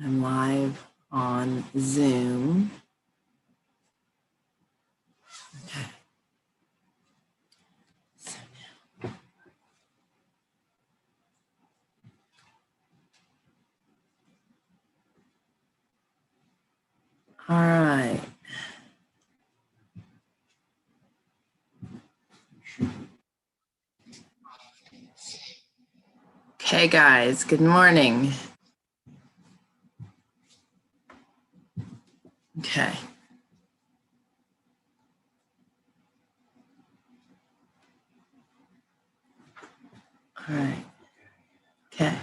I'm live on Zoom. Okay. So now. All right. Okay, guys, good morning. Okay. All right. Okay.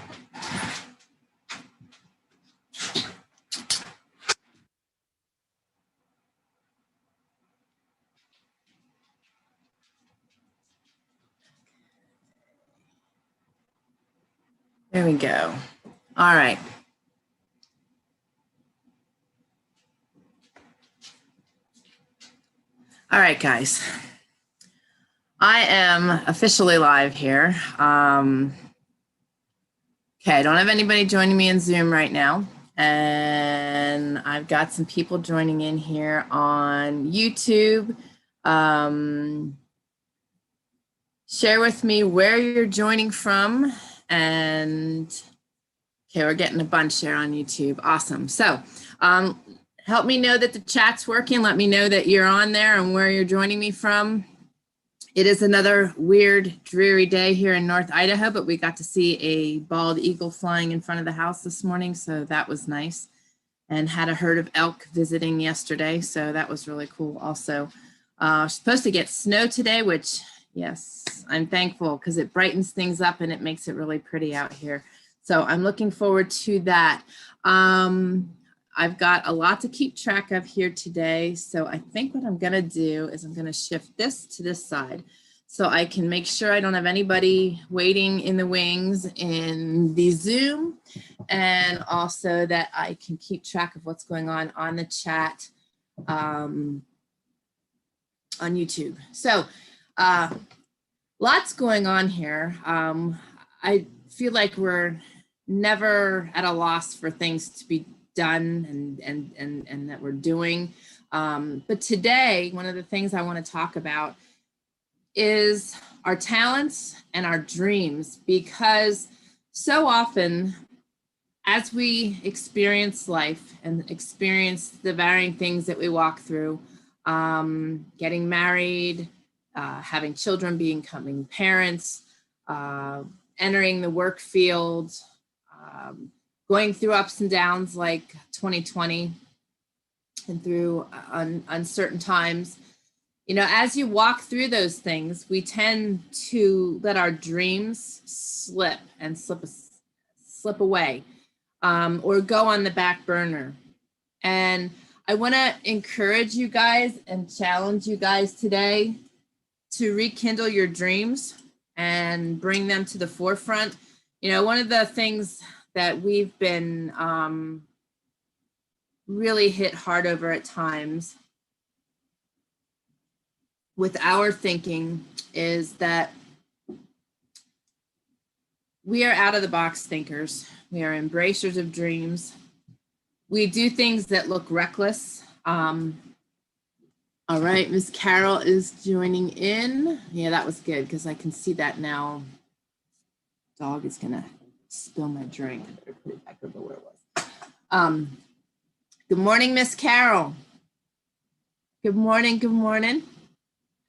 There we go. All right. All right, guys. I am officially live here. Okay, I don't have anybody joining me in Zoom right now. And I've got some people joining in here on YouTube. Share with me where you're joining from. And okay, we're getting a bunch here on YouTube. Awesome. So help me know that the chat's working. Let me know that you're on there and where you're joining me from. It is another weird, dreary day here in North Idaho, but we got to see a bald eagle flying in front of the house this morning, so that was nice. And had a herd of elk visiting yesterday, so that was really cool also. Supposed to get snow today, which, yes, I'm thankful because it brightens things up and it makes it really pretty out here. So I'm looking forward to that. I've got a lot to keep track of here today. So I think what I'm gonna do is I'm gonna shift this to this side so I can make sure I don't have anybody waiting in the wings in the Zoom, and also that I can keep track of what's going on the chat on YouTube. So lots going on here. I feel like we're never at a loss for things to be done and that we're doing. But today, one of the things I want to talk about is our talents and our dreams, because so often as we experience life and experience the varying things that we walk through, getting married, having children, becoming parents, entering the work field, going through ups and downs like 2020 and through uncertain times. You know, as you walk through those things, we tend to let our dreams slip away or go on the back burner. And I want to encourage you guys and challenge you guys today to rekindle your dreams and bring them to the forefront. You know, one of the things that we've been really hit hard over at times with our thinking is that we are out of the box thinkers. We are embracers of dreams. We do things that look reckless. All right, Miss Carol is joining in. Yeah, that was good because I can see that now. Dog is gonna spill my drink. I better put it back over where it was. Good morning, Miss Carol. Good morning, good morning.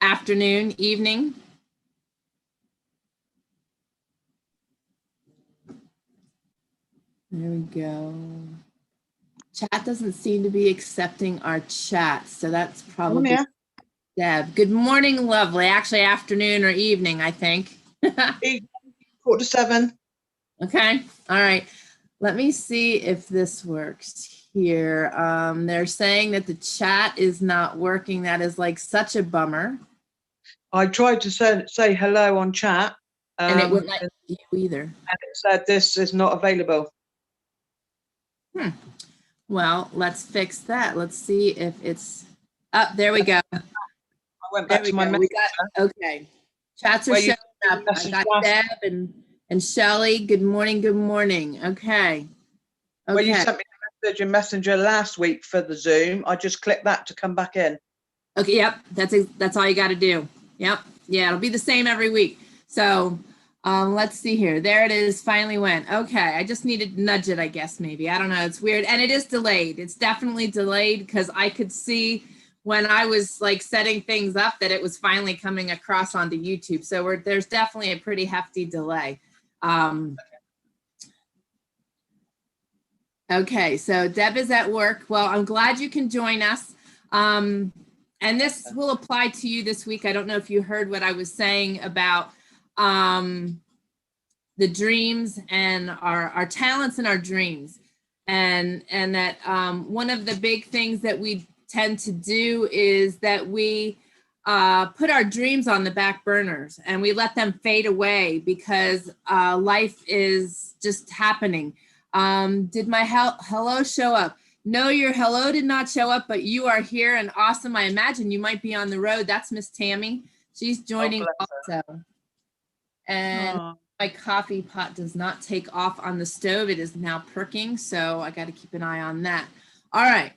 Afternoon, evening. There we go. Chat doesn't seem to be accepting our chat, so that's probably Deb. Good morning, lovely. Actually, afternoon or evening, I think. 6:45. Okay, all right. Let me see if this works here. They're saying that the chat is not working. That is like such a bummer. I tried to say hello on chat. And it wouldn't let you either. And it said this is not available. Well, let's fix that. Let's see if it's up. There we go. I went back to my message. Okay. Chats are showing up. I got Deb and Shelly. Good morning. Good morning. Okay. Well, you sent me message in Messenger last week for the Zoom. I just clicked that to come back in. Okay, yep, that's all you got to do. Yep, yeah, it'll be the same every week. So let's see here. There it is, finally went. Okay, I just needed to nudge it, I guess, maybe. I don't know, it's weird. And it is delayed. It's definitely delayed because I could see when I was like setting things up that it was finally coming across onto YouTube. So there's definitely a pretty hefty delay. Okay, so Deb is at work. Well, I'm glad you can join us. And this will apply to you this week. I don't know if you heard what I was saying about the dreams and our talents and our dreams. And that one of the big things that we tend to do is that we put our dreams on the back burners and we let them fade away because life is just happening. Did my hello show up? No, your hello did not show up, but you are here and awesome. I imagine you might be on the road. That's Miss Tammy. She's joining also. And my coffee pot does not take off on the stove. It is now perking, so I got to keep an eye on that. All right.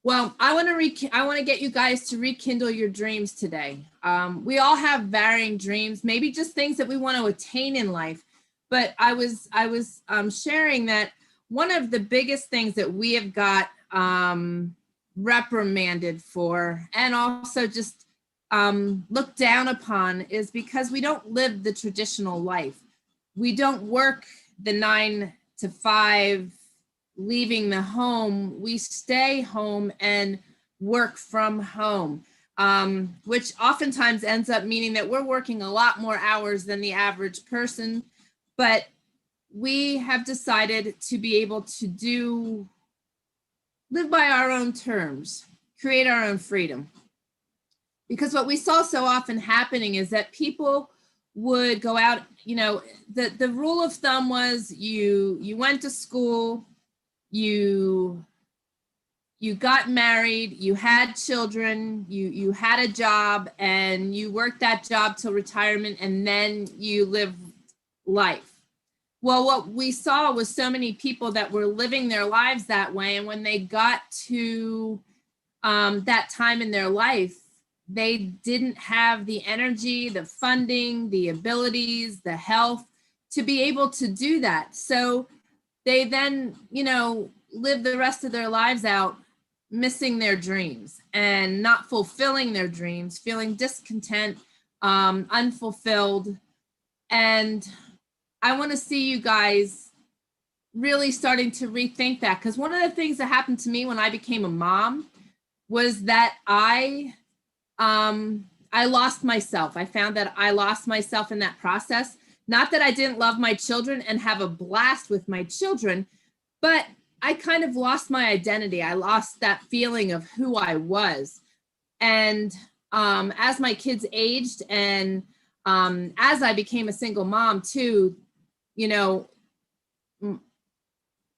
Well, I want to get you guys to rekindle your dreams today. We all have varying dreams, maybe just things that we want to attain in life. But I was sharing that one of the biggest things that we have got reprimanded for and also just looked down upon is because we don't live the traditional life. We don't work the 9 to 5, leaving the home. We stay home and work from home, which oftentimes ends up meaning that we're working a lot more hours than the average person. But we have decided to be able to live by our own terms, create our own freedom. Because what we saw so often happening is that people would go out, you know, the rule of thumb was you went to school, you got married, you had children, you had a job, and you worked that job till retirement, and then you live life. Well, what we saw was so many people that were living their lives that way. And when they got to that time in their life, they didn't have the energy, the funding, the abilities, the health to be able to do that. So they then, you know, live the rest of their lives out missing their dreams and not fulfilling their dreams, feeling discontent, unfulfilled. And I want to see you guys really starting to rethink that, because one of the things that happened to me when I became a mom was that I lost myself. I found that I lost myself in that process. Not that I didn't love my children and have a blast with my children, but I kind of lost my identity. I lost that feeling of who I was. And as my kids aged and as I became a single mom too, you know,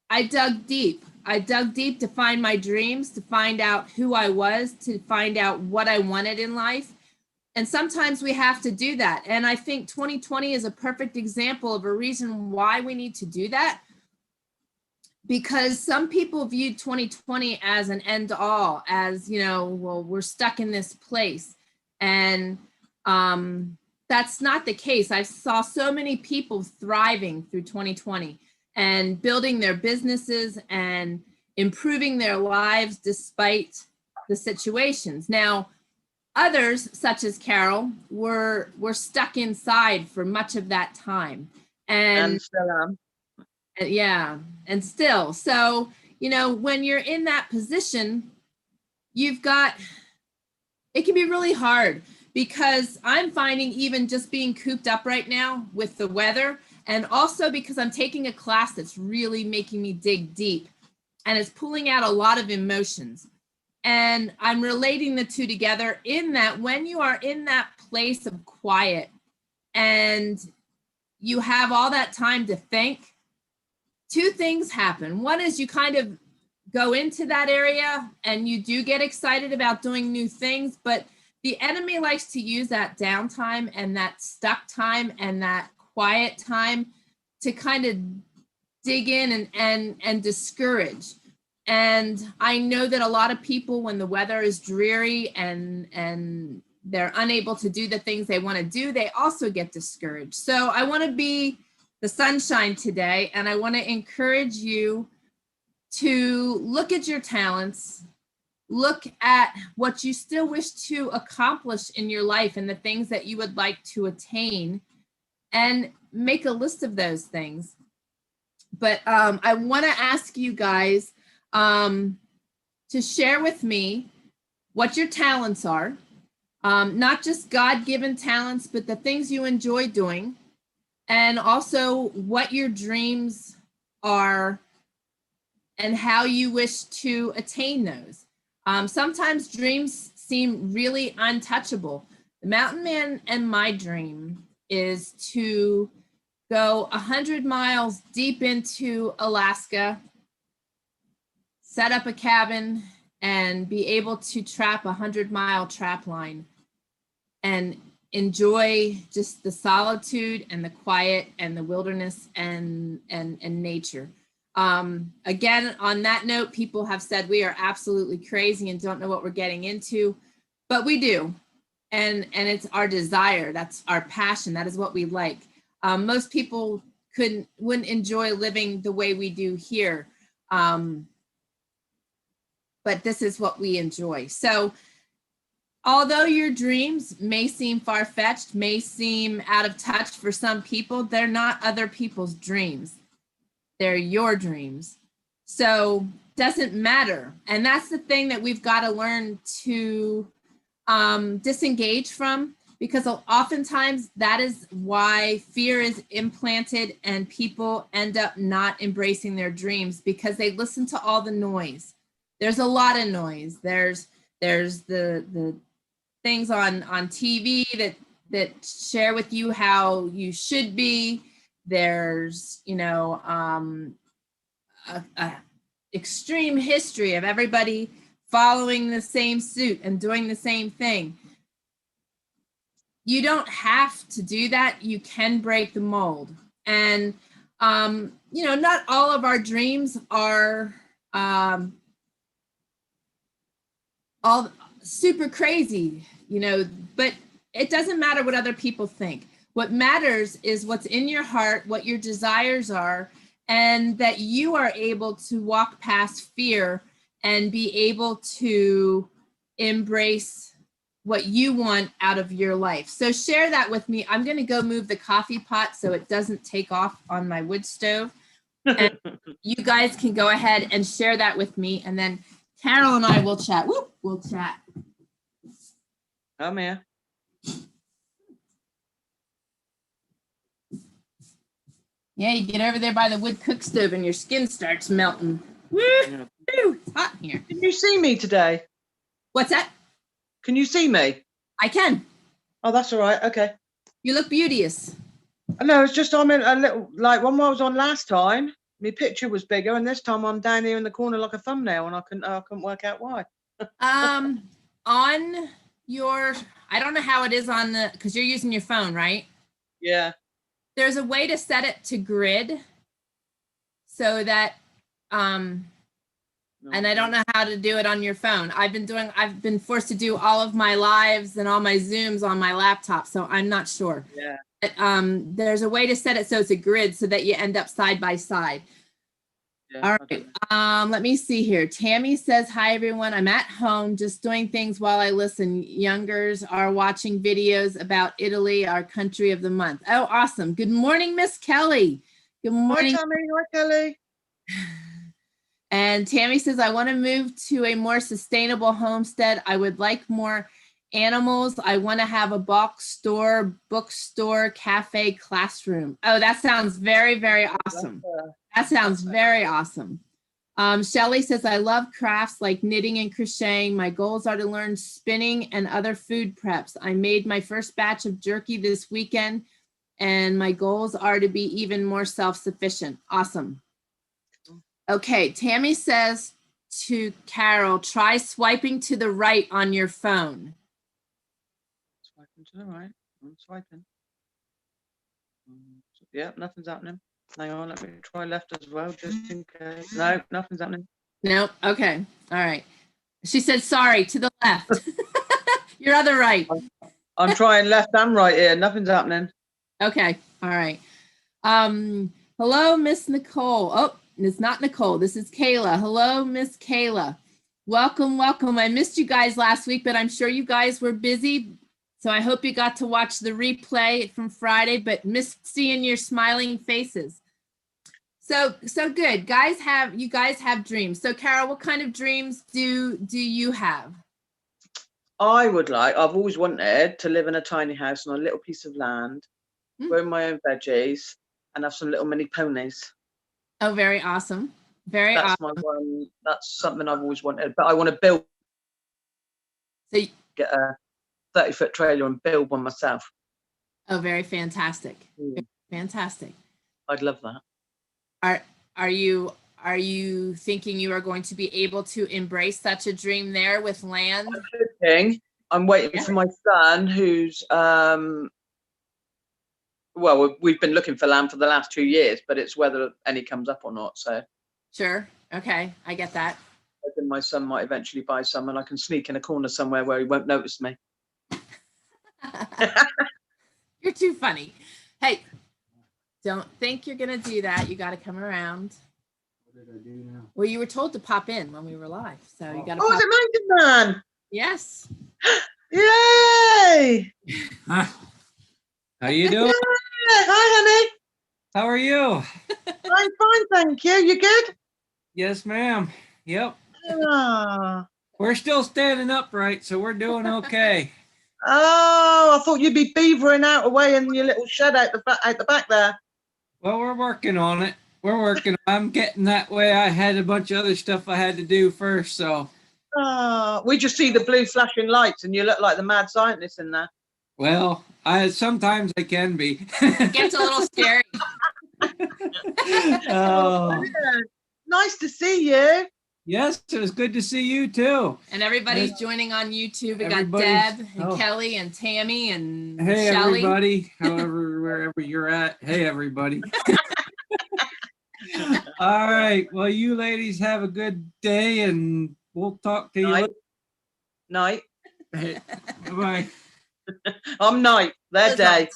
I dug deep. I dug deep to find my dreams, to find out who I was, to find out what I wanted in life. And sometimes we have to do that. And I think 2020 is a perfect example of a reason why we need to do that. Because some people viewed 2020 as an end all, as, you know, well, we're stuck in this place. And that's not the case. I saw so many people thriving through 2020 and building their businesses and improving their lives despite the situations. Now, others, such as Carol, were stuck inside for much of that time. And still am. Yeah, and still. So, you know, when you're in that position, it can be really hard, because I'm finding even just being cooped up right now with the weather, and also because I'm taking a class that's really making me dig deep, and it's pulling out a lot of emotions. And I'm relating the two together in that when you are in that place of quiet and you have all that time to think, two things happen. One is you kind of go into that area and you do get excited about doing new things, but the enemy likes to use that downtime and that stuck time and that quiet time to kind of dig in and discourage. And I know that a lot of people, when the weather is dreary and they're unable to do the things they want to do, they also get discouraged. So I want to be the sunshine today, and I want to encourage you to look at your talents, look at what you still wish to accomplish in your life and the things that you would like to attain, and make a list of those things. But I want to ask you guys to share with me what your talents are, not just God-given talents, but the things you enjoy doing, and also what your dreams are and how you wish to attain those. Sometimes dreams seem really untouchable. The mountain man and my dream is to go 100 miles deep into Alaska, set up a cabin, and be able to trap 100-mile trap line and enjoy just the solitude and the quiet and the wilderness and nature. Again, on that note, people have said we are absolutely crazy and don't know what we're getting into, but we do. And it's our desire. That's our passion. That is what we like. Most people wouldn't enjoy living the way we do here. But this is what we enjoy. So although your dreams may seem far-fetched, may seem out of touch for some people, they're not other people's dreams. They're your dreams. So doesn't matter. And that's the thing that we've got to learn to disengage from, because oftentimes that is why fear is implanted and people end up not embracing their dreams, because they listen to all the noise. There's a lot of noise. There's the things on TV that share with you how you should be. There's, you know, a extreme history of everybody following the same suit and doing the same thing. You don't have to do that. You can break the mold. And, you know, not all of our dreams are all super crazy, you know, but it doesn't matter what other people think. What matters is what's in your heart, what your desires are, and that you are able to walk past fear and be able to embrace what you want out of your life. So share that with me. I'm going to go move the coffee pot so it doesn't take off on my wood stove. And you guys can go ahead and share that with me. And then Carol and I will chat. Whoop, we'll chat. Come here. Yeah, you get over there by the wood cook stove and your skin starts melting. Yeah. Woo, it's hot in here. Can you see me today? What's that? Can you see me? I can. Oh, that's all right. Okay. You look beauteous. No, it's just I'm in a little, like when I was on last time, my picture was bigger, and this time I'm down here in the corner like a thumbnail, and I couldn't work out why. On your, I don't know how it is on the, because you're using your phone, right? Yeah. There's a way to set it to grid so that, and I don't know how to do it on your phone. I've been forced to do all of my lives and all my Zooms on my laptop, so I'm not sure. Yeah. But, there's a way to set it so it's a grid so that you end up side by side. Yeah, all right. Let me see here. Tammy says, hi, everyone. I'm at home just doing things while I listen. Youngers are watching videos about Italy, our country of the month. Oh, awesome. Good morning, Miss Kelly. Good morning. Hi, Tammy. Hi, Kelly. And Tammy says, I want to move to a more sustainable homestead. I would like more animals. I want to have a bookstore, cafe, classroom. Oh, that sounds very, very awesome. That sounds very awesome. Shelly says, I love crafts like knitting and crocheting. My goals are to learn spinning and other food preps. I made my first batch of jerky this weekend, and my goals are to be even more self-sufficient. Awesome. Okay, Tammy says to Carol, try swiping to the right on your phone. Swiping to the right. I'm swiping. Yeah, nothing's happening. Hang on, let me try left as well, just in case. No, nothing's happening. No? Okay. All right. She said, sorry, to the left. Your other right. I'm trying left and right here. Nothing's happening. Okay. All right. Hello, Miss Nicole. Oh, it's not Nicole. This is Kayla. Hello, Miss Kayla. Welcome, welcome. I missed you guys last week, but I'm sure you guys were busy. So I hope you got to watch the replay from Friday, but missed seeing your smiling faces. So good. You guys have dreams. So Carol, what kind of dreams do you have? I've always wanted to live in a tiny house on a little piece of land, grow my own veggies, and have some little mmini ponies. Oh, very awesome. Very That's awesome. my one. That's something I've always wanted, but I want to build. So, get a 30-foot trailer and build one myself. Oh, very fantastic. Very fantastic. I'd love that. Are you thinking you are going to be able to embrace such a dream there with land? I'm waiting for my son, who's well, we've been looking for land for the last 2 years, but it's whether any comes up or not. So sure. Okay, I get that. I think my son might eventually buy some, and I can sneak in a corner somewhere where he won't notice me. You're too funny. Hey, don't think you're gonna do that. You got to come around. What did I do now? Well, you were told to pop in when we were live, so you got to. Oh, pop is it Mountain Man? Yes. Yay! Huh? How you doing? Yeah. Hi, honey. How are you? I'm fine, thank you. You good? Yes, ma'am. Yep. Ah. We're still standing upright, so we're doing okay. Oh, I thought you'd be beavering out away in your little shed out the back there. Well, we're working on it. I'm getting that way. I had a bunch of other stuff I had to do first, so. We just see the blue flashing lights, and you look like the mad scientist in there. Well, sometimes I can be. It gets a little scary. Oh. Yeah. Nice to see you. Yes, it was good to see you too. And everybody's joining on YouTube. We got Everybody's- Deb and Kelly and Tammy and Hey, Shelly. everybody, however, wherever you're at. Hey, everybody. All right. Well, you ladies have a good day, and we'll talk to you later. Night. Hey, bye-bye. I'm night. Their day.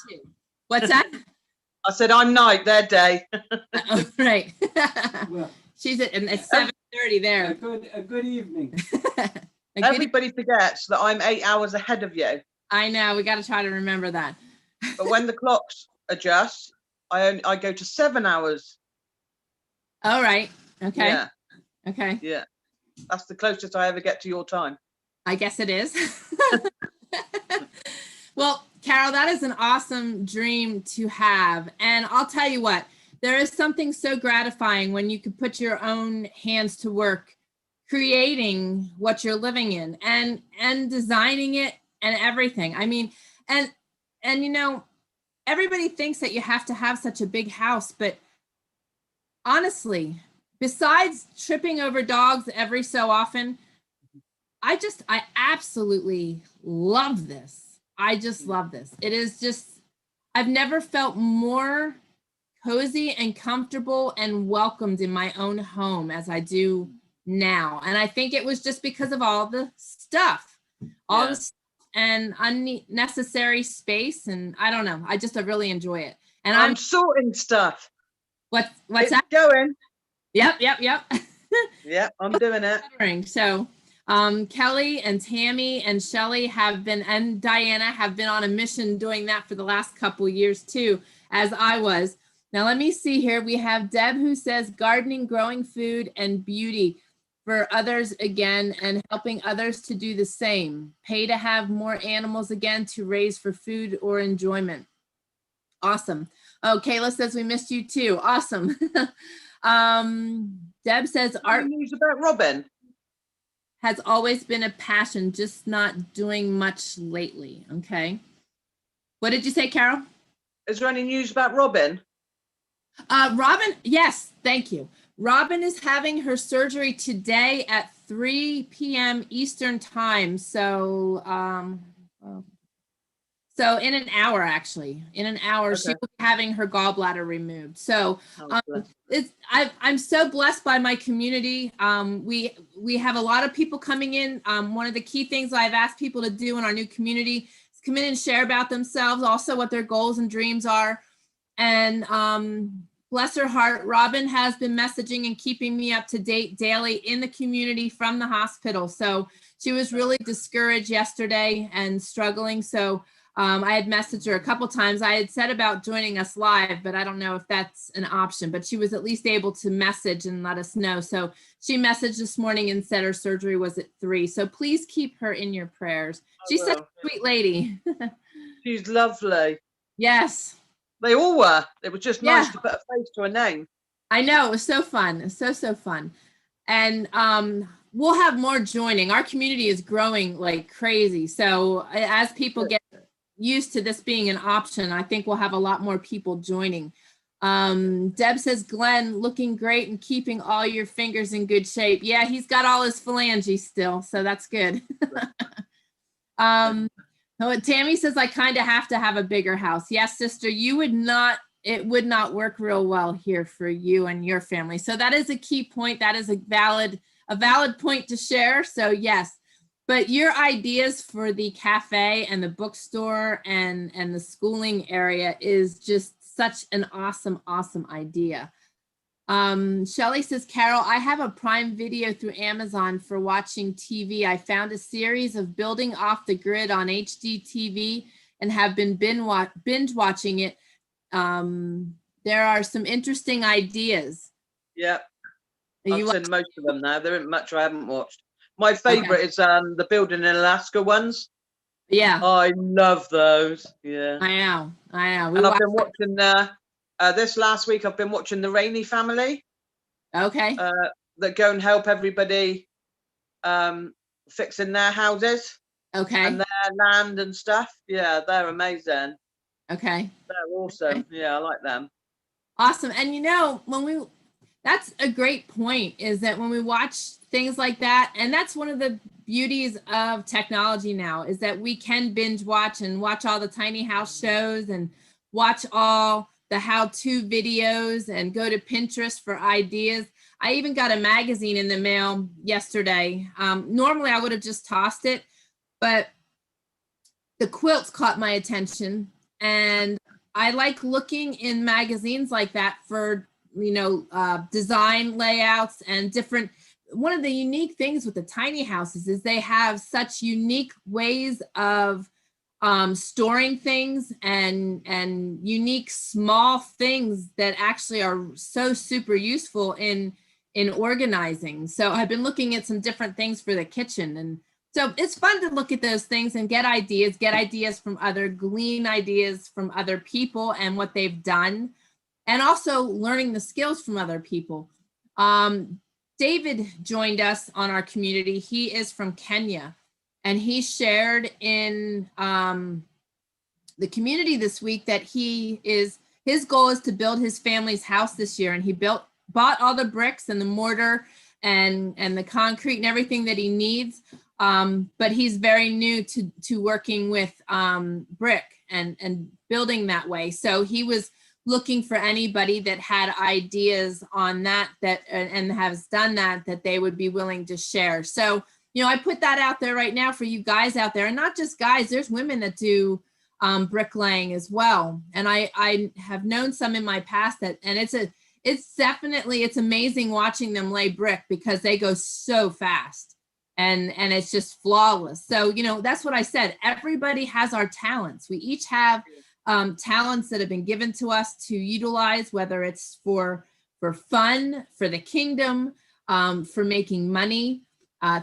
What's that? I said I'm night. Their day. Oh, right. Well, She's at, and it's 7:30 there. a good evening. Everybody forgets that I'm 8 hours ahead of you. I know. We got to try to remember that. But when the clocks adjust, I go to 7 hours. All right. Okay. Yeah. Okay. Yeah. That's the closest I ever get to your time. I guess it is. Well, Carol, that is an awesome dream to have. And I'll tell you what, there is something so gratifying when you can put your own hands to work creating what you're living in and designing it and everything. I mean, and you know, everybody thinks that you have to have such a big house, but honestly, besides tripping over dogs every so often, I absolutely love this. I just love this. It is just, I've never felt more cozy and comfortable and welcomed in my own home as I do now. And I think it was just because of all the stuff, and unnecessary space. And I don't know, I really enjoy it. And I'm sorting stuff. What's it's that? Going. Yep. Yeah, I'm doing it. So Kelly and Tammy and Shelly and Diana have been on a mission doing that for the last couple of years too, as I was. Now let me see here. We have Deb who says gardening, growing food, and beauty for others again, and helping others to do the same. Pay to have more animals again to raise for food or enjoyment. Awesome. Oh, Kayla says we missed you too. Awesome. Deb says art news about Robin has always been a passion, just not doing much lately. Okay. What did you say, Carol? Is there any news about Robin? Robin, yes, thank you. Robin is having her surgery today at 3 p.m. Eastern time. So So in an hour, actually, in an hour, she Okay. will be having her gallbladder removed. So Oh, bless. I'm so blessed by my community. We have a lot of people coming in. One of the key things I've asked people to do in our new community is come in and share about themselves, also what their goals and dreams are. And bless her heart, Robin has been messaging and keeping me up to date daily in the community from the hospital. So she was really discouraged yesterday and struggling. So I had messaged her a couple times. I had said about joining us live, but I don't know if that's an option, but she was at least able to message and let us know. So she messaged this morning and said her surgery was at 3. So please keep her in your prayers. She's such a sweet lady. She's lovely. Yes. They all were. It was just nice Yeah. to put a face to a name. I know, it was so fun. So fun. And we'll have more joining. Our community is growing like crazy. So as people get used to this being an option, I think we'll have a lot more people joining. Deb says, Glenn, looking great and keeping all your fingers in good shape. Yeah, he's got all his phalanges still, so that's good. Tammy says, I kind of have to have a bigger house. Yes, sister, it would not work real well here for you and your family. So that is a key point. That is a valid point to share. So yes, but your ideas for the cafe and the bookstore and the schooling area is just such an awesome idea. Shelly says, Carol, I have a Prime Video through Amazon for watching TV. I found a series of Building Off the Grid on HD TV and have been binge watching it. There are some interesting ideas. Yeah. I've seen most of them now. There isn't much I haven't watched. My favorite is the Building in Alaska ones. Yeah. I love those. Yeah. I know. And I've been watching this last week, I've been watching the Rainey Family. Okay. That go and help everybody fixing their houses. Okay. And their land and stuff. Yeah, they're amazing. Okay. They're awesome. Okay. Yeah, I like them. Awesome. And that's a great point, is that when we watch things like that, and that's one of the beauties of technology now, is that we can binge watch and watch all the tiny house shows and watch all the how-to videos and go to Pinterest for ideas. I even got a magazine in the mail yesterday. Normally I would have just tossed it, but the quilts caught my attention, and I like looking in magazines like that for design layouts and different. One of the unique things with the tiny houses is they have such unique ways of storing things and unique small things that actually are so super useful in organizing. So I've been looking at some different things for the kitchen, and so it's fun to look at those things and get ideas from glean ideas from other people and what they've done, and also learning the skills from other people. David joined us on our community. He is from Kenya, and he shared in the community this week that his goal is to build his family's house this year, and he bought all the bricks and the mortar and the concrete and everything that he needs. But he's very new to working with brick and building that way. So he was looking for anybody that had ideas on that and has done that they would be willing to share. So, I put that out there right now for you guys out there, and not just guys, there's women that do bricklaying as well. And I have known some in my past and it's amazing watching them lay brick, because they go so fast and it's just flawless. So, that's what I said. Everybody has our talents. We each have talents that have been given to us to utilize, whether it's for fun, for the kingdom, for making money.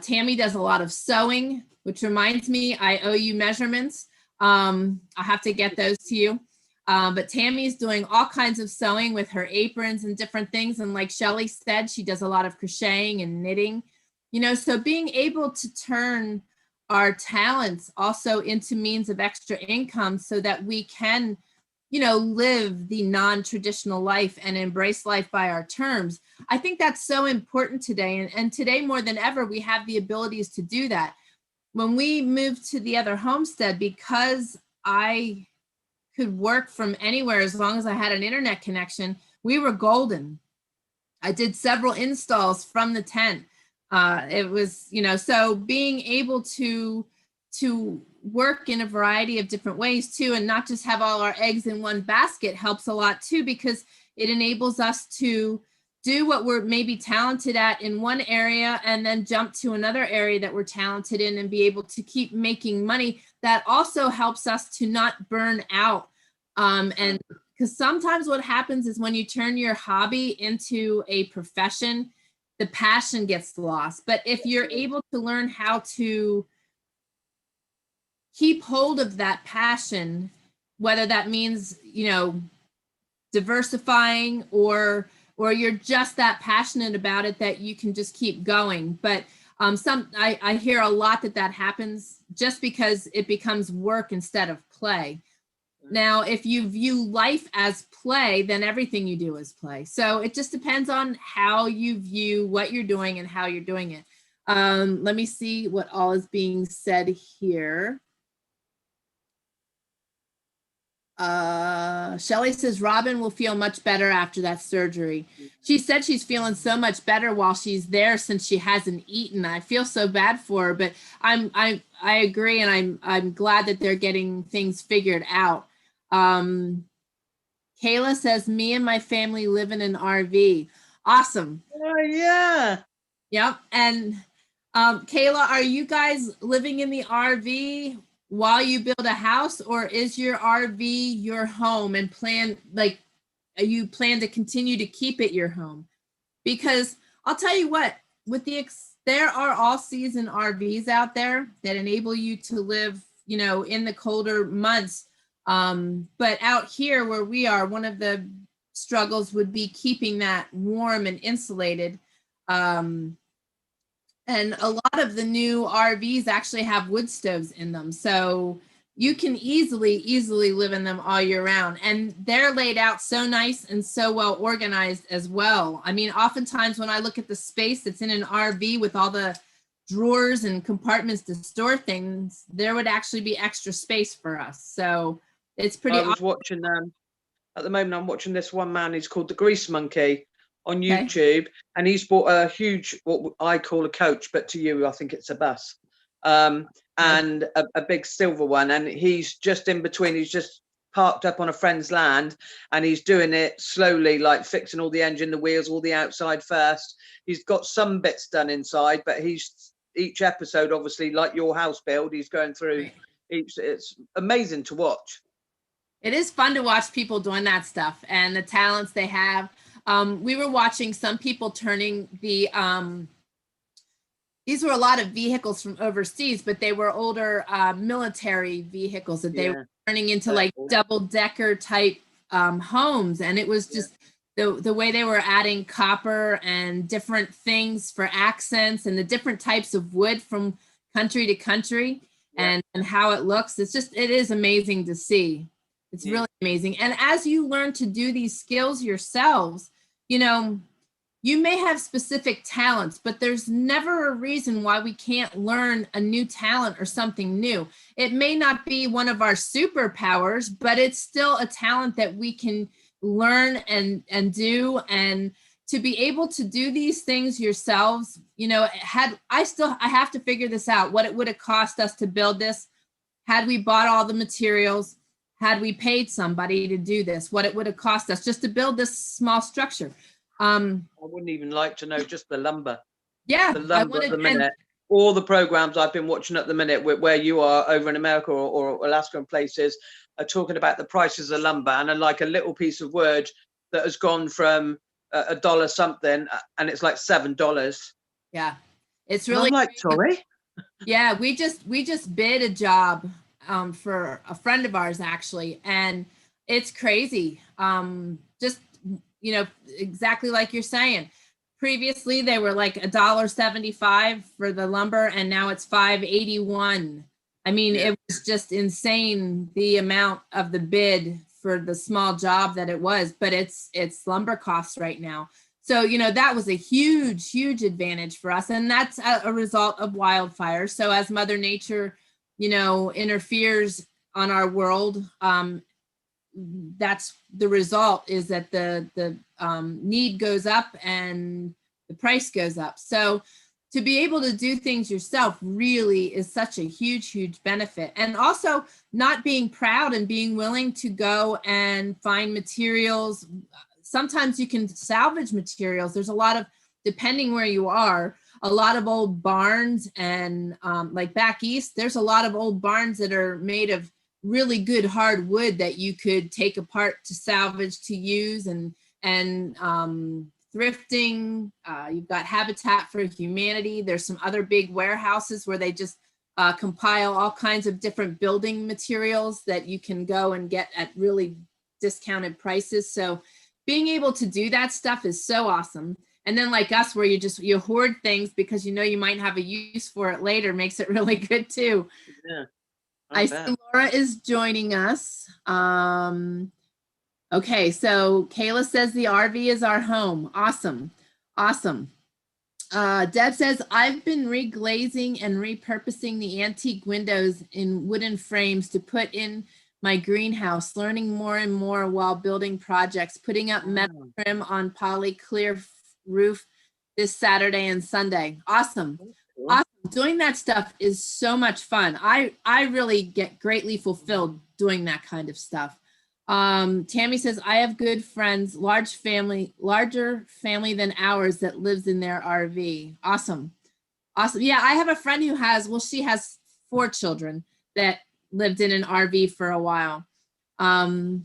Tammy does a lot of sewing, which reminds me, I owe you measurements. I'll have to get those to you. But Tammy's doing all kinds of sewing with her aprons and different things. And like Shelly said, she does a lot of crocheting and knitting, so being able to turn our talents also into means of extra income so that we can, live the non-traditional life and embrace life by our terms. I think that's so important today. And today more than ever, we have the abilities to do that. When we moved to the other homestead, because I could work from anywhere as long as I had an internet connection, we were golden. I did several installs from the tent. It was, so being able to work in a variety of different ways too, and not just have all our eggs in one basket helps a lot too, because it enables us to do what we're maybe talented at in one area and then jump to another area that we're talented in and be able to keep making money. That also helps us to not burn out. And because sometimes what happens is when you turn your hobby into a profession, the passion gets lost. But if you're able to learn how to keep hold of that passion, whether that means, diversifying or you're just that passionate about it that you can just keep going. But I hear a lot that happens just because it becomes work instead of play. Now, if you view life as play, then everything you do is play. So it just depends on how you view what you're doing and how you're doing it. Let me see what all is being said here. Shelly says Robin will feel much better after that surgery. She said she's feeling so much better while she's there since she hasn't eaten. I feel so bad for her, but I agree, and I'm glad that they're getting things figured out. Kayla says me and my family live in an RV. Awesome. Oh yeah. Yep. And Kayla, are you guys living in the RV while you build a house, or is your RV your home and you plan to continue to keep it your home? Because I'll tell you what, there are all season RVs out there that enable you to live, in the colder months. But out here where we are, one of the struggles would be keeping that warm and insulated. And a lot of the new RVs actually have wood stoves in them. So you can easily live in them all year round. And they're laid out so nice and so well organized as well. I mean, oftentimes when I look at the space that's in an RV with all the drawers and compartments to store things, there would actually be extra space for us. So it's pretty I was watching at the moment, I'm watching this one man, he's called the Grease Monkey on YouTube, and he's bought a huge, what I call a coach, but to you, I think it's a bus, and a big silver one. And he's just in between, he's just parked up on a friend's land, and he's doing it slowly, like fixing all the engine, the wheels, all the outside first. He's got some bits done inside, but each episode, obviously, like your house build, he's going through each. It's amazing to watch. It is fun to watch people doing that stuff and the talents they have. We were watching some people turning these were a lot of vehicles from overseas, but they were older military vehicles that they were turning into like double-decker type homes. And it was just the way they were adding copper and different things for accents and the different types of wood from country to country and how it looks. It is amazing to see. It's really amazing. And as you learn to do these skills yourselves, you may have specific talents, but there's never a reason why we can't learn a new talent or something new. It may not be one of our superpowers, but it's still a talent that we can learn and do. And to be able to do these things yourselves, I have to figure this out, what it would have cost us to build this. Had we bought all the materials, had we paid somebody to do this, what it would have cost us just to build this small structure. I wouldn't even like to know just the lumber. Yeah, the lumber at the minute. All the programs I've been watching at the minute, where you are over in America or Alaska and places, are talking about the prices of lumber, and like a little piece of wood that has gone from $1 something, and it's like $7. Yeah, it's really like, sorry. Yeah, we just bid a job for a friend of ours actually, and it's crazy. Just exactly like you're saying. Previously, they were like $1.75 for the lumber, and now it's $5.81. I mean, it was just insane the amount of the bid for the small job that it was, but it's lumber costs right now. So, that was a huge, huge advantage for us. And that's a result of wildfires. So as Mother Nature, interferes on our world, that's the result, is that the need goes up and the price goes up. So to be able to do things yourself really is such a huge, huge benefit. And also not being proud and being willing to go and find materials. Sometimes you can salvage materials. There's a lot of, depending where you are, a lot of old barns, and like back east, there's a lot of old barns that are made of really good hard wood that you could take apart to salvage, to use, and thrifting. You've got Habitat for Humanity. There's some other big warehouses where they just compile all kinds of different building materials that you can go and get at really discounted prices. So being able to do that stuff is so awesome. And then like us, where you hoard things because you know you might have a use for it later, makes it really good too. Yeah. I see Laura is joining us. Okay, so Kayla says the RV is our home. Awesome, awesome. Deb says, I've been reglazing and repurposing the antique windows in wooden frames to put in my greenhouse, learning more and more while building projects, putting up metal trim on poly clear roof this Saturday and Sunday. Awesome. Cool. Awesome. Doing that stuff is so much fun. I really get greatly fulfilled doing that kind of stuff. Tammy says, I have good friends, larger family than ours, that lives in their RV. Awesome. Awesome. Yeah, I have a friend who has, well, she has 4 children that lived in an RV for a while. Kayla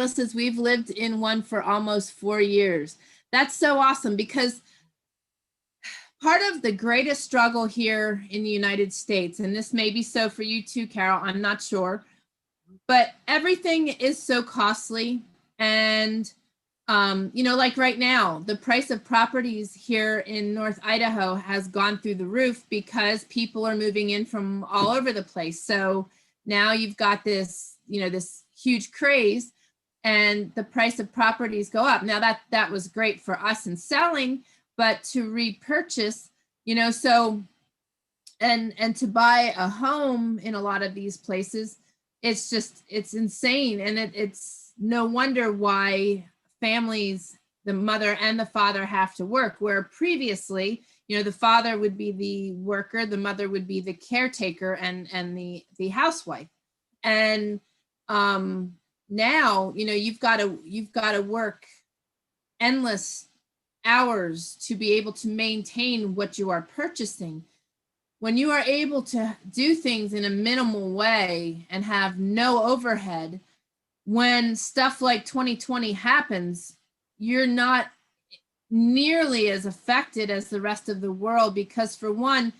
says, we've lived in one for almost 4 years. That's so awesome, because part of the greatest struggle here in the United States, and this may be so for you too, Carol, I'm not sure, but everything is so costly. And, you know, like right now, the price of properties here in North Idaho has gone through the roof because people are moving in from all over the place. So now you've got this, you know, this huge craze, and the price of properties go up. Now that was great for us in selling, but to repurchase, you know, so, and to buy a home in a lot of these places, it's just, it's insane. And it's no wonder why families, the mother and the father, have to work, where previously, you know, the father would be the worker, the mother would be the caretaker and the housewife. And now, you know, you've got to work endless hours to be able to maintain what you are purchasing. When you are able to do things in a minimal way and have no overhead, when stuff like 2020 happens, you're not nearly as affected as the rest of the world, because for one,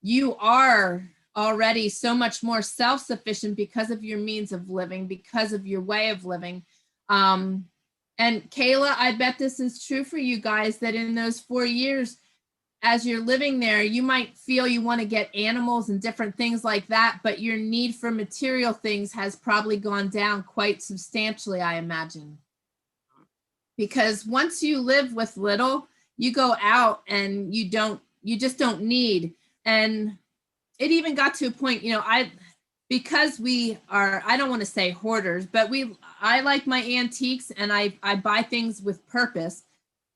you are already so much more self-sufficient because of your means of living, because of your way of living. And Kayla, I bet this is true for you guys, that in those 4 years, as you're living there, you might feel you want to get animals and different things like that, but your need for material things has probably gone down quite substantially, I imagine. Because once you live with little, you go out and you just don't need. And it even got to a point, you know, because we are, I don't want to say hoarders, but I like my antiques, and I buy things with purpose.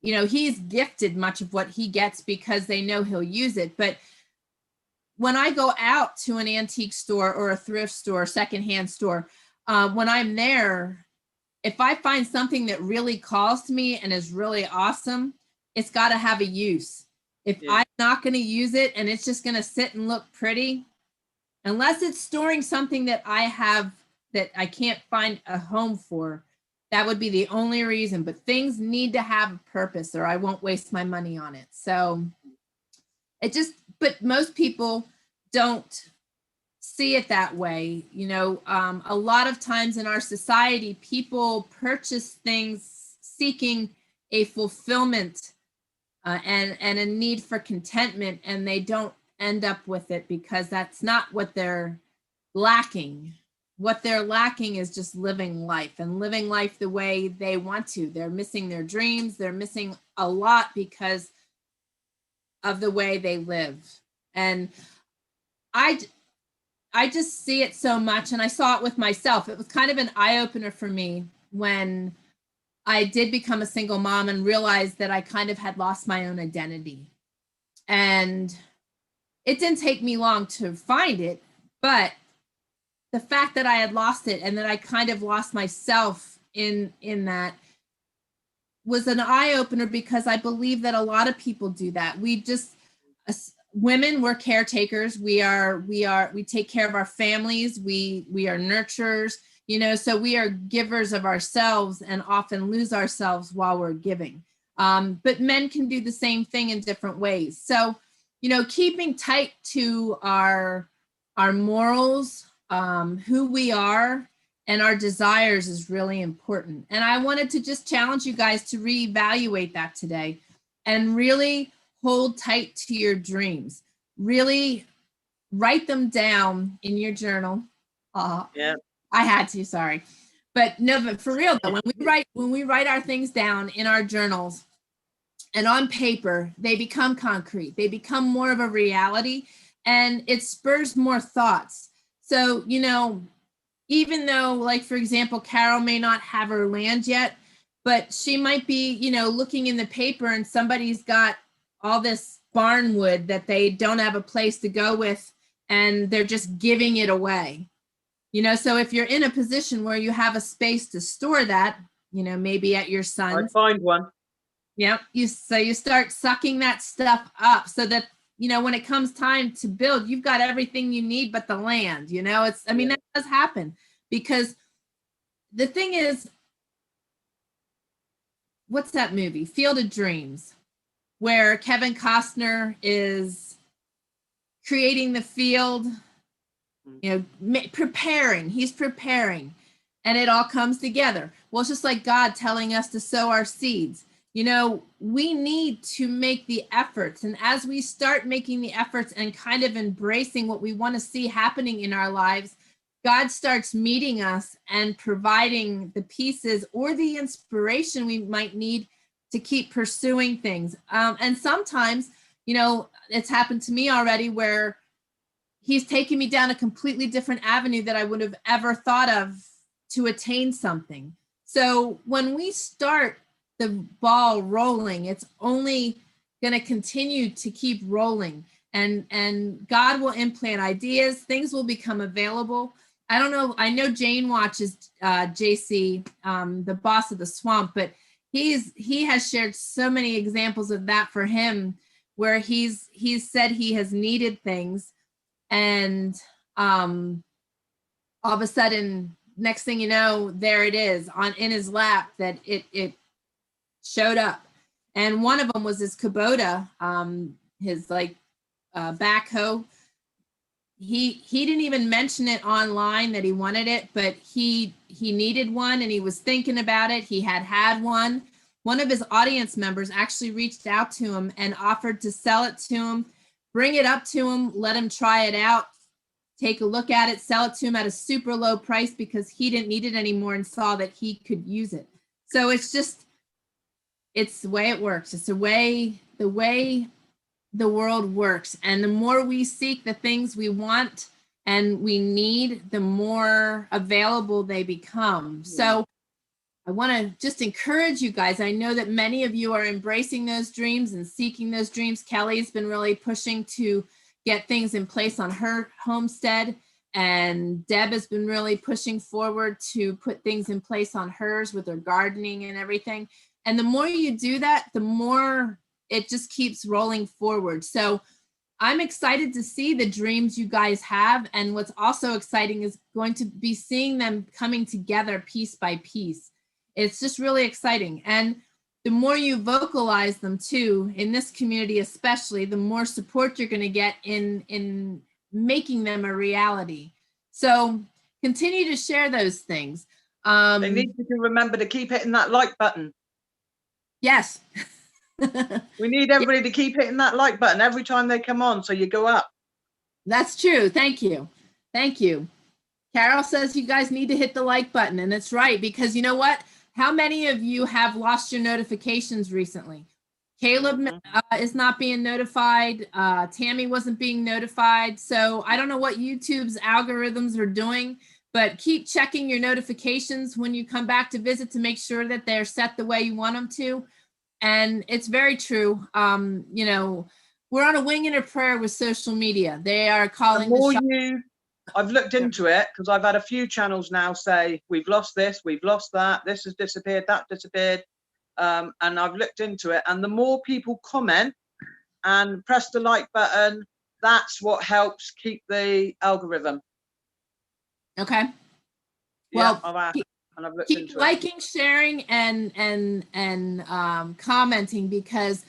You know, he's gifted much of what he gets because they know he'll use it. But when I go out to an antique store or a thrift store, secondhand store, when I'm there, if I find something that really calls to me and is really awesome, it's got to have a use. If I'm not going to use it and it's just going to sit and look pretty, unless it's storing something that I have that I can't find a home for, that would be the only reason. But things need to have a purpose, or I won't waste my money on it. So but most people don't see it that way. You know, a lot of times in our society, people purchase things seeking a fulfillment and a need for contentment, and they don't end up with it because that's not what they're lacking. What they're lacking is just living life, and living life the way they want to. They're missing their dreams. They're missing a lot because of the way they live. And I just see it so much, and I saw it with myself. It was kind of an eye-opener for me when I did become a single mom and realized that I kind of had lost my own identity. And it didn't take me long to find it, but the fact that I had lost it and that I kind of lost myself in that was an eye-opener, because I believe that a lot of people do that. We just, women, we're caretakers. We take care of our families. We are nurturers, you know, so we are givers of ourselves and often lose ourselves while we're giving. But men can do the same thing in different ways. So, you know, keeping tight to our morals, who we are, and our desires is really important. And I wanted to just challenge you guys to reevaluate that today and really hold tight to your dreams. Really write them down in your journal. Yeah. I had to, sorry. But no, but for real though, when we write our things down in our journals and on paper, they become concrete. They become more of a reality, and it spurs more thoughts. So, you know, even though, like, for example, Carol may not have her land yet, but she might be, you know, looking in the paper and somebody's got all this barn wood that they don't have a place to go with, and they're just giving it away. You know, so if you're in a position where you have a space to store that, you know, maybe at your son's. I find one. Yeah, so you start sucking that stuff up so that, you know, when it comes time to build, you've got everything you need but the land, you know. It's, I mean, that does happen, because the thing is, what's that movie, Field of Dreams, where Kevin Costner is creating the field, you know, he's preparing, and it all comes together. Well, it's just like God telling us to sow our seeds. You know, we need to make the efforts. And as we start making the efforts and kind of embracing what we want to see happening in our lives, God starts meeting us and providing the pieces or the inspiration we might need to keep pursuing things. And sometimes, you know, it's happened to me already where he's taken me down a completely different avenue that I would have ever thought of to attain something. So when we start the ball rolling, it's only going to continue to keep rolling, and God will implant ideas. Things will become available. I don't know. I know Jane watches JC, the boss of the swamp, but he has shared so many examples of that for him, where he's said he has needed things, and all of a sudden, next thing you know, there it is in his lap, that it showed up. And one of them was his Kubota, his backhoe. He didn't even mention it online that he wanted it, but he needed one, and he was thinking about it. He had one. One of his audience members actually reached out to him and offered to sell it to him, bring it up to him, let him try it out, take a look at it, sell it to him at a super low price because he didn't need it anymore and saw that he could use it. So it's the way it works. It's the way the world works. And the more we seek the things we want and we need, the more available they become. Yeah. So I want to just encourage you guys. I know that many of you are embracing those dreams and seeking those dreams. Kelly's been really pushing to get things in place on her homestead, and Deb has been really pushing forward to put things in place on hers with her gardening and everything. And the more you do that, the more it just keeps rolling forward. So I'm excited to see the dreams you guys have. And what's also exciting is going to be seeing them coming together piece by piece. It's just really exciting. And the more you vocalize them too, in this community especially, the more support you're going to get in making them a reality. So continue to share those things. They need you to remember to keep hitting that like button. Yes. We need everybody to keep hitting that like button every time they come on, so you go up. That's true. Thank you. Thank you. Carol says you guys need to hit the like button, and it's right, because you know what? How many of you have lost your notifications recently? Caleb is not being notified. Tammy wasn't being notified. So I don't know what YouTube's algorithms are doing, but keep checking your notifications when you come back to visit to make sure that they're set the way you want them to. And it's very true. You know, we're on a wing and a prayer with social media. They are calling the shots. I've looked into it because I've had a few channels now say we've lost this, we've lost that, this has disappeared, that disappeared, and I've looked into it, and the more people comment and press the like button, that's what helps keep the algorithm. Okay. Yeah, Well, and I've looked keep into liking, sharing, and commenting, because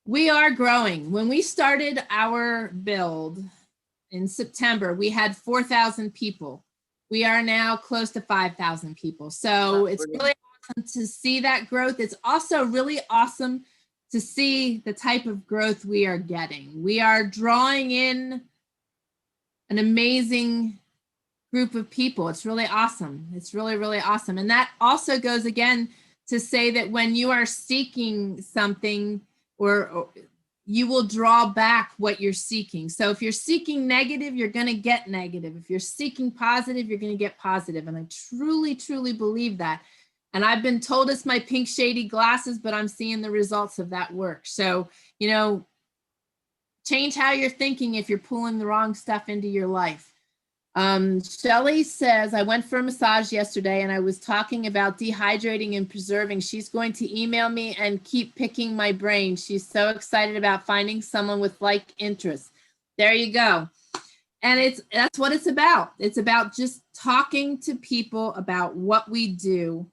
we are growing. When we started our build in September, we had 4,000 people. We are now close to 5,000 people. So it's really awesome to see that growth. It's also really awesome to see the type of growth we are getting. We are drawing in an amazing group of people. It's really awesome. It's really, really awesome. And that also goes again to say that when you are seeking something, or you will draw back what you're seeking. So if you're seeking negative, you're going to get negative. If you're seeking positive, you're going to get positive. And I truly, truly believe that. And I've been told it's my pink shady glasses, but I'm seeing the results of that work. So, you know, change how you're thinking if you're pulling the wrong stuff into your life. Shelly says, I went for a massage yesterday and I was talking about dehydrating and preserving. She's going to email me and keep picking my brain. She's so excited about finding someone with like interests. There you go. And that's what it's about. It's about just talking to people about what we do,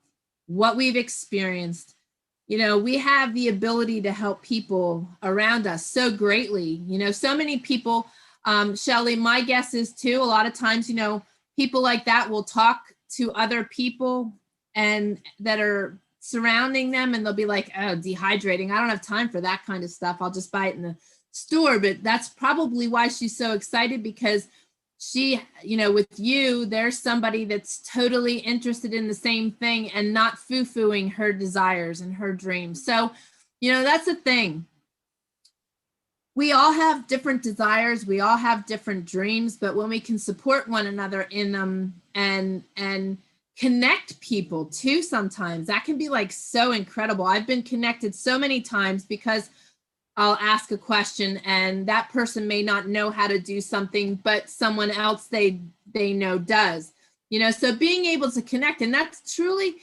what we've experienced. You know, we have the ability to help people around us so greatly. You know, so many people, Shelly, my guess is too, a lot of times, you know, people like that will talk to other people and that are surrounding them, and they'll be like, oh, dehydrating. I don't have time for that kind of stuff. I'll just buy it in the store. But that's probably why she's so excited, because she, you know, with you, there's somebody that's totally interested in the same thing and not foo-fooing her desires and her dreams. So, you know, that's the thing. We all have different desires. We all have different dreams, but when we can support one another in them and connect people too, sometimes that can be like so incredible. I've been connected so many times because I'll ask a question and that person may not know how to do something, but someone else they know does. You know, so being able to connect, and that's truly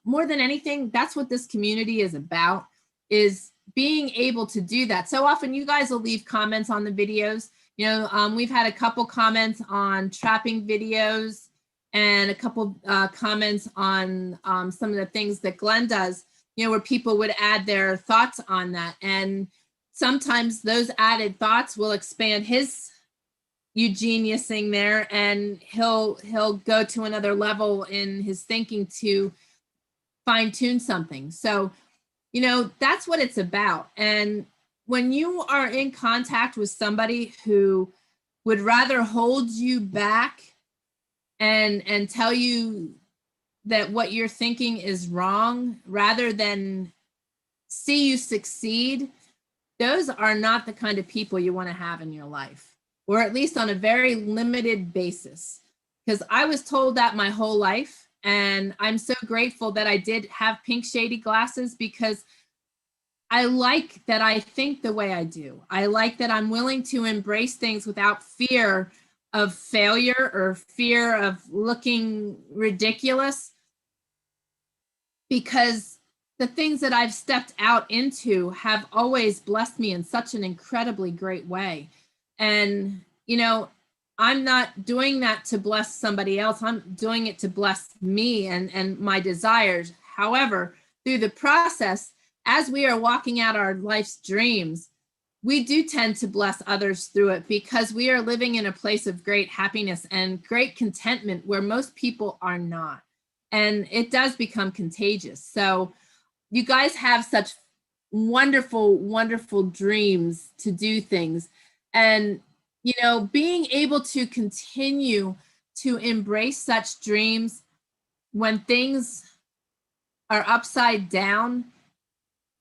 more than anything, that's what this community is about, is being able to do that. So often you guys will leave comments on the videos. You know, we've had a couple comments on trapping videos and a couple comments on some of the things that Glenn does, you know, where people would add their thoughts on that. And sometimes those added thoughts will expand his eugeniusing there, and he'll go to another level in his thinking to fine tune something. So, you know, that's what it's about. And when you are in contact with somebody who would rather hold you back and tell you that what you're thinking is wrong rather than see you succeed, those are not the kind of people you want to have in your life, or at least on a very limited basis. Because I was told that my whole life. And I'm so grateful that I did have pink shady glasses, because I like that I think the way I do. I like that I'm willing to embrace things without fear of failure or fear of looking ridiculous, because the things that I've stepped out into have always blessed me in such an incredibly great way. And, you know, I'm not doing that to bless somebody else. I'm doing it to bless me and my desires. However, through the process, as we are walking out our life's dreams, we do tend to bless others through it, because we are living in a place of great happiness and great contentment where most people are not. And it does become contagious. So you guys have such wonderful, wonderful dreams to do things. And, you know, being able to continue to embrace such dreams when things are upside down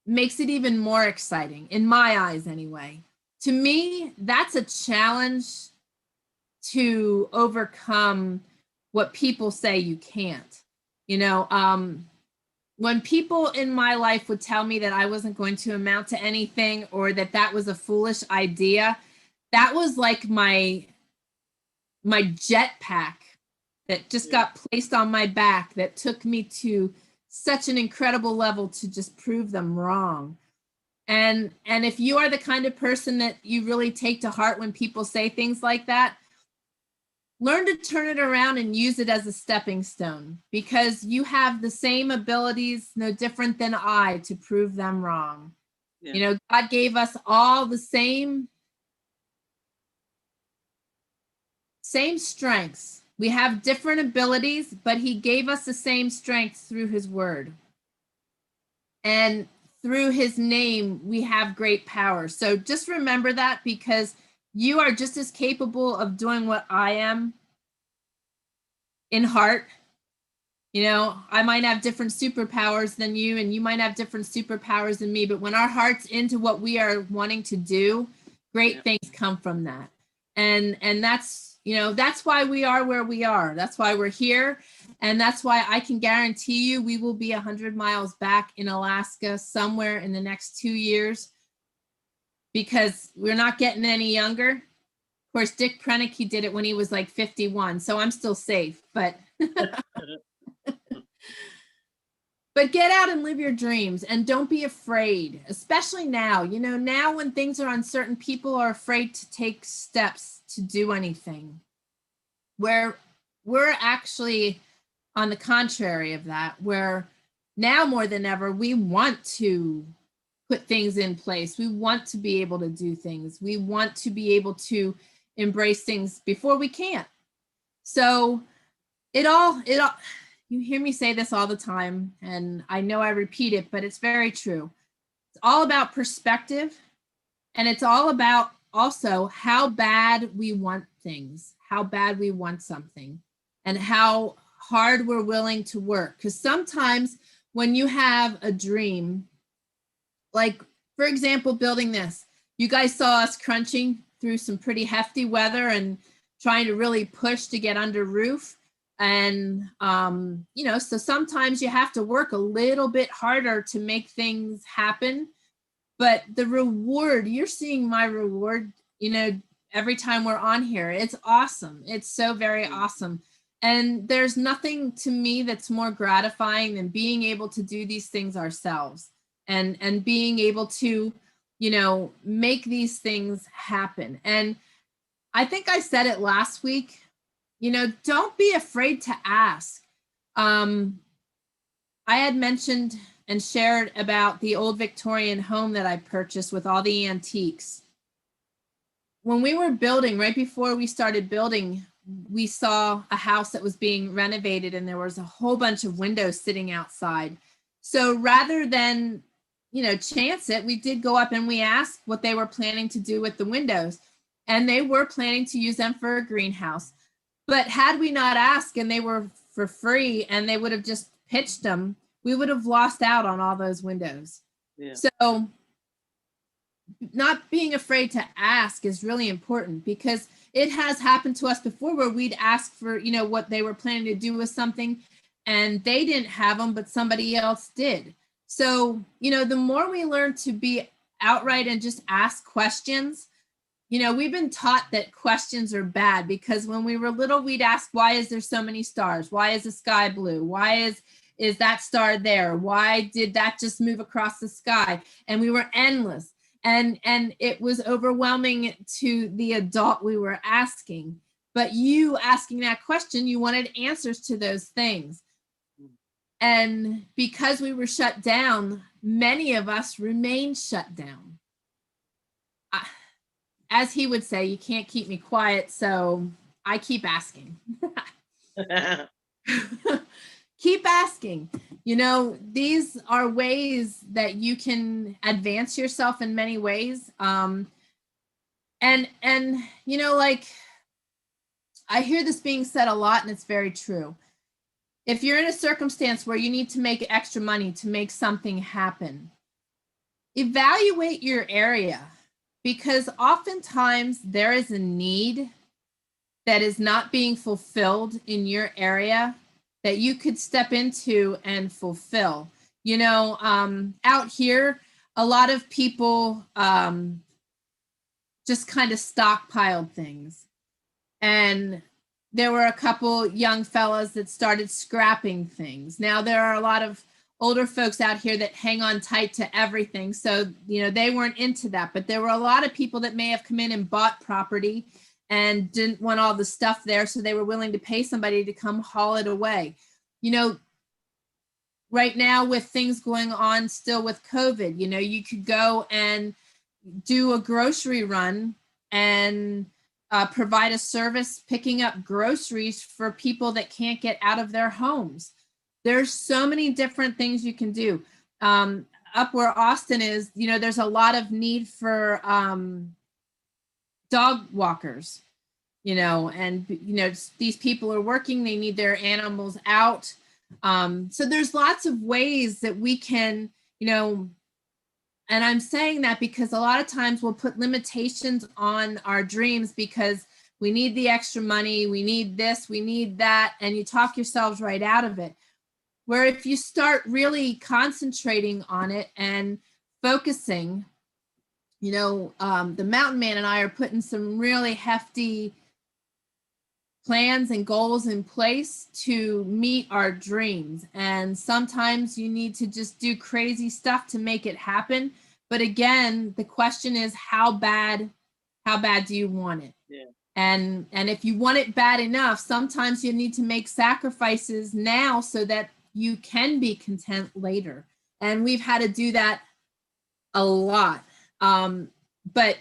makes it even more exciting, in my eyes anyway. To me, that's a challenge to overcome what people say you can't. You know, when people in my life would tell me that I wasn't going to amount to anything, or that that was a foolish idea, that was like my jetpack that just got placed on my back, that took me to such an incredible level to just prove them wrong. And if you are the kind of person that you really take to heart when people say things like that, learn to turn it around and use it as a stepping stone, because you have the same abilities, no different than I, to prove them wrong. Yeah. You know, God gave us all the same strengths. We have different abilities, but he gave us the same strengths through his word. And through his name, we have great power. So just remember that, because you are just as capable of doing what I am in heart. You know, I might have different superpowers than you, and you might have different superpowers than me, but when our heart's into what we are wanting to do, great things come from that. And that's, you know, that's why we are where we are. That's why we're here. And that's why I can guarantee you we will be 100 miles back in Alaska somewhere in the next 2 years, because we're not getting any younger. Of course, Dick Prenick, he did it when he was like 51. So I'm still safe, but but get out and live your dreams, and don't be afraid, especially now. You know, now when things are uncertain, people are afraid to take steps to do anything. Where we're actually on the contrary of that, where now more than ever, we want to put things in place. We want to be able to do things. We want to be able to embrace things before we can't. So it all, you hear me say this all the time, and I know I repeat it, but it's very true. It's all about perspective, and it's all about also how bad we want things, how bad we want something, and how hard we're willing to work. Because sometimes when you have a dream, like, for example, building this, you guys saw us crunching through some pretty hefty weather and trying to really push to get under roof. And, you know, so sometimes you have to work a little bit harder to make things happen. But the reward, you're seeing my reward, you know, every time we're on here. It's awesome. It's so very awesome. And there's nothing to me that's more gratifying than being able to do these things ourselves, and being able to, you know, make these things happen. And I think I said it last week, you know, don't be afraid to ask. I had mentioned and shared about the old Victorian home that I purchased with all the antiques. When we were building, right before we started building, we saw a house that was being renovated, and there was a whole bunch of windows sitting outside. So rather than, you know, chance it, we did go up and we asked what they were planning to do with the windows. And they were planning to use them for a greenhouse. But had we not asked and they were for free and they would have just pitched them, we would have lost out on all those windows. Yeah. So not being afraid to ask is really important, because it has happened to us before where we'd ask for, you know, what they were planning to do with something, and they didn't have them, but somebody else did. So, you know, the more we learn to be outright and just ask questions, you know, we've been taught that questions are bad, because when we were little, we'd ask, why is there so many stars? Why is the sky blue? Why is that star there? Why did that just move across the sky? And we were endless. And it was overwhelming to the adult we were asking. But you asking that question, you wanted answers to those things. And because we were shut down, many of us remained shut down. As he would say, you can't keep me quiet, so I keep asking. Keep asking. You know, these are ways that you can advance yourself in many ways. And you know, like, I hear this being said a lot, and it's very true. If you're in a circumstance where you need to make extra money to make something happen, evaluate your area, because oftentimes there is a need that is not being fulfilled in your area that you could step into and fulfill. You know, out here, a lot of people just kind of stockpiled things. And there were a couple young fellas that started scrapping things. Now there are a lot of older folks out here that hang on tight to everything. So, you know, they weren't into that, but there were a lot of people that may have come in and bought property and didn't want all the stuff there. So they were willing to pay somebody to come haul it away. You know, right now with things going on still with COVID, you know, you could go and do a grocery run and provide a service picking up groceries for people that can't get out of their homes. There's so many different things you can do. Up where Austin is, you know, there's a lot of need for dog walkers, you know, and, you know, these people are working, they need their animals out. So there's lots of ways that we can, you know, and I'm saying that because a lot of times we'll put limitations on our dreams because we need the extra money, we need this, we need that, and you talk yourselves right out of it. Where if you start really concentrating on it and focusing, you know, the Mountain Man and I are putting some really hefty plans and goals in place to meet our dreams. And sometimes you need to just do crazy stuff to make it happen. But again, the question is how bad do you want it? Yeah. And if you want it bad enough, sometimes you need to make sacrifices now so that you can be content later. And we've had to do that a lot. But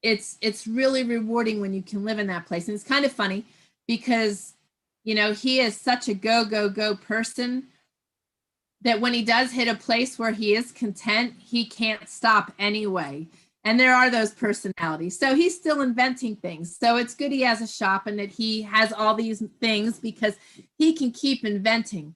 it's really rewarding when you can live in that place. And it's kind of funny because, you know, he is such a go person that when he does hit a place where he is content, he can't stop anyway. And there are those personalities. So he's still inventing things. So it's good he has a shop and that he has all these things because he can keep inventing.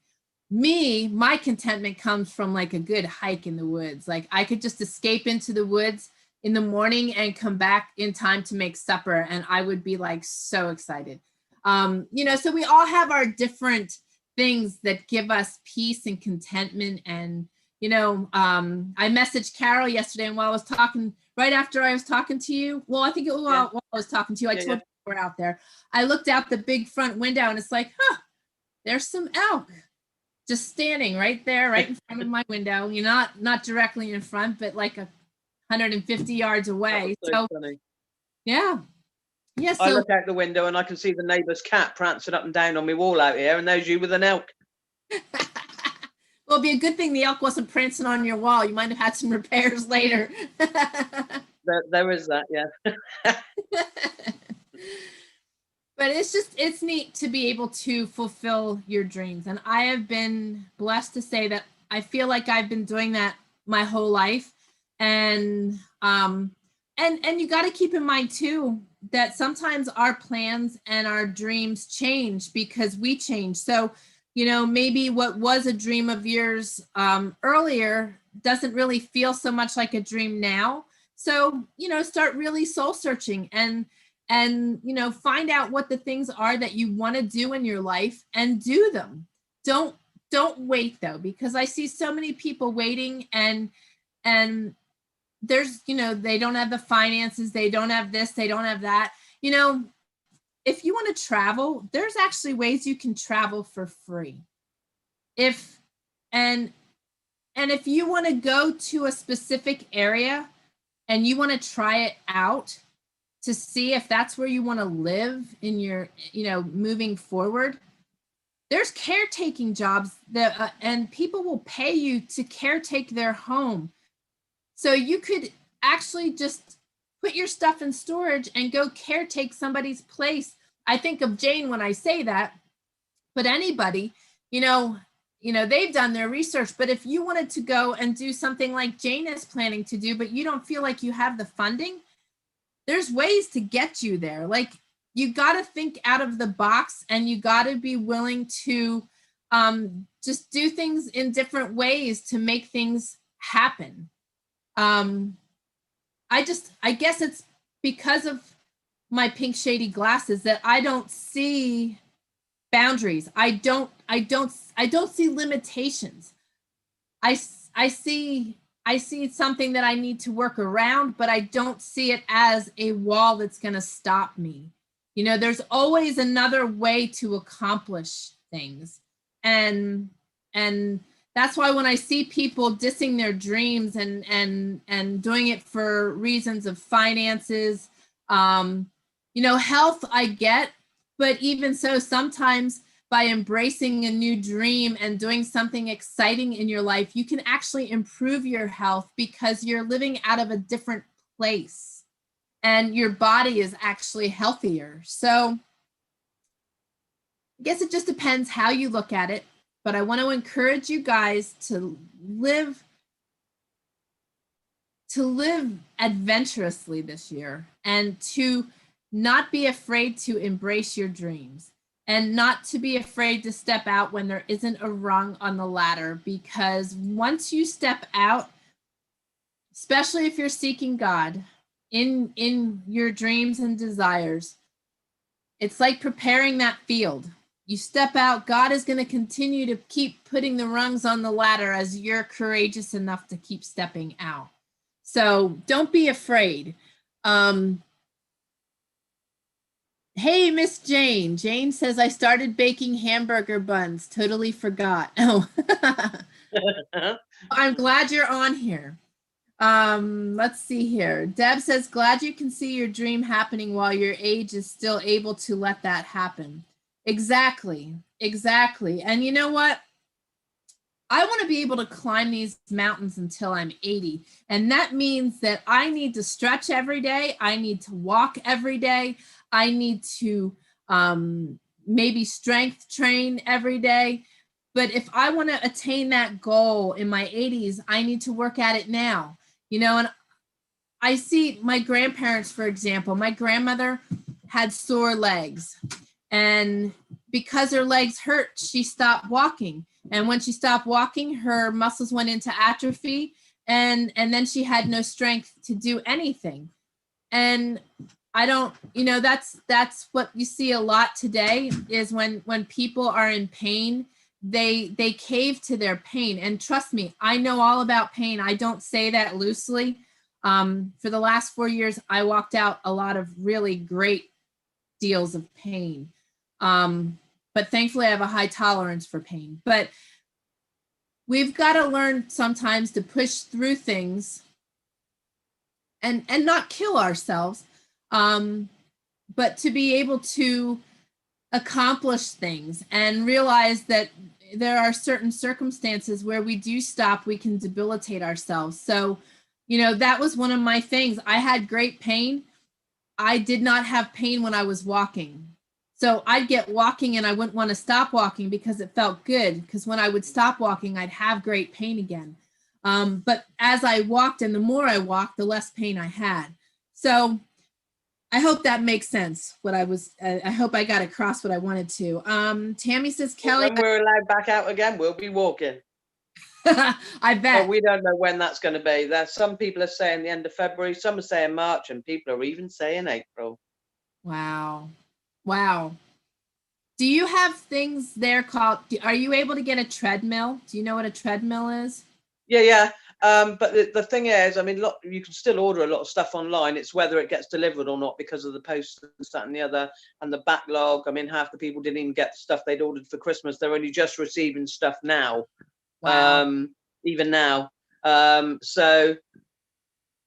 Me, my contentment comes from like a good hike in the woods. Like I could just escape into the woods in the morning and come back in time to make supper. And I would be like so excited. You know, so we all have our different things that give us peace and contentment. And, you know, I messaged Carol yesterday, and while I was talking, right after I was talking to you, well, I think it was while I was talking to you, I told you we're out there. I looked out the big front window and it's like, huh, there's some elk just standing right there, right in front of my window. You're not directly in front, but like 150 yards away. So funny. Yeah. Yeah. So I look out the window and I can see the neighbour's cat prancing up and down on my wall out here, and there's you with an elk. Well, it'd be a good thing the elk wasn't prancing on your wall. You might have had some repairs later. There is that, yeah. But it's neat to be able to fulfill your dreams. And I have been blessed to say that I feel like I've been doing that my whole life. And you got to keep in mind too, that sometimes our plans and our dreams change because we change. So, you know, maybe what was a dream of yours earlier doesn't really feel so much like a dream now. So, you know, start really soul searching and, you know, find out what the things are that you want to do in your life and do them. Don't wait though, because I see so many people waiting and there's, you know, they don't have the finances, they don't have this, they don't have that. You know, if you want to travel, there's actually ways you can travel for free. If you want to go to a specific area and you want to try it out to see if that's where you want to live in your, you know, moving forward, there's caretaking jobs that and people will pay you to caretake their home. So you could actually just put your stuff in storage and go caretake somebody's place. I think of Jane when I say that, but anybody, you know, they've done their research. But if you wanted to go and do something like Jane is planning to do, but you don't feel like you have the funding, there's ways to get you there. Like you got to think out of the box and you got to be willing to just do things in different ways to make things happen. I guess it's because of my pink shady glasses that I don't see boundaries. I don't see limitations. I see something that I need to work around, but I don't see it as a wall that's going to stop me. You know, there's always another way to accomplish things. And that's why when I see people dissing their dreams and doing it for reasons of finances, you know, health I get, but even so, sometimes by embracing a new dream and doing something exciting in your life, you can actually improve your health because you're living out of a different place and your body is actually healthier. So I guess it just depends how you look at it, but I want to encourage you guys to live adventurously this year and to not be afraid to embrace your dreams and not to be afraid to step out when there isn't a rung on the ladder, because once you step out, especially if you're seeking God in your dreams and desires, it's like preparing that field. You step out, God is going to continue to keep putting the rungs on the ladder as you're courageous enough to keep stepping out. So don't be afraid. Hey, Miss Jane. Jane says, I started baking hamburger buns. Totally forgot. Oh, I'm glad you're on here. Let's see here. Deb says, glad you can see your dream happening while your age is still able to let that happen. Exactly. Exactly. And you know what? I want to be able to climb these mountains until I'm 80. And that means that I need to stretch every day. I need to walk every day. I need to maybe strength train every day. But if I want to attain that goal in my 80s, I need to work at it now. You know, and I see my grandparents, for example. My grandmother had sore legs. And because her legs hurt, she stopped walking. And when she stopped walking, her muscles went into atrophy, and then she had no strength to do anything. And I don't, you know, that's what you see a lot today is when people are in pain, they cave to their pain. And trust me, I know all about pain. I don't say that loosely. For the last 4 years, I walked out a lot of really great deals of pain. But thankfully I have a high tolerance for pain. But we've got to learn sometimes to push through things and not kill ourselves, but to be able to accomplish things and realize that there are certain circumstances where we do stop, we can debilitate ourselves. So, you know, that was one of my things. I had great pain. I did not have pain when I was walking. So I'd get walking and I wouldn't want to stop walking because it felt good. Because when I would stop walking, I'd have great pain again. But as I walked and the more I walked, the less pain I had. So I hope that makes sense. I hope I got across what I wanted to. Tammy says, Kelly. When we're allowed back out again, we'll be walking. I bet. But we don't know when that's going to be. There's some people are saying the end of February, some are saying March, and people are even saying April. Wow. Wow. Do you have things there called, are you able to get a treadmill? Do you know what a treadmill is? Yeah. But the thing is, I mean, you can still order a lot of stuff online. It's whether it gets delivered or not because of the post and that and the other and the backlog. I mean, half the people didn't even get the stuff they'd ordered for Christmas. They're only just receiving stuff now. Wow. Even now. So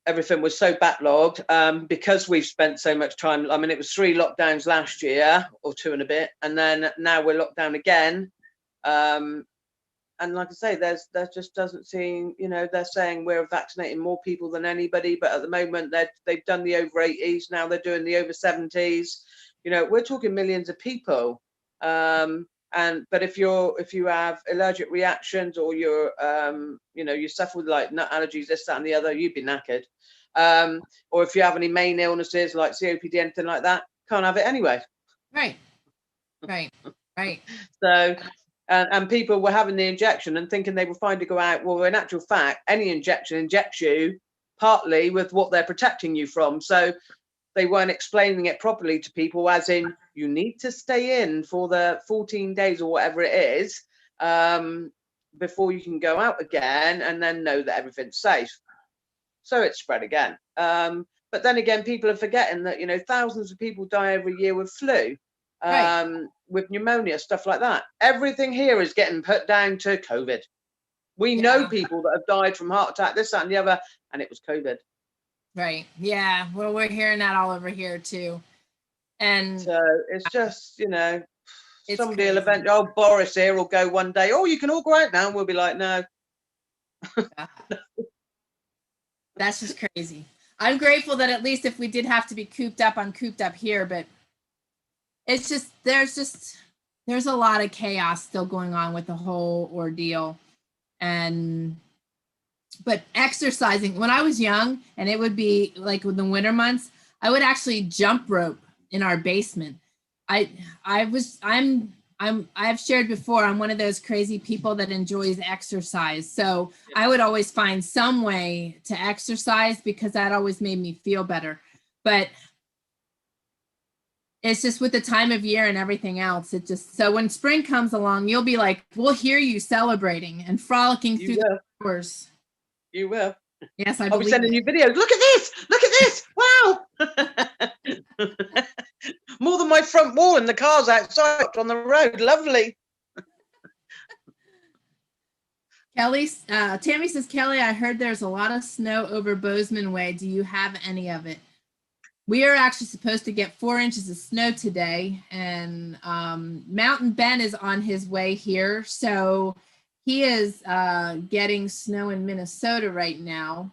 everything was so backlogged because we've spent so much time. I mean, it was 3 lockdowns last year or 2 and a bit, and then now we're locked down again. And like I say, there just doesn't seem, you know, they're saying we're vaccinating more people than anybody, but at the moment they've done the over 80s, now they're doing the over 70s. You know, we're talking millions of people. But if you have allergic reactions or you're you know, you suffer with like nut allergies, this, that, and the other, you'd be knackered. Or if you have any main illnesses like COPD, anything like that, can't have it anyway. Right. So, and people were having the injection and thinking they were fine to go out. Well, in actual fact, any injection injects you partly with what they're protecting you from. So they weren't explaining it properly to people, as in, you need to stay in for the 14 days or whatever it is, before you can go out again, and then know that everything's safe. So it spread again. But then again, people are forgetting that, you know, thousands of people die every year with flu, with pneumonia, stuff like that. Everything here is getting put down to COVID. We know people that have died from heart attack, this, that, and the other, and it was COVID. Right. Yeah. Well, we're hearing that all over here too. And so it's just, you know, somebody will crazy. eventually, oh, Boris here will go one day, oh, you can all go out now, and we'll be like, no. That's just crazy. I'm grateful that at least if we did have to be cooped up, I'm cooped up here, but it's just, there's a lot of chaos still going on with the whole ordeal. But exercising, when I was young, and it would be like with the winter months, I would actually jump rope in our basement. I've shared before, I'm one of those crazy people that enjoys exercise. So I would always find some way to exercise because that always made me feel better. But it's just with the time of year and everything else, it just, so when spring comes along, you'll be like, we'll hear you celebrating and frolicking through the doors. You will. Yes, I'll be sending you videos. Look at this! Look at this! Wow! More than my front wall and the cars outside on the road. Lovely. Kelly, Tammy says, Kelly, I heard there's a lot of snow over Bozeman Way. Do you have any of it? We are actually supposed to get 4 inches of snow today, and Mountain Ben is on his way here. So he is getting snow in Minnesota right now.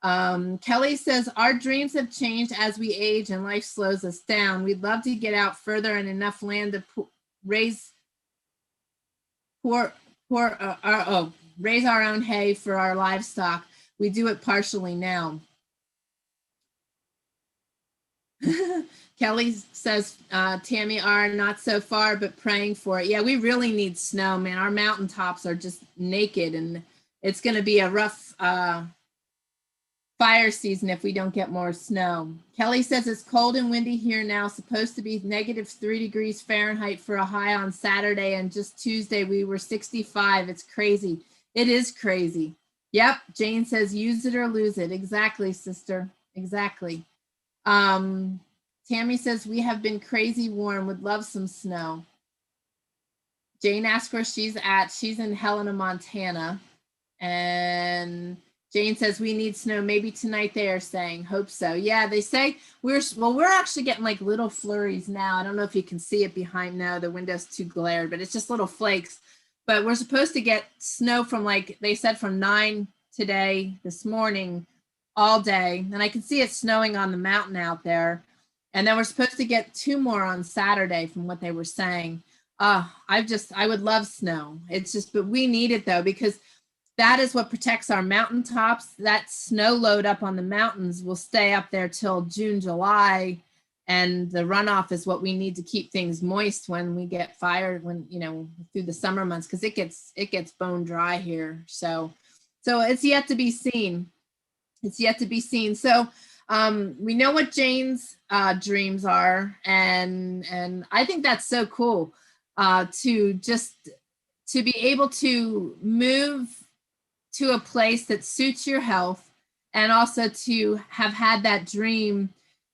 Kelly says, our dreams have changed as we age and life slows us down. We'd love to get out further and enough land to raise our own hay for our livestock. We do it partially now. Kelly says, Tammy, are not so far, but praying for it. Yeah, we really need snow, man. Our mountaintops are just naked, and it's going to be a rough fire season if we don't get more snow. Kelly says it's cold and windy here now, supposed to be -3 degrees Fahrenheit for a high on Saturday, and just Tuesday we were 65. It's crazy. It is crazy. Yep, Jane says use it or lose it. Exactly, sister. Exactly. Tammy says we have been crazy warm, would love some snow. Jane asked where she's at. She's in Helena, Montana. And Jane says we need snow maybe tonight, they are saying. Hope so. Yeah, they say we're actually getting like little flurries now. I don't know if you can see it behind. No, the window's too glared, but it's just little flakes. But we're supposed to get snow from, like they said, from 9 today, this morning, all day. And I can see it snowing on the mountain out there. And then we're supposed to get 2 more on Saturday from what they were saying. I would love snow. It's just, but we need it though, because that is what protects our mountaintops. That snow load up on the mountains will stay up there till June, July. And the runoff is what we need to keep things moist when we get fired, when, you know, through the summer months, because it gets bone dry here. So it's yet to be seen. It's yet to be seen. So we know what Jane's dreams are, and I think that's so cool to be able to move to a place that suits your health, and also to have had that dream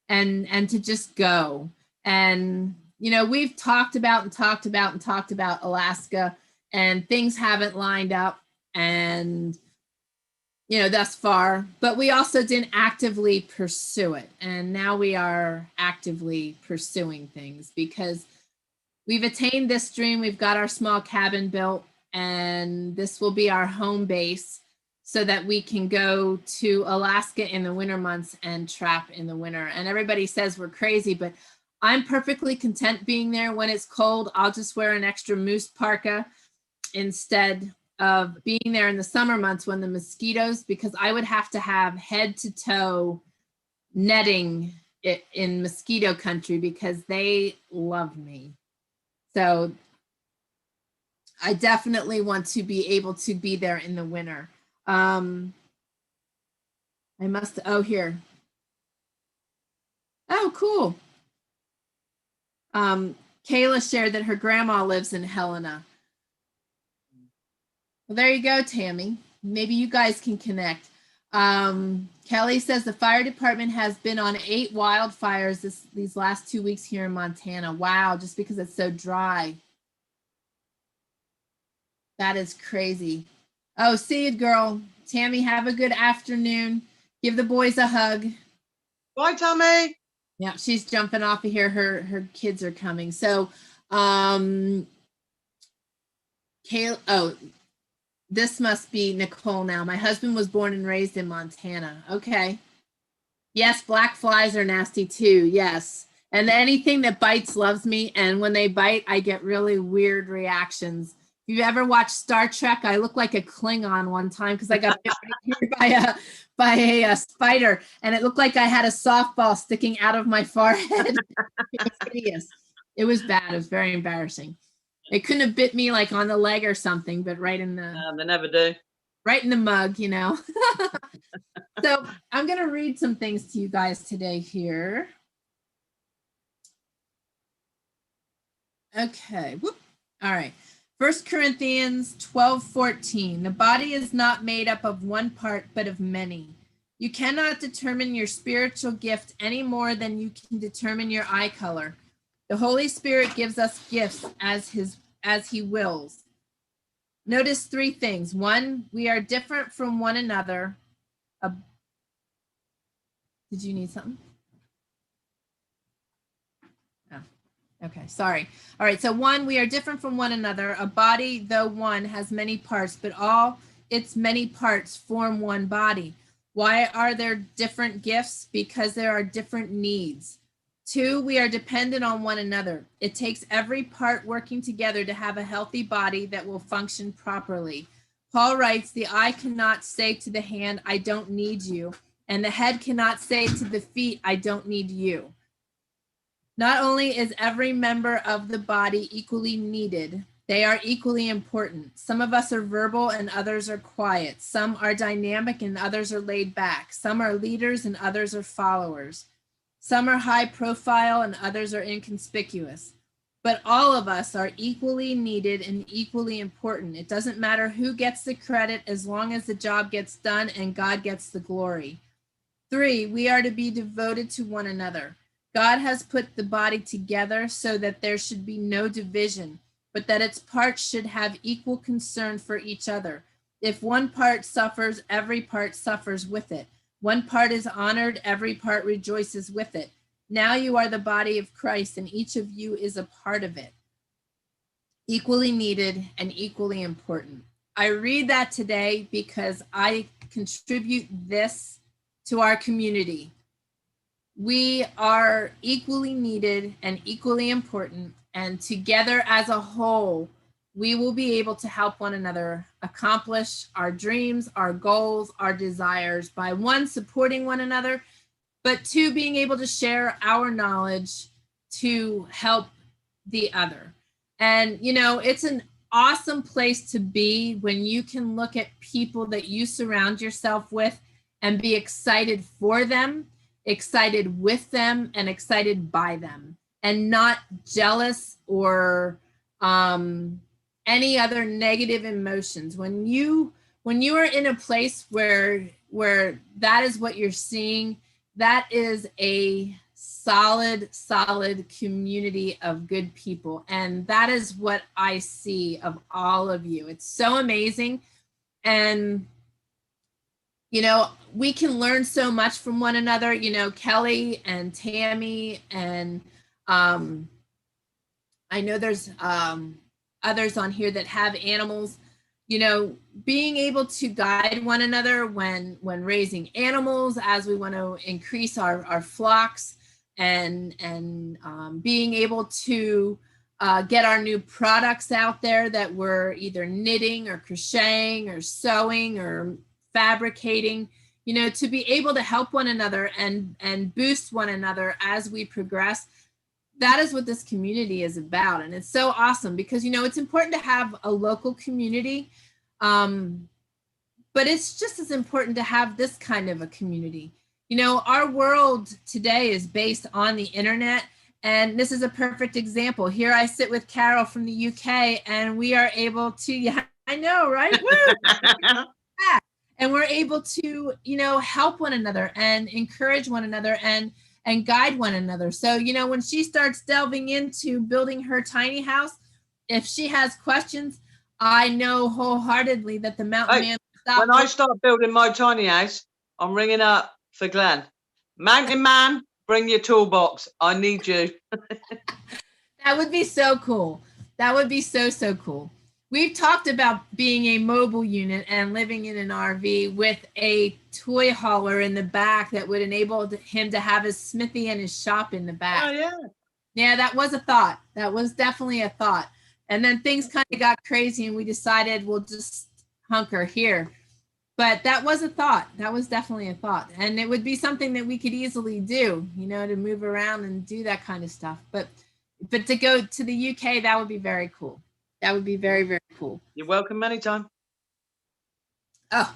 and to just go. And you know, we've talked about Alaska, and things haven't lined up, and you know, thus far, but we also didn't actively pursue it. And now we are actively pursuing things because we've attained this dream. We've got our small cabin built, and this will be our home base so that we can go to Alaska in the winter months and trap in the winter. And everybody says we're crazy, but I'm perfectly content being there when it's cold. I'll just wear an extra moose parka instead of being there in the summer months when the mosquitoes, because I would have to have head to toe netting in mosquito country because they love me. So I definitely want to be able to be there in the winter. I must, oh, here. Oh, cool. Kayla shared that her grandma lives in Helena. Well, there you go, Tammy. Maybe you guys can connect. Kelly says the fire department has been on 8 wildfires these last 2 weeks here in Montana. Wow, just because it's so dry. That is crazy. Oh, see it, girl. Tammy, have a good afternoon. Give the boys a hug. Bye, Tammy. Yeah, she's jumping off of here. Her kids are coming. So, Kayla, oh, this must be Nicole now. My husband was born and raised in Montana. Okay. Yes, black flies are nasty too. Yes. And anything that bites loves me. And when they bite, I get really weird reactions. If you ever watched Star Trek, I look like a Klingon one time because I got bit right here by a spider, and it looked like I had a softball sticking out of my forehead. It was hideous. It was bad. It was very embarrassing. It couldn't have bit me like on the leg or something, but right in the. They never do. Right in the mug, you know. So I'm going to read some things to you guys today here. Okay. Whoop. All right. 1 Corinthians 12:14. The body is not made up of one part, but of many. You cannot determine your spiritual gift any more than you can determine your eye color. The Holy Spirit gives us gifts as he wills. Notice 3 things. 1, we are different from one another. Did you need something? Oh, okay, sorry. All right, so 1, we are different from one another. A body, though one, has many parts, but all its many parts form one body. Why are there different gifts? Because there are different needs. 2, we are dependent on one another. It takes every part working together to have a healthy body that will function properly. Paul writes, the eye cannot say to the hand, I don't need you. And the head cannot say to the feet, I don't need you. Not only is every member of the body equally needed, they are equally important. Some of us are verbal and others are quiet. Some are dynamic and others are laid back. Some are leaders and others are followers. Some are high profile and others are inconspicuous. But all of us are equally needed and equally important. It doesn't matter who gets the credit as long as the job gets done and God gets the glory. 3, we are to be devoted to one another. God has put the body together so that there should be no division, but that its parts should have equal concern for each other. If one part suffers, every part suffers with it. One part is honored, every part rejoices with it. Now you are the body of Christ, and each of you is a part of it. Equally needed and equally important. I read that today because I contribute this to our community. We are equally needed and equally important, and together as a whole, we will be able to help one another accomplish our dreams, our goals, our desires by 1, supporting one another, but 2, being able to share our knowledge to help the other. And, you know, it's an awesome place to be when you can look at people that you surround yourself with and be excited for them, excited with them, and excited by them, and not jealous or any other negative emotions. When you are in a place where that is what you're seeing, that is a solid community of good people. And that is what I see of all of you. It's so amazing. And you know, we can learn so much from one another. You know, Kelly and Tammy, and I know there's others on here that have animals. You know, being able to guide one another when raising animals, as we want to increase our flocks, and being able to get our new products out there that we're either knitting or crocheting or sewing or fabricating, you know, to be able to help one another and boost one another as we progress. That is what this community is about. And it's so awesome because, you know, it's important to have a local community. But but it's just as important to have this kind of a community. You know, our world today is based on the internet, and this is a perfect example. Here I sit with Carol from the UK, and we are able to, yeah, I know, right? Woo! And we're able to, you know, help one another and encourage one another and guide one another. So, you know, when she starts delving into building her tiny house, if she has questions, I know wholeheartedly that the mountain man will stop. When I start building my tiny house, I'm ringing up for Glenn. Mountain man, bring your toolbox. I need you. That would be so cool. That would be so, so cool. We've talked about being a mobile unit and living in an RV with a toy hauler in the back that would enable him to have his smithy and his shop in the back. Oh, yeah. Yeah, that was a thought. That was definitely a thought. And then things kind of got crazy and we decided we'll just hunker here. But that was a thought. That was definitely a thought. And it would be something that we could easily do, you know, to move around and do that kind of stuff. But to go to the UK, that would be very cool. That would be very, very cool. You're welcome anytime. Oh,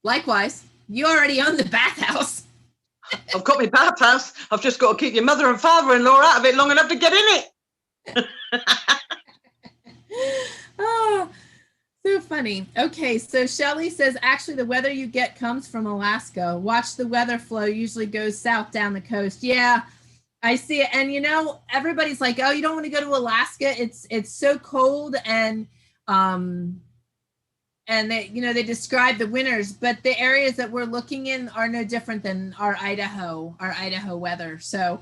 likewise. You already own the bathhouse. I've got my bathhouse. I've just got to keep your mother and father-in-law out of it long enough to get in it. Oh, so funny. Okay, so Shelly says, actually, the weather you get comes from Alaska. Watch the weather flow usually goes south down the coast. Yeah, I see it. And, you know, everybody's like, oh, you don't want to go to Alaska. It's so cold. And they, you know, they describe the winters, but the areas that we're looking in are no different than our Idaho weather. So,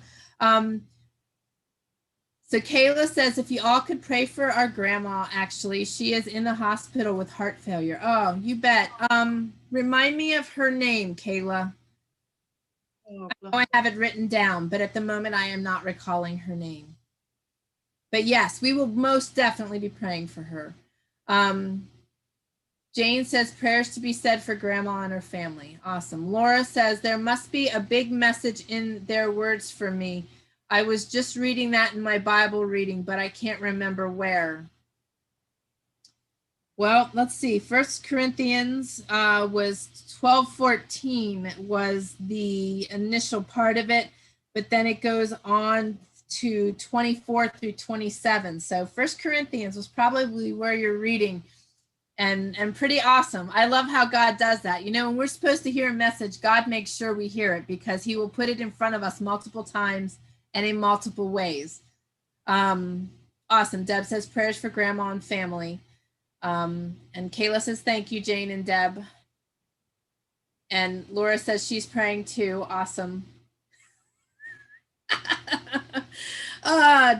so Kayla says, if you all could pray for our grandma, actually, she is in the hospital with heart failure. Oh, you bet. Remind me of her name, Kayla. Oh, I know I have it written down, but at the moment I am not recalling her name. But yes, we will most definitely be praying for her. Jane says prayers to be said for grandma and her family. Awesome. Laura says there must be a big message in their words for me. I was just reading that in my Bible reading, but I can't remember where. Well, let's see. 1 Corinthians was 12:14 was the initial part of it, but then it goes on to 24 through 27. So 1 Corinthians was probably where you're reading, and pretty awesome. I love how God does that. You know, when we're supposed to hear a message, God makes sure we hear it because he will put it in front of us multiple times and in multiple ways. Awesome. Deb says prayers for grandma and family. And Kayla says, thank you, Jane and Deb. And Laura says she's praying too. Awesome.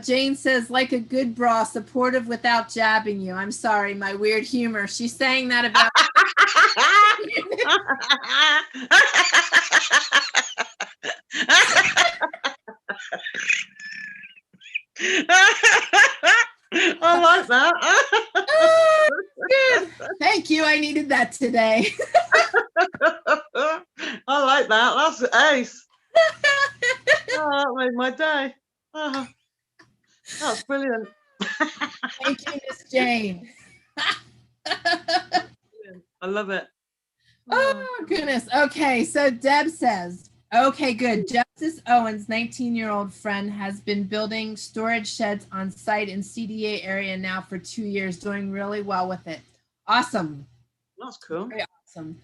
Jane says, like a good bra, supportive without jabbing you. I'm sorry, my weird humor. She's saying that about. I like that. Oh, good. Thank you. I needed that today. I like that. That's ace. Oh, that made my day. Oh, that's brilliant. Thank you, Miss Jane. I love it. Oh, goodness. Okay, so Deb says, okay, good. Justice Owens' 19-year-old friend has been building storage sheds on site in CDA area now for 2 years, doing really well with it. Awesome. That's cool. Very awesome.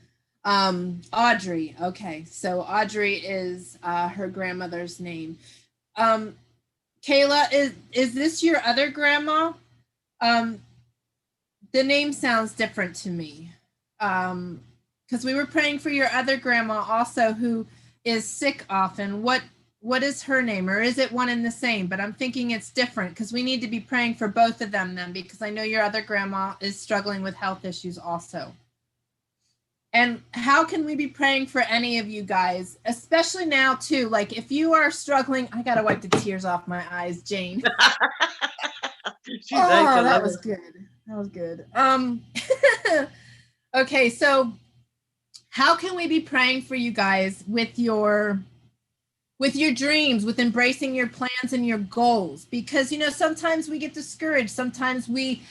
Audrey. Okay, so Audrey is her grandmother's name. Kayla, is this your other grandma? The name sounds different to me. Because we were praying for your other grandma also, who is sick often. What is her name, or is it one and the same? But I'm thinking it's different because we need to be praying for both of them then, because I know your other grandma is struggling with health issues also. And how can we be praying for any of you guys, especially now too? Like if you are struggling, I gotta wipe the tears off my eyes, Jane. Oh, that was good. That was good. Okay, so how can we be praying for you guys with your dreams, with embracing your plans and your goals? Because, you know, sometimes we get discouraged. Sometimes we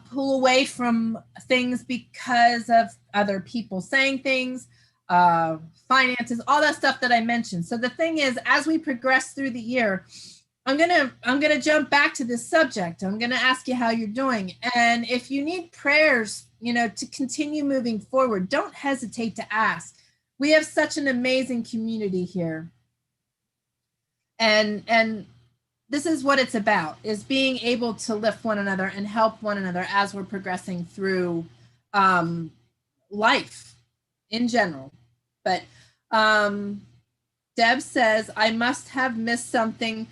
pull away from things because of other people saying things, finances, all that stuff that I mentioned. So the thing is, as we progress through the year, I'm gonna jump back to this subject. I'm gonna ask you how you're doing, and if you need prayers, to continue moving forward, don't hesitate to ask. We have such an amazing community here, and this is what it's about: is being able to lift one another and help one another as we're progressing through life in general. But Deb says, I must have missed something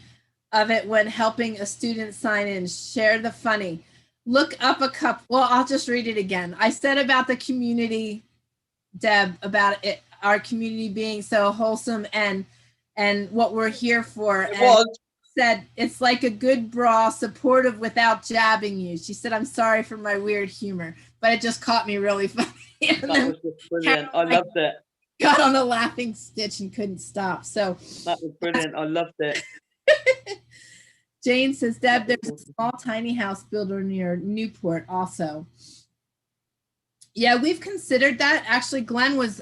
of it when helping a student sign in. Share the funny. Look up a couple. Well, I'll just read it again. I said about the community, Deb, about it, our community being so wholesome and what we're here for. It was. Said it's like a good bra, supportive without jabbing you. She said, I'm sorry for my weird humor, but it just caught me really funny. That was just brilliant. I loved it. Got on a laughing stitch and couldn't stop. So that was brilliant. I loved it. Jane says, Deb, there's a small tiny house builder near Newport also. Yeah, we've considered that. Actually, Glenn was,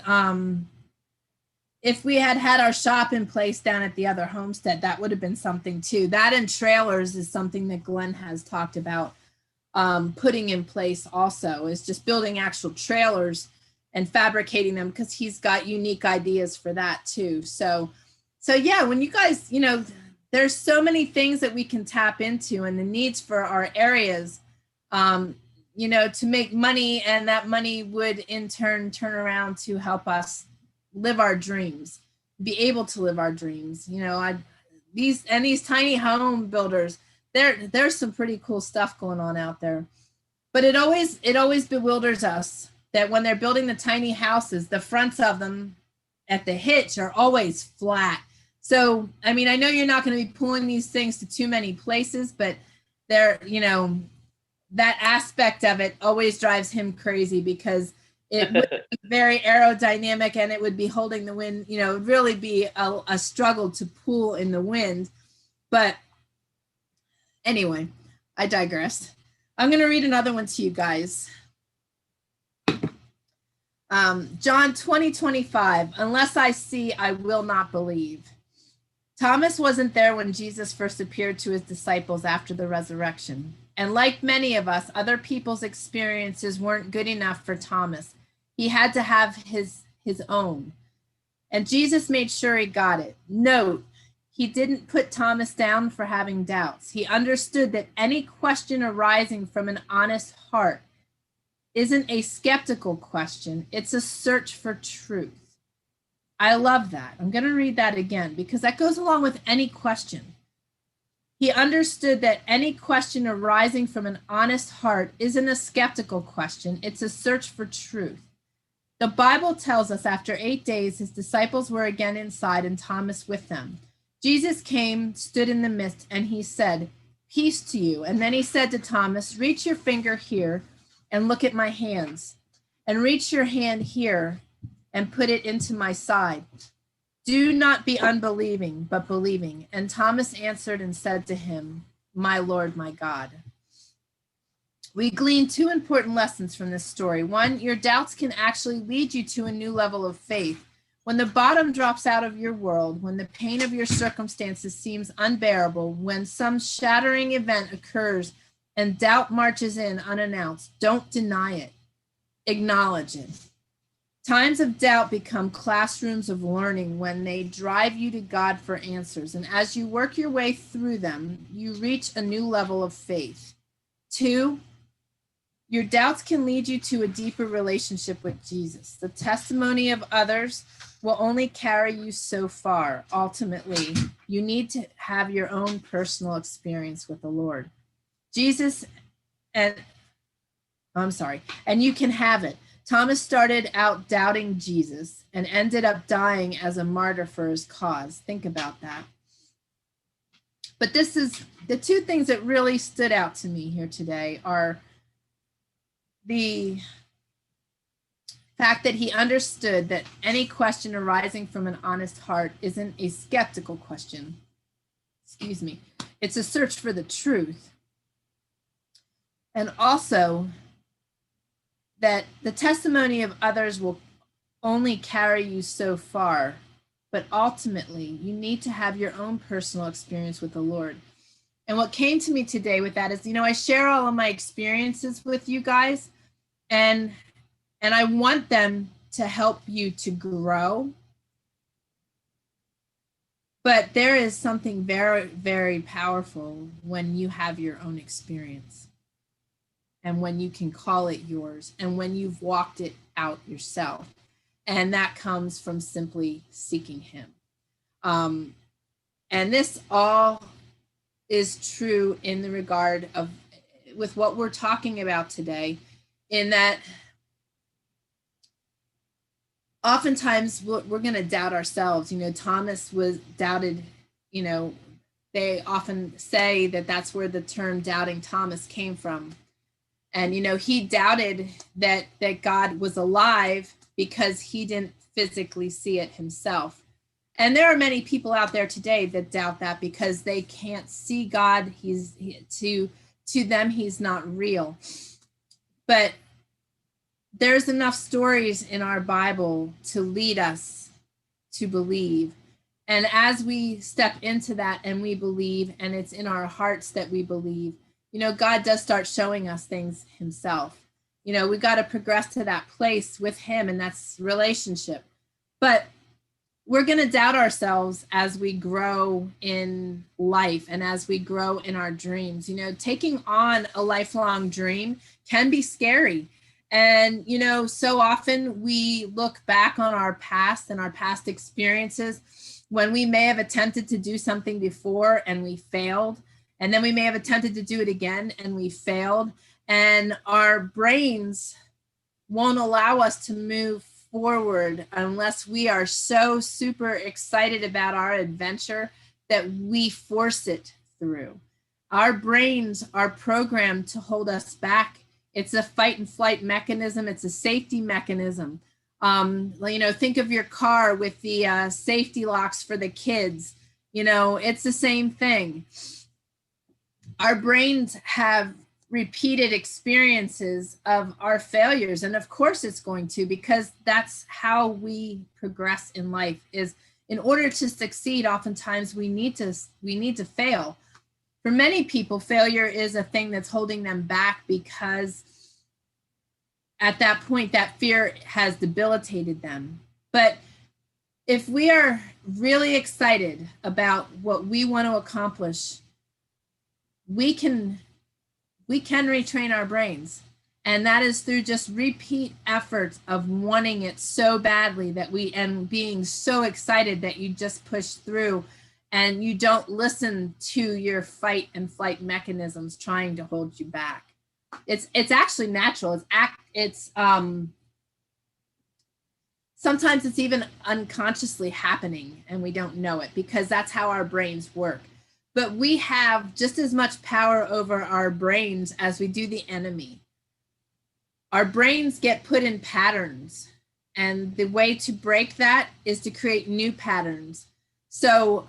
if we had had our shop in place down at the other homestead, that would have been something too. That and trailers is something that Glenn has talked about putting in place also, is just building actual trailers and fabricating them, because he's got unique ideas for that too. So yeah, when you guys, there's so many things that we can tap into, and the needs for our areas, to make money, and that money would in turn turn around to help us live our dreams, be able to live our dreams. These tiny home builders, there's some pretty cool stuff going on out there. But it always bewilders us that when they're building the tiny houses, the fronts of them at the hitch are always flat. So, I mean, I know you're not going to be pulling these things to too many places, but they're, that aspect of it always drives him crazy, because it would be very aerodynamic and it would be holding the wind, it would really be a struggle to pull in the wind. But anyway, I digressed. I'm going to read another one to you guys. John 20:25, unless I see, I will not believe. Thomas wasn't there when Jesus first appeared to his disciples after the resurrection. And like many of us, other people's experiences weren't good enough for Thomas. He had to have his own. And Jesus made sure he got it. Note, he didn't put Thomas down for having doubts. He understood that any question arising from an honest heart isn't a skeptical question. It's a search for truth. I love that. I'm going to read that again, because that goes along with any question. He understood that any question arising from an honest heart isn't a skeptical question. It's a search for truth. The Bible tells us after 8 days, his disciples were again inside and Thomas with them. Jesus came, stood in the midst, and he said, peace to you. And then he said to Thomas, reach your finger here and look at my hands, and reach your hand here and put it into my side. Do not be unbelieving, but believing. And Thomas answered and said to him, my Lord, my God. We glean two important lessons from this story. One, your doubts can actually lead you to a new level of faith. When the bottom drops out of your world, when the pain of your circumstances seems unbearable, when some shattering event occurs and doubt marches in unannounced, don't deny it. Acknowledge it. Times of doubt become classrooms of learning when they drive you to God for answers. And as you work your way through them, you reach a new level of faith. Two, your doubts can lead you to a deeper relationship with Jesus. The testimony of others will only carry you so far. Ultimately, you need to have your own personal experience with the Lord. And you can have it. Thomas started out doubting Jesus and ended up dying as a martyr for his cause. Think about that. But this is the two things that really stood out to me here today are the fact that he understood that any question arising from an honest heart isn't a skeptical question. It's a search for the truth. And also that the testimony of others will only carry you so far, but ultimately you need to have your own personal experience with the Lord. And what came to me today with that is, I share all of my experiences with you guys, and I want them to help you to grow. But there is something very, very powerful when you have your own experience, and when you can call it yours, and when you've walked it out yourself. And that comes from simply seeking him. And this all is true in the regard of with what we're talking about today, in that oftentimes we're going to doubt ourselves. Thomas was doubted. They often say that that's where the term doubting Thomas came from. And, he doubted that God was alive because he didn't physically see it himself. And there are many people out there today that doubt that because they can't see God. To them, he's not real. But there's enough stories in our Bible to lead us to believe. And as we step into that and we believe, and it's in our hearts that we believe, God does start showing us things himself. We've got to progress to that place with him, and that's relationship. But we're going to doubt ourselves as we grow in life and as we grow in our dreams. Taking on a lifelong dream can be scary. And, so often we look back on our past and our past experiences when we may have attempted to do something before and we failed. And then we may have attempted to do it again and we failed. And our brains won't allow us to move forward unless we are so super excited about our adventure that we force it through. Our brains are programmed to hold us back. It's a fight and flight mechanism. It's a safety mechanism. Think of your car with the safety locks for the kids. It's the same thing. Our brains have repeated experiences of our failures. And of course it's going to, because that's how we progress in life. Is in order to succeed, oftentimes we need to fail. For many people, failure is a thing that's holding them back because at that point, that fear has debilitated them. But if we are really excited about what we want to accomplish, we can retrain our brains. And that is through just repeat efforts of wanting it so badly and being so excited that you just push through and you don't listen to your fight and flight mechanisms trying to hold you back. It's actually natural. It's sometimes it's even unconsciously happening and we don't know it because that's how our brains work. But we have just as much power over our brains as we do the enemy. Our brains get put in patterns, and the way to break that is to create new patterns. So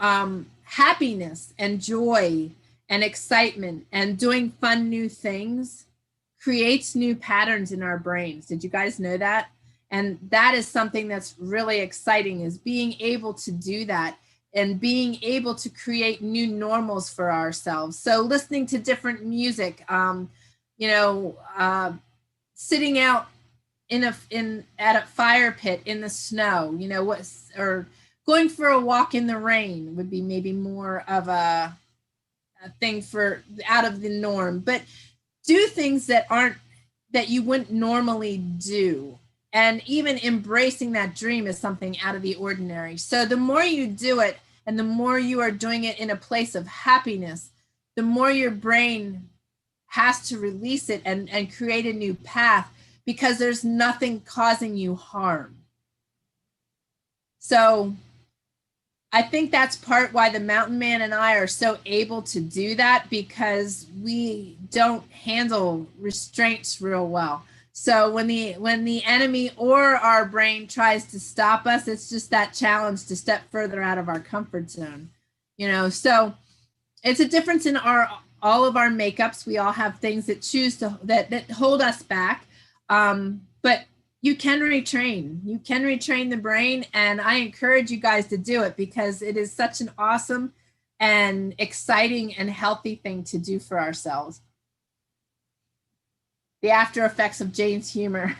happiness and joy and excitement and doing fun new things creates new patterns in our brains. Did you guys know that? And that is something that's really exciting, is being able to do that and being able to create new normals for ourselves. So listening to different music, sitting out at a fire pit in the snow, or going for a walk in the rain would be maybe more of a thing for out of the norm. But do things that you wouldn't normally do. And even embracing that dream is something out of the ordinary. So the more you do it and the more you are doing it in a place of happiness, the more your brain has to release it and create a new path, because there's nothing causing you harm. So I think that's part why the mountain man and I are so able to do that, because we don't handle restraints real well. So when the enemy or our brain tries to stop us, it's just that challenge to step further out of our comfort zone, So it's a difference in our all of our makeups. We all have things that that hold us back. But you can retrain. You can retrain the brain, and I encourage you guys to do it because it is such an awesome and exciting and healthy thing to do for ourselves. The after effects of Jane's humor.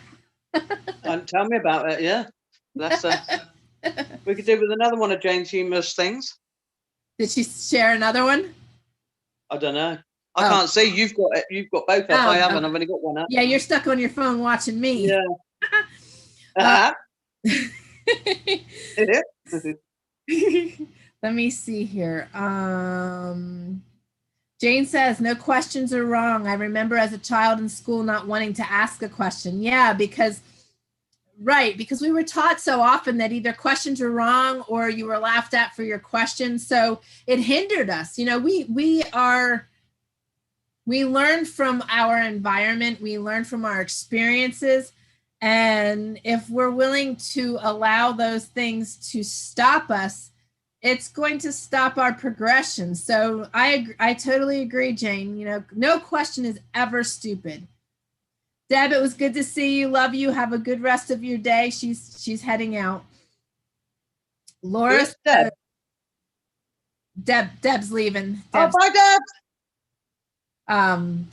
Tell me about it. Yeah, that's we could do with another one of Jane's humorous things. Did she share another one? I don't know. I can't see. You've got it. You've got both up. I haven't. I've only got one up. Yeah, you're stuck on your phone watching me. Yeah. Let me see here. Jane says, no questions are wrong. I remember as a child in school not wanting to ask a question. Yeah, because we were taught so often that either questions were wrong or you were laughed at for your questions. So it hindered us. You know, we learn from our environment. We learn from our experiences. And if we're willing to allow those things to stop us, it's going to stop our progression. So I totally agree, Jane. You know, no question is ever stupid. Deb, it was good to see you. Love you. Have a good rest of your day. She's heading out. Laura, Deb's leaving. Oh, bye, Deb.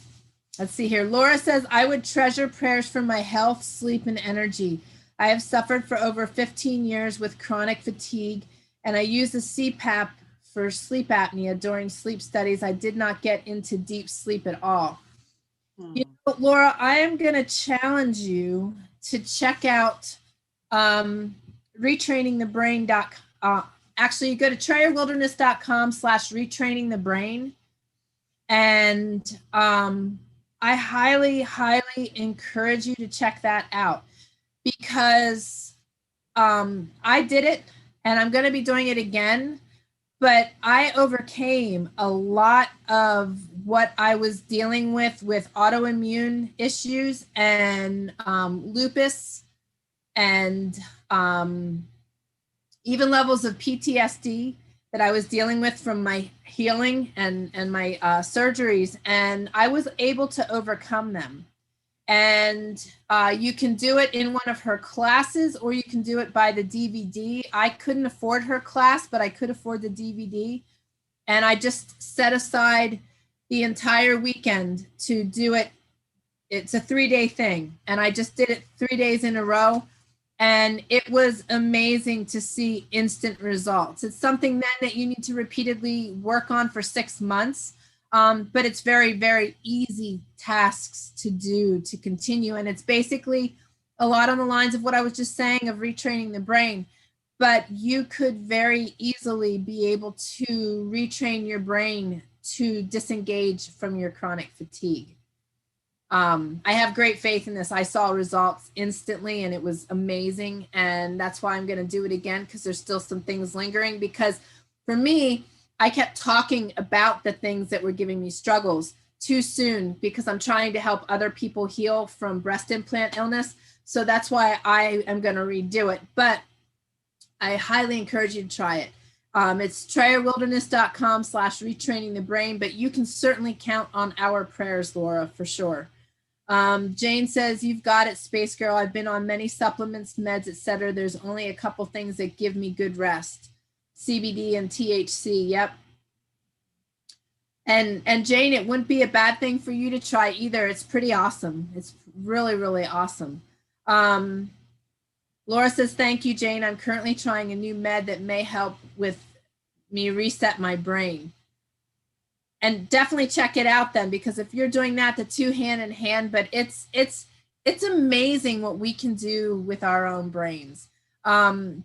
Let's see here. Laura says, I would treasure prayers for my health, sleep, and energy. I have suffered for over 15 years with chronic fatigue, and I use the CPAP for sleep apnea. During sleep studies, I did not get into deep sleep at all. You know, Laura, I am going to challenge you to check out retrainingthebrain.com. Actually, you go to TrayerWilderness.com/retrainingthebrain. And I highly, highly encourage you to check that out because I did it and I'm going to be doing it again. But I overcame a lot of what I was dealing with autoimmune issues and lupus and even levels of PTSD that I was dealing with from my healing and my surgeries. And I was able to overcome them. And you can do it in one of her classes, or you can do it by the DVD. I couldn't afford her class, but I could afford the DVD. And I just set aside the entire weekend to do it. It's a 3-day thing. And I just did it 3 days in a row. And it was amazing to see instant results. It's something then that you need to repeatedly work on for 6 months. But it's very, very easy tasks to do, to continue. And it's basically a lot on the lines of what I was just saying of retraining the brain. But you could very easily be able to retrain your brain to disengage from your chronic fatigue. I have great faith in this. I saw results instantly and it was amazing. And that's why I'm going to do it again, because there's still some things lingering. Because for me, I kept talking about the things that were giving me struggles too soon because I'm trying to help other people heal from breast implant illness. So that's why I am going to redo it. But I highly encourage you to try it. It's TrayerWilderness.com/retrainingthebrain, but you can certainly count on our prayers, Laura, for sure. Jane says, you've got it, Space Girl. I've been on many supplements, meds, etc. There's only a couple things that give me good rest. CBD and THC. Yep. And Jane, it wouldn't be a bad thing for you to try either. It's pretty awesome. It's really, really awesome. Laura says, thank you, Jane. I'm currently trying a new med that may help with me reset my brain. And definitely check it out then, because if you're doing that, the two hand in hand, but it's amazing what we can do with our own brains.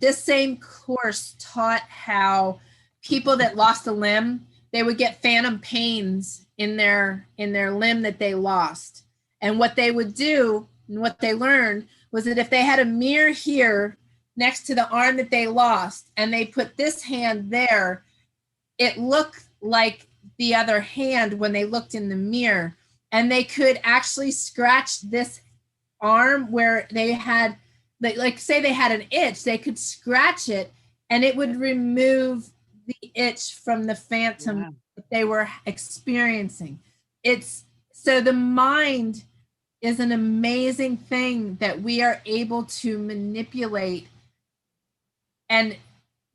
This same course taught how people that lost a limb, they would get phantom pains in their limb that they lost. And what they would do and what they learned was that if they had a mirror here next to the arm that they lost and they put this hand there, it looked like the other hand when they looked in the mirror, and they could actually scratch this arm where they had, like say they had an itch, they could scratch it and it would remove the itch from the phantom that they were experiencing. So the mind is an amazing thing that we are able to manipulate and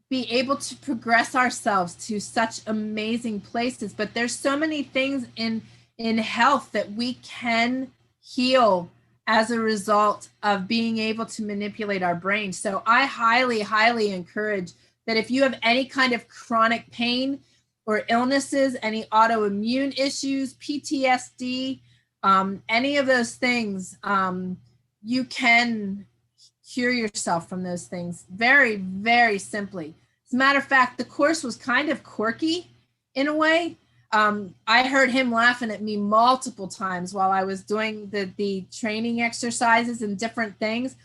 be able to progress ourselves to such amazing places. But there's so many things in health that we can heal as a result of being able to manipulate our brain. So I highly, highly encourage that if you have any kind of chronic pain or illnesses, any autoimmune issues, PTSD, any of those things, you can cure yourself from those things very, very simply. As a matter of fact, the course was kind of quirky in a way. I heard him laughing at me multiple times while I was doing the training exercises and different things,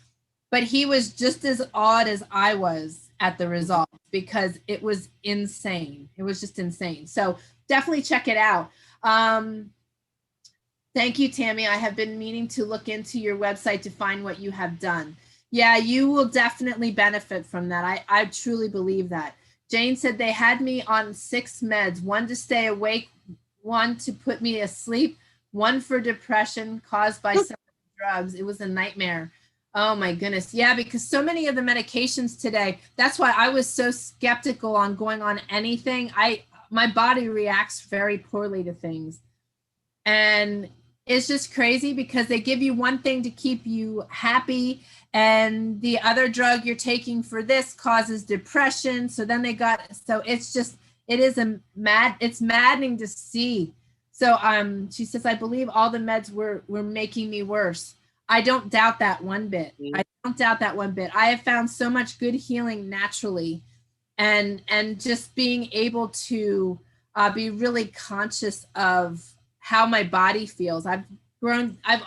but he was just as awed as I was at the results because it was insane. It was just insane. So definitely check it out. Thank you, Tammy. I have been meaning to look into your website to find what you have done. Yeah, you will definitely benefit from that. I truly believe that. Jane said they had me on 6 meds, 1 to stay awake, 1 to put me asleep, 1 for depression caused by some drugs. It was a nightmare. Oh my goodness. Yeah, because so many of the medications today, that's why I was so skeptical on going on anything. My body reacts very poorly to things. And it's just crazy because they give you one thing to keep you happy, and the other drug you're taking for this causes depression. So then it's maddening to see. So she says, I believe all the meds were making me worse. I don't doubt that one bit. I don't doubt that one bit. I have found so much good healing naturally, and just being able to be really conscious of how my body feels. I've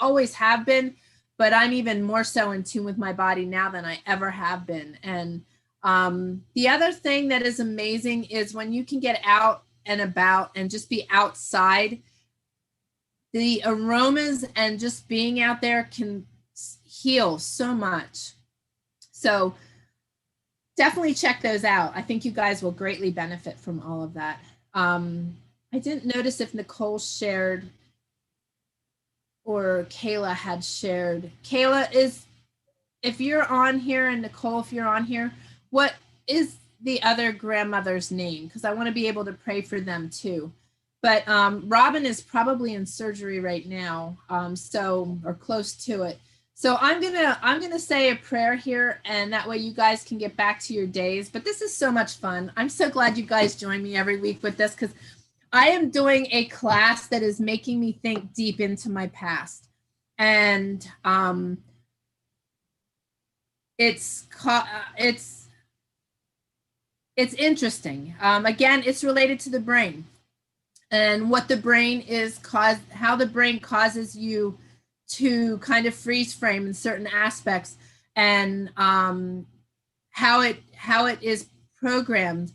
always have been, but I'm even more so in tune with my body now than I ever have been. And the other thing that is amazing is when you can get out and about and just be outside, the aromas and just being out there can heal so much. So definitely check those out. I think you guys will greatly benefit from all of that. I didn't notice if Nicole shared or Kayla had shared. Kayla, if you're on here, and Nicole, if you're on here, what is the other grandmother's name? Because I want to be able to pray for them too. But Robin is probably in surgery right now, or close to it. So I'm gonna say a prayer here, and that way you guys can get back to your days. But this is so much fun. I'm so glad you guys join me every week with this, because I am doing a class that is making me think deep into my past. And it's interesting. Again, it's related to the brain and what the brain is how the brain causes you to kind of freeze frame in certain aspects, and how it is programmed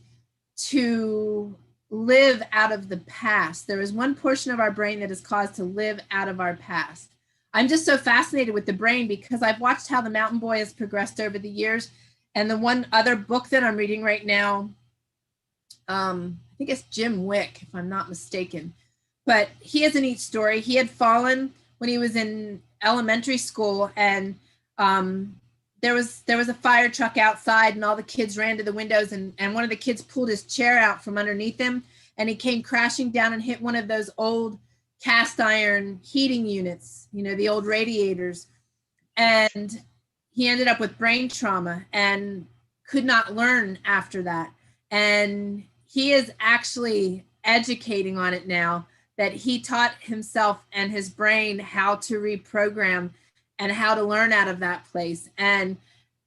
to live out of the past. There is one portion of our brain that is caused to live out of our past. I'm just so fascinated with the brain because I've watched how the Mountain Boy has progressed over the years. And the one other book that I'm reading right now, I think it's Jim Wick, if I'm not mistaken, but he has a neat story. He had fallen when he was in elementary school, and there was a fire truck outside, and all the kids ran to the windows, and one of the kids pulled his chair out from underneath him, and he came crashing down and hit one of those old cast iron heating units, the old radiators. And he ended up with brain trauma and could not learn after that. And he is actually educating on it now, that he taught himself and his brain how to reprogram and how to learn out of that place. And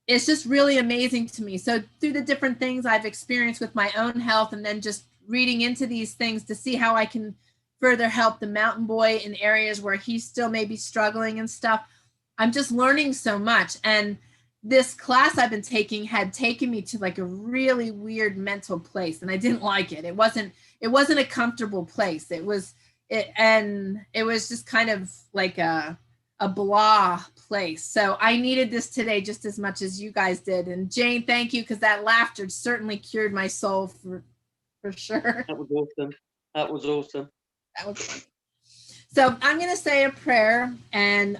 it's just really amazing to me. So through the different things I've experienced with my own health, and then just reading into these things to see how I can further help the Mountain Boy in areas where he's still maybe struggling and stuff, I'm just learning so much. And this class I've been taking had taken me to like a really weird mental place, and I didn't like it. It wasn't a comfortable place. It was just kind of like a blah place. So I needed this today just as much as you guys did. And Jane, thank you, because that laughter certainly cured my soul for sure. That was awesome. That was awesome. That was fun. So I'm going to say a prayer, and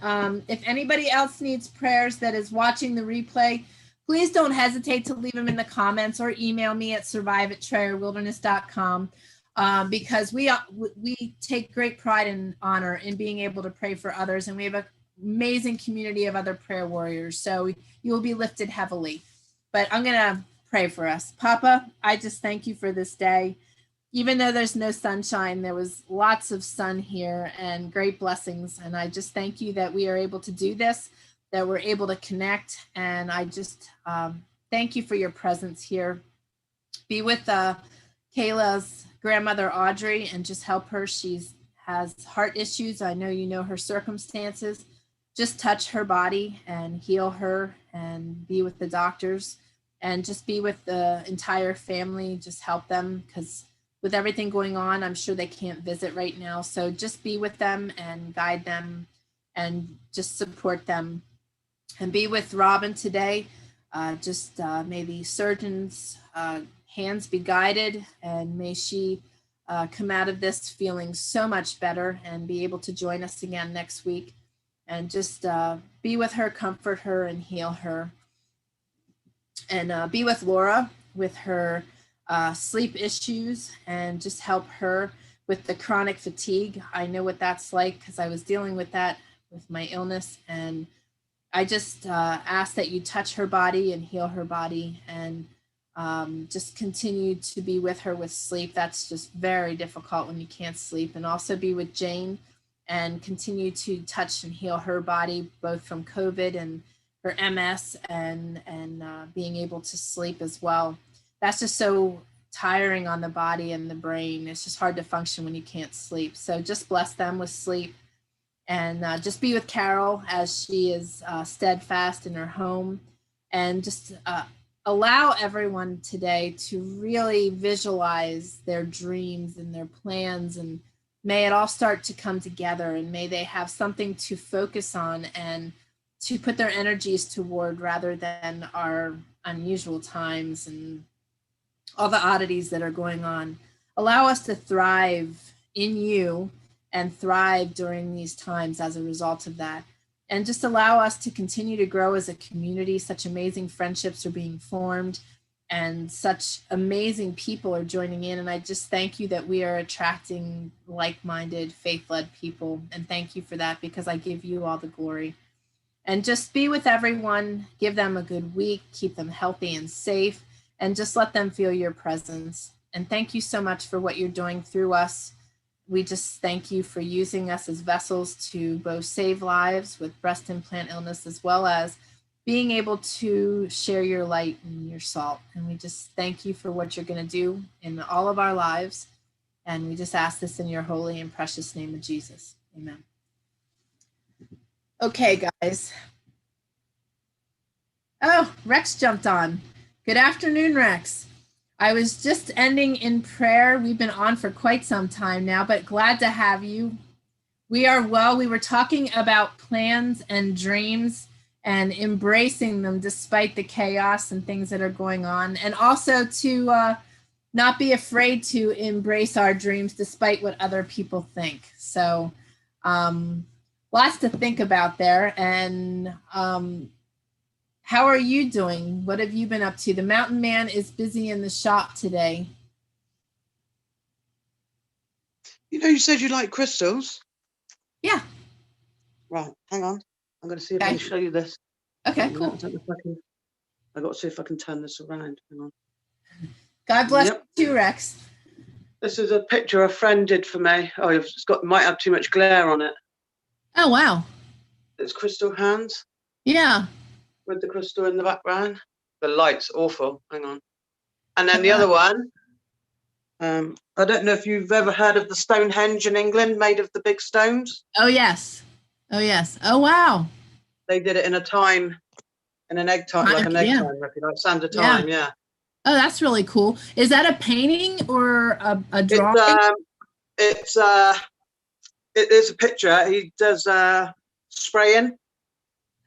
if anybody else needs prayers that is watching the replay, please don't hesitate to leave them in the comments or email me at survive@trayerwilderness.com, because we take great pride and honor in being able to pray for others, and we have an amazing community of other prayer warriors, so you will be lifted heavily. But I'm going to pray for us. Papa, I just thank you for this day. Even though there's no sunshine, there was lots of sun here and great blessings. And I just thank you that we are able to do this, that we're able to connect. And I just thank you for your presence here. Be with Kayla's grandmother, Audrey, and just help her. She has heart issues. I know you know her circumstances. Just touch her body and heal her, and be with the doctors, and just be with the entire family. Just help them, because with everything going on, I'm sure they can't visit right now. So just be with them and guide them and just support them. And be with Robin today. May the surgeon's hands be guided, and may she come out of this feeling so much better and be able to join us again next week. And just be with her, comfort her, and heal her. And be with Laura with her sleep issues, and just help her with the chronic fatigue. I know what that's like, because I was dealing with that with my illness. And I just ask that you touch her body and heal her body, and just continue to be with her with sleep. That's just very difficult when you can't sleep. And also be with Jane and continue to touch and heal her body, both from COVID and her MS, and being able to sleep as well. That's just so tiring on the body and the brain. It's just hard to function when you can't sleep. So just bless them with sleep, and just be with Carol as she is steadfast in her home, and just allow everyone today to really visualize their dreams and their plans, and may it all start to come together, and may they have something to focus on and to put their energies toward, rather than our unusual times and all the oddities that are going on. Allow us to thrive in you and thrive during these times as a result of that. And just allow us to continue to grow as a community. Such amazing friendships are being formed, and such amazing people are joining in. And I just thank you that we are attracting like-minded, faith-led people. And thank you for that, because I give you all the glory. And just be with everyone. Give them a good week. Keep them healthy and safe. And just let them feel your presence. And thank you so much for what you're doing through us. We just thank you for using us as vessels to both save lives with breast implant illness, as well as being able to share your light and your salt. And we just thank you for what you're going to do in all of our lives. And we just ask this in your holy and precious name of Jesus. Amen. Okay, guys. Oh, Rex jumped on. Good afternoon, Rex. I was just ending in prayer. We've been on for quite some time now, but glad to have you. We are well. We were talking about plans and dreams and embracing them despite the chaos and things that are going on, and also to not be afraid to embrace our dreams despite what other people think. So lots to think about there. And how are you doing? What have you been up to? The mountain man is busy in the shop today. You know, you said you like crystals. Yeah. Right, hang on. I'm going to see if I can show you this. Okay, cool. I've got to see if I can turn this around. Hang on. God bless you too, Rex. This is a picture a friend did for me. Oh, it's got, might have too much glare on it. Oh, wow. It's crystal hands. Yeah. With the crystal in the background. The light's awful. Hang on. And then the other one. I don't know if you've ever heard of the Stonehenge in England, made of the big stones. Oh, yes. Oh, yes. Oh, wow. They did it in a time, in an egg time, like an egg time, like Santa time, yeah. Oh, that's really cool. Is that a painting or a drawing? It is a picture. He does spraying.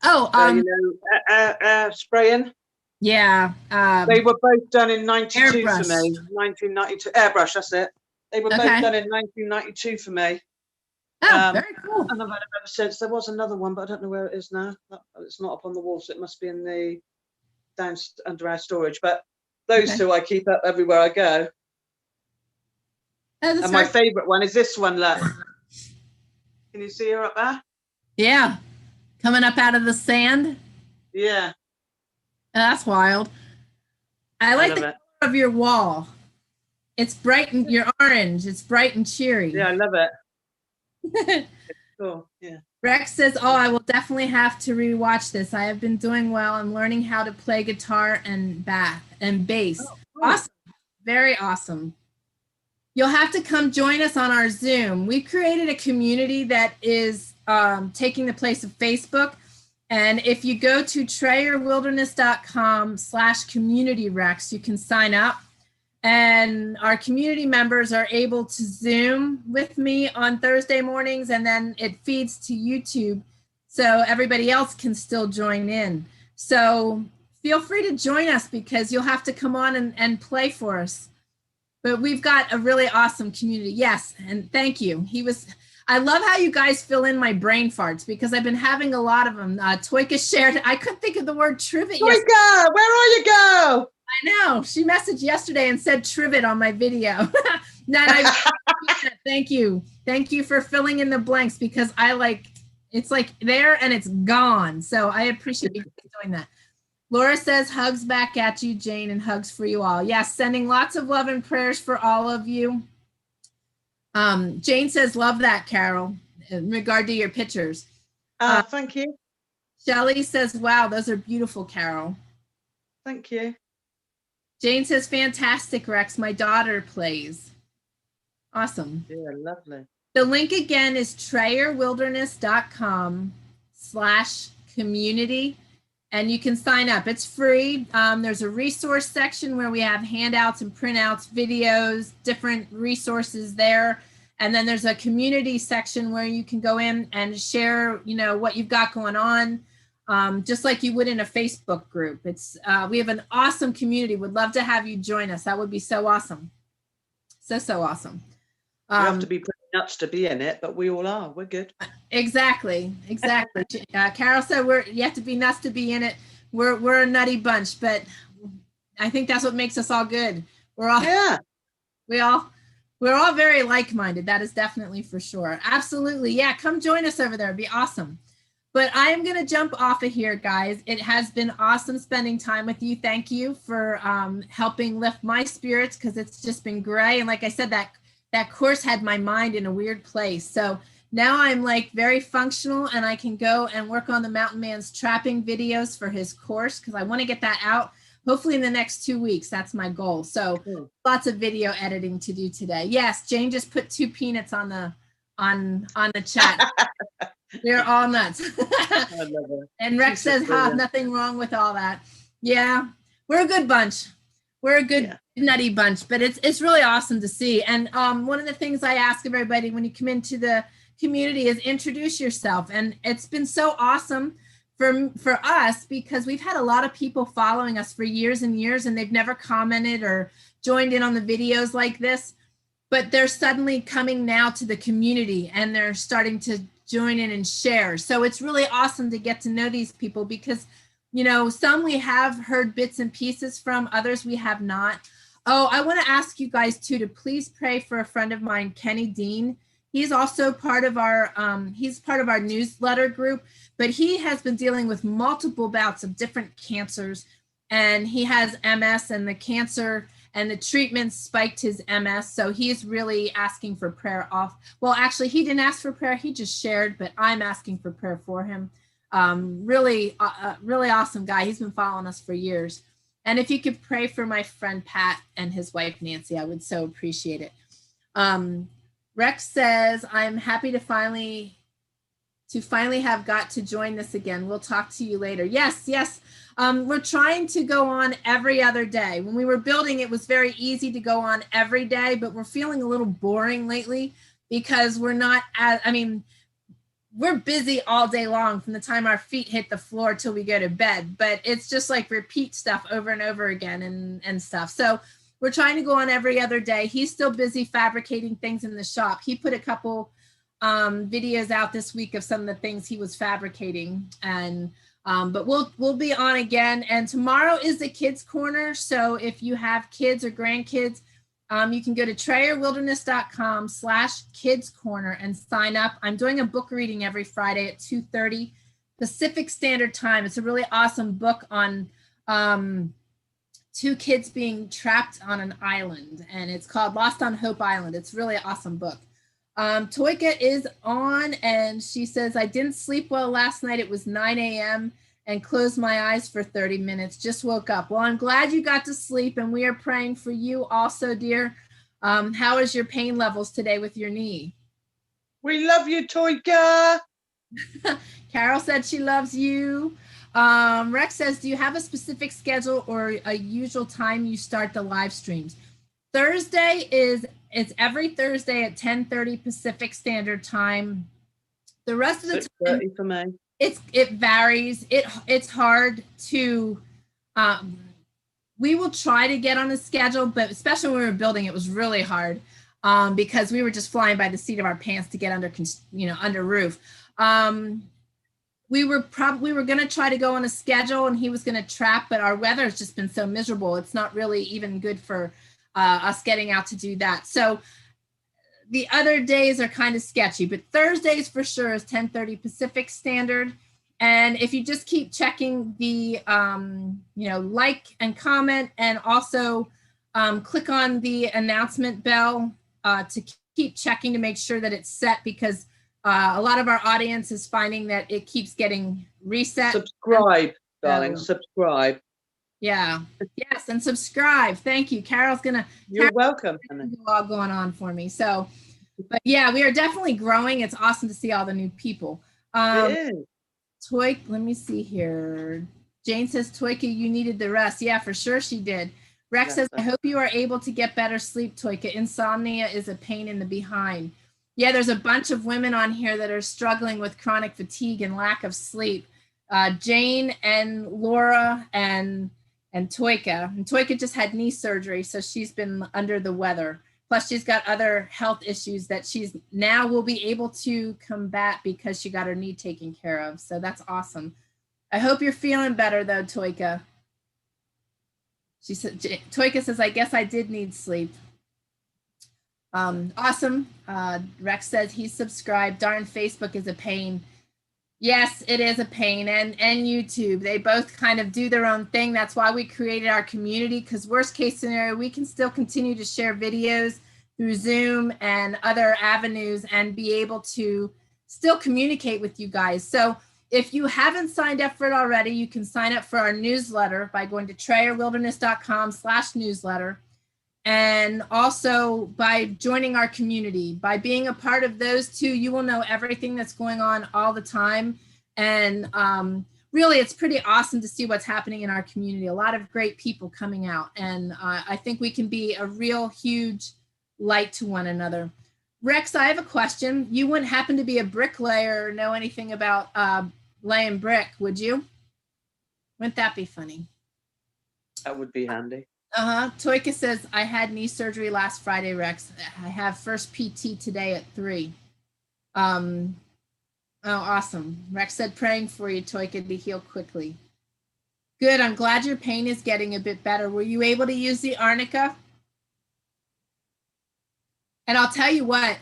Oh, you know, spraying. Yeah. They were both done in 92 airbrush. for me. 1992. Airbrush, that's it. They were both done in 1992 for me. Oh, very cool. And I've had them ever since. There was another one, but I don't know where it is now. It's not up on the wall, so it must be in the down under our storage. But those two I keep up everywhere I go. Oh, and my favourite one is this one, look. Can you see her up there? Yeah. Coming up out of the sand. Yeah. That's wild. I like the color of your wall. It's bright and you're orange. It's bright and cheery. Yeah, I love it. It's cool. Yeah. Rex says, "Oh, I will definitely have to rewatch this. I have been doing well. I'm learning how to play guitar and bass. Oh, cool. Awesome. Very awesome. You'll have to come join us on our Zoom. We've created a community that is taking the place of Facebook. And if you go to trayerwilderness.com/communityrex, you can sign up. And our community members are able to Zoom with me on Thursday mornings, and then it feeds to YouTube so everybody else can still join in. So feel free to join us because you'll have to come on and play for us. But we've got a really awesome community. Yes, and thank you. I love how you guys fill in my brain farts because I've been having a lot of them. Toika shared, I couldn't think of the word trivet. Toika, where are you go? I know. She messaged yesterday and said trivet on my video. Thank you. Thank you for filling in the blanks because it's like there and it's gone. So I appreciate you doing that. Laura says hugs back at you, Jane, and hugs for you all. Yes, sending lots of love and prayers for all of you. Jane says, love that, Carol, in regard to your pictures. Thank you. Shelley says, wow, those are beautiful, Carol. Thank you. Jane says, fantastic, Rex. My daughter plays. Awesome. Yeah, lovely. The link again is trayerwilderness.com/community. And you can sign up. It's free. There's a resource section where we have handouts and printouts, videos, different resources there. And then there's a community section where you can go in and share, what you've got going on, just like you would in a Facebook group. We have an awesome community. Would love to have you join us. That would be so awesome. So awesome. You have to be pretty nuts to be in it, but we all are. We're good. Exactly. Carol said you have to be nuts to be in it. We're a nutty bunch, but I think that's what makes us all good. We're all very like-minded. That is definitely for sure. Absolutely. Yeah, come join us over there. It'd be awesome. But I am going to jump off of here, guys. It has been awesome spending time with you. Thank you for helping lift my spirits because it's just been great. And like I said, that course had my mind in a weird place. So now I'm very functional and I can go and work on the Mountain Man's trapping videos for his course because I want to get that out hopefully in the next 2 weeks. That's my goal. So lots of video editing to do today. Yes, Jane just put 2 peanuts on the chat. We're all nuts. I love it. And Rex says, nothing wrong with all that. Yeah, we're a good bunch. We're a good nutty bunch, but it's really awesome to see. And one of the things I ask everybody when you come into the community is introduce yourself. And it's been so awesome for us because we've had a lot of people following us for years and years and they've never commented or joined in on the videos like this, but they're suddenly coming now to the community and they're starting to join in and share. So it's really awesome to get to know these people because some we have heard bits and pieces from, others we have not. Oh, I want to ask you guys too to please pray for a friend of mine, Kenny Dean. He's also part of our newsletter group, but he has been dealing with multiple bouts of different cancers, and he has MS, and the cancer and the treatment spiked his MS. So he's really asking for prayer well, actually, he didn't ask for prayer. He just shared, but I'm asking for prayer for him. Really awesome guy. He's been following us for years. And if you could pray for my friend Pat and his wife Nancy, I would so appreciate it. Rex says, I'm happy to finally have got to join this again. We'll talk to you later. Yes. We're trying to go on every other day. When we were building, it was very easy to go on every day, but we're feeling a little boring lately because we're busy all day long from the time our feet hit the floor till we go to bed, but it's just like repeat stuff over and over again and stuff. So we're trying to go on every other day. He's still busy fabricating things in the shop. He put a couple videos out this week of some of the things he was fabricating, and but we'll be on again. And tomorrow is the Kids Corner. So if you have kids or grandkids, you can go to TrayerWilderness.com/Kids Corner and sign up. I'm doing a book reading every Friday at 2:30 Pacific Standard Time. It's a really awesome book on two kids being trapped on an island, and it's called Lost on Hope Island. It's a really awesome book. Toika is on, and she says, I didn't sleep well last night. It was 9 a.m. and closed my eyes for 30 minutes. Just woke up. Well, I'm glad you got to sleep, and we are praying for you also, dear. How is your pain levels today with your knee? We love you, Toika. Carol said she loves you. Rex says, do you have a specific schedule or a usual time you start the live streams? It's every Thursday at 10:30 Pacific Standard Time. The rest of the time, for me. It varies. It's hard to. We will try to get on a schedule, but especially when we were building, it was really hard because we were just flying by the seat of our pants to get under roof. We were going to try to go on a schedule, and he was going to trap, but our weather has just been so miserable. It's not really even good for us getting out to do that. So the other days are kind of sketchy, but Thursdays for sure is 10:30 Pacific Standard. And if you just keep checking the, like and comment, and also click on the announcement bell to keep checking to make sure that it's set, because a lot of our audience is finding that it keeps getting reset. Subscribe, darling, subscribe. Yeah. Yes, and subscribe. Thank you. You're welcome. All going on for me. So, but yeah, we are definitely growing. It's awesome to see all the new people. It is. Let me see here. Jane says, Toika, you needed the rest. Yeah, for sure she did. Rex says, I hope you are able to get better sleep, Toika. Insomnia is a pain in the behind. Yeah, there's a bunch of women on here that are struggling with chronic fatigue and lack of sleep. Jane and Laura and Toika. And Toika just had knee surgery, so she's been under the weather. Plus, she's got other health issues that she's now will be able to combat because she got her knee taken care of. So that's awesome. I hope you're feeling better, though, Toika. She said, Toika says, I guess I did need sleep. Awesome. Rex says he's subscribed. Darn, Facebook is a pain. Yes, it is a pain. And YouTube, they both kind of do their own thing. That's why we created our community, because worst case scenario, we can still continue to share videos through Zoom and other avenues and be able to still communicate with you guys. So if you haven't signed up for it already, you can sign up for our newsletter by going to TrayerWilderness.com/newsletter. And also by joining our community. By being a part of those two, you will know everything that's going on all the time. And really, it's pretty awesome to see what's happening in our community. A lot of great people coming out. And I think we can be a real huge light to one another. Rex, I have a question. You wouldn't happen to be a bricklayer or know anything about laying brick, would you? Wouldn't that be funny? That would be handy. Toika says, I had knee surgery last Friday, Rex. I have first PT today at 3. Oh, awesome. Rex said, praying for you, Toika, to heal quickly. Good. I'm glad your pain is getting a bit better. Were you able to use the arnica? And I'll tell you what,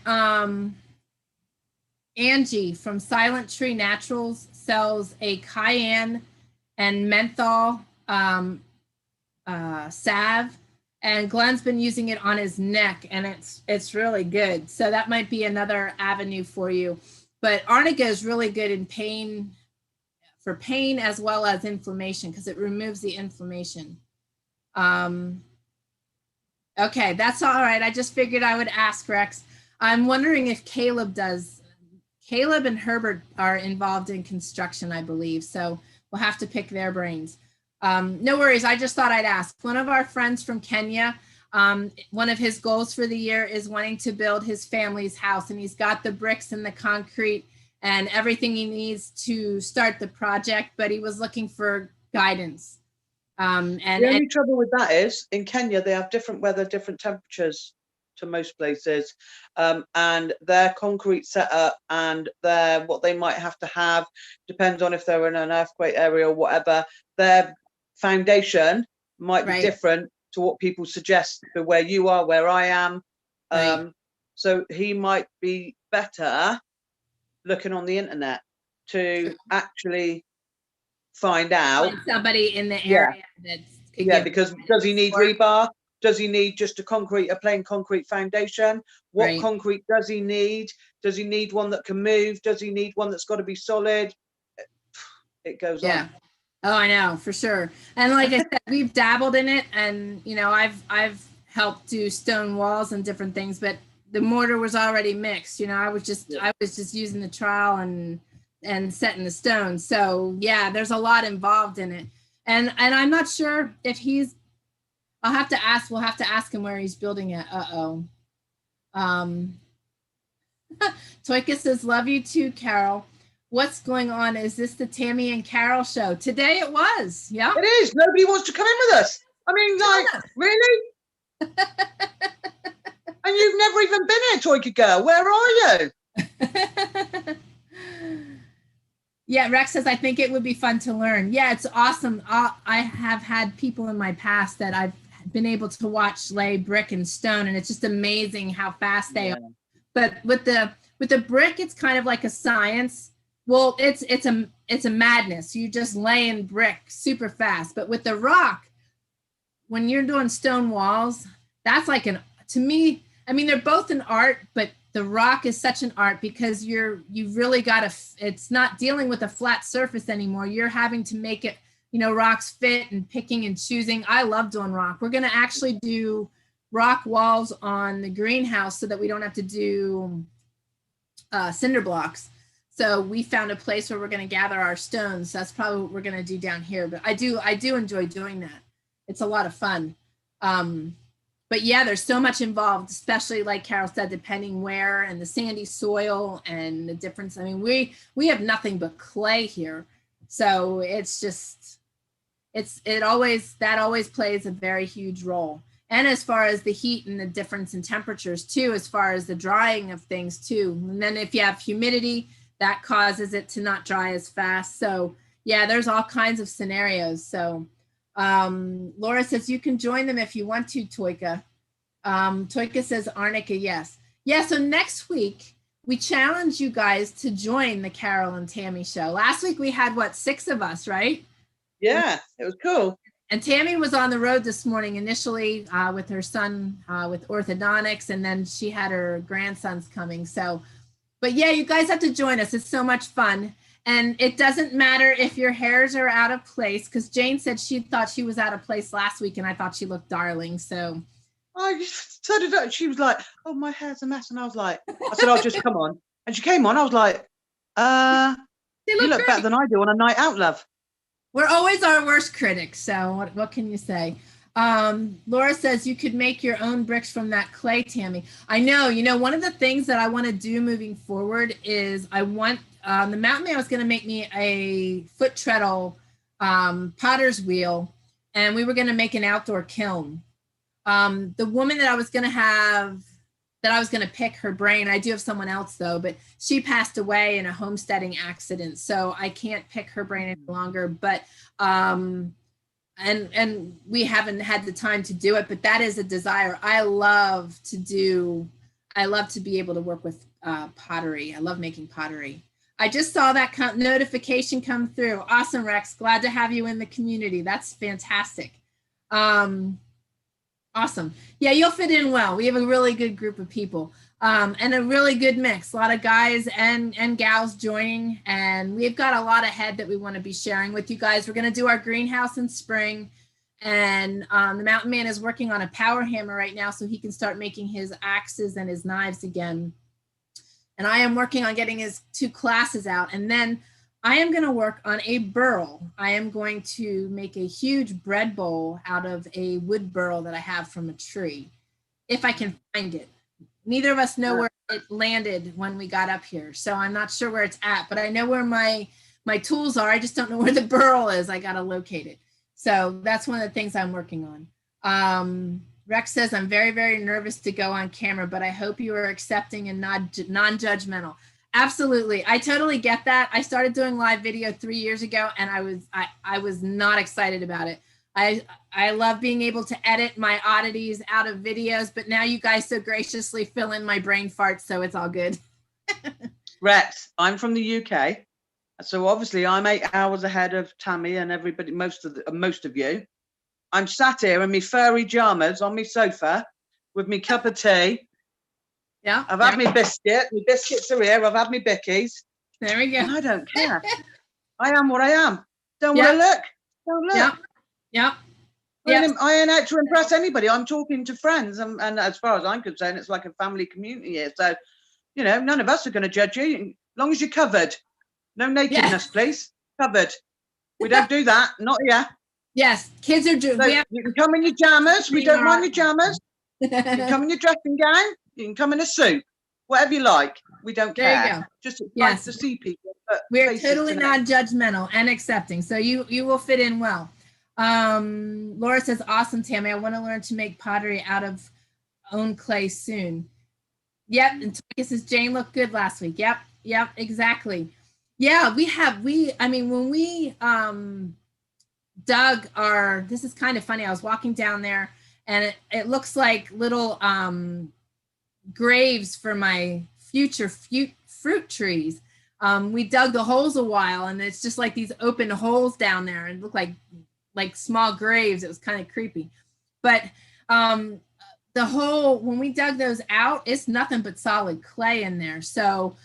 Angie from Silent Tree Naturals sells a cayenne and menthol salve, and Glenn's been using it on his neck, and it's really good. So that might be another avenue for you. But arnica is really good in pain as well as inflammation, because it removes the inflammation. Okay, that's all right. I just figured I would ask, Rex. I'm wondering if Caleb and Herbert are involved in construction, I believe. So we'll have to pick their brains. No worries. I just thought I'd ask. One of our friends from Kenya, one of his goals for the year is wanting to build his family's house, and he's got the bricks and the concrete and everything he needs to start the project, but he was looking for guidance. And The only trouble with that is in Kenya, they have different weather, different temperatures to most places. And their concrete setup and what they might have to have depends on if they're in an earthquake area or whatever. Their foundation might be Right. different to what people suggest for where you are, where I am. Right. So he might be better looking on the internet to actually find out. Find somebody in the Yeah. area that's could Yeah, give because does he need support. rebar? Does he need just a plain concrete foundation? What Right. concrete does he need? Does he need one that can move? Does he need one that's got to be solid? It goes Yeah. on. Oh, I know, for sure. And like I said, we've dabbled in it, and you know, I've helped do stone walls and different things, but the mortar was already mixed. You know, I was just using the trowel and setting the stone. So yeah, there's a lot involved in it. And I'm not sure if he's we'll have to ask him where he's building it. Uh-oh. Toyka says, love you too, Carol. What's going on? Is this the Tammy and Carol show? Today it was. Yeah. It is. Nobody wants to come in with us. I mean, like, really? And you've never even been here, Toyka girl. Where are you? Yeah, Rex says, I think it would be fun to learn. Yeah, it's awesome. I have had people in my past that I've been able to watch lay brick and stone, and it's just amazing how fast they are. But with the brick, it's kind of like a science. Well, it's a madness. You just lay in brick super fast. But with the rock, when you're doing stone walls, that's like to me, I mean, they're both an art, but the rock is such an art because you've really got it's not dealing with a flat surface anymore. You're having to make it, you know, rocks fit and picking and choosing. I love doing rock. We're going to actually do rock walls on the greenhouse so that we don't have to do cinder blocks. So we found a place where we're going to gather our stones. That's probably what we're going to do down here. But I do enjoy doing that. It's a lot of fun. But yeah, there's so much involved, especially like Carol said, depending where and the sandy soil and the difference. I mean, we have nothing but clay here. So it's just, that always plays a very huge role. And as far as the heat and the difference in temperatures too, as far as the drying of things too. And then if you have humidity, that causes it to not dry as fast. So yeah, there's all kinds of scenarios. So Laura says you can join them if you want to, Toyka. Toyka says Arnica, yes. Yeah, so next week we challenge you guys to join the Carol and Tammy show. Last week we had 6 of us, right? Yeah, it was cool. And Tammy was on the road this morning initially with her son with orthodontics, and then she had her grandsons coming. So, but yeah, you guys have to join us. It's so much fun. And it doesn't matter if your hairs are out of place, because Jane said she thought she was out of place last week, and I thought she looked darling. So so did I. She was like, "Oh, my hair's a mess," and I was like, "I said, I'll just come on." And she came on. I was like, "You look better than I do on a night out, love." We're always our worst critics. So what can you say? Laura says you could make your own bricks from that clay, Tammy. I know. You know, one of the things that I want to do moving forward is I want the Mountain Man was going to make me a foot treadle potter's wheel, and we were going to make an outdoor kiln. The woman that I was going to pick her brain, I do have someone else though, but she passed away in a homesteading accident, so I can't pick her brain any longer. But and we haven't had the time to do it, but that is a desire. I love to be able to work with pottery. I love making pottery. I just saw that notification come through. Awesome, Rex. Glad to have you in the community. That's fantastic. Awesome. Yeah, you'll fit in well. We have a really good group of people and a really good mix. A lot of guys and gals joining. And we've got a lot ahead that we want to be sharing with you guys. We're going to do our greenhouse in spring. And the Mountain Man is working on a power hammer right now so he can start making his axes and his knives again. And I am working on getting his 2 classes out. And then I am going to work on a burl. I am going to make a huge bread bowl out of a wood burl that I have from a tree, if I can find it. Neither of us know where it landed when we got up here, so I'm not sure where it's at, but I know where my tools are. I just don't know where the burl is. I got to locate it. So that's one of the things I'm working on. Rex says, I'm very, very nervous to go on camera, but I hope you are accepting and non-judgmental. Absolutely. I totally get that. I started doing live video 3 years ago, and I was not excited about it. I love being able to edit my oddities out of videos, but now you guys so graciously fill in my brain farts, so it's all good. Rex, I'm from the UK, so obviously I'm 8 hours ahead of Tammy and everybody, most of you. I'm sat here in my furry jammers on my sofa with my cup of tea. Yeah. I've had my biscuit. My biscuits are here. I've had my bickies. There we go. And I don't care. I am what I am. Don't want to look. Don't look. Yeah. I ain't out to impress anybody. I'm talking to friends, and as far as I'm concerned, it's like a family community here. So, you know, none of us are going to judge you, as long as you're covered. No nakedness, please. Covered. We don't do that. Not here. Yes, kids are doing. So you can come in your jammers. We don't mind your jammers. You can come in your dressing gown. You can come in a suit. Whatever you like. We don't care. There you go. Just nice to see people. We're totally non-judgmental and accepting. So you will fit in well. Laura says, awesome, Tammy. I want to learn to make pottery out of own clay soon. Yep. And Toya says, Jane looked good last week. Yep, exactly. Yeah, I mean, when we dug this is kind of funny. I was walking down there and it looks like little graves for my future fruit trees. We dug the holes a while, and it's just like these open holes down there, and it looked like small graves. It was kind of creepy. But when we dug those out, it's nothing but solid clay in there. So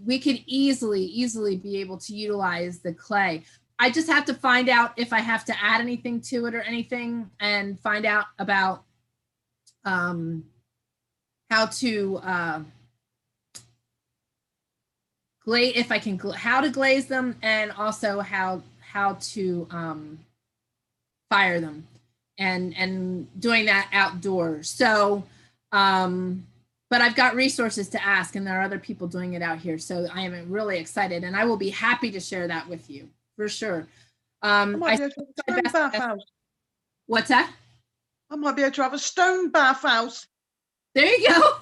we could easily be able to utilize the clay. I just have to find out if I have to add anything to it or anything, and find out about how to glaze, if I can, how to glaze them, and also how to fire them, and doing that outdoors. So, but I've got resources to ask, and there are other people doing it out here. So I am really excited, and I will be happy to share that with you for sure. What's that? I might be able to have a stone bathhouse. There you go.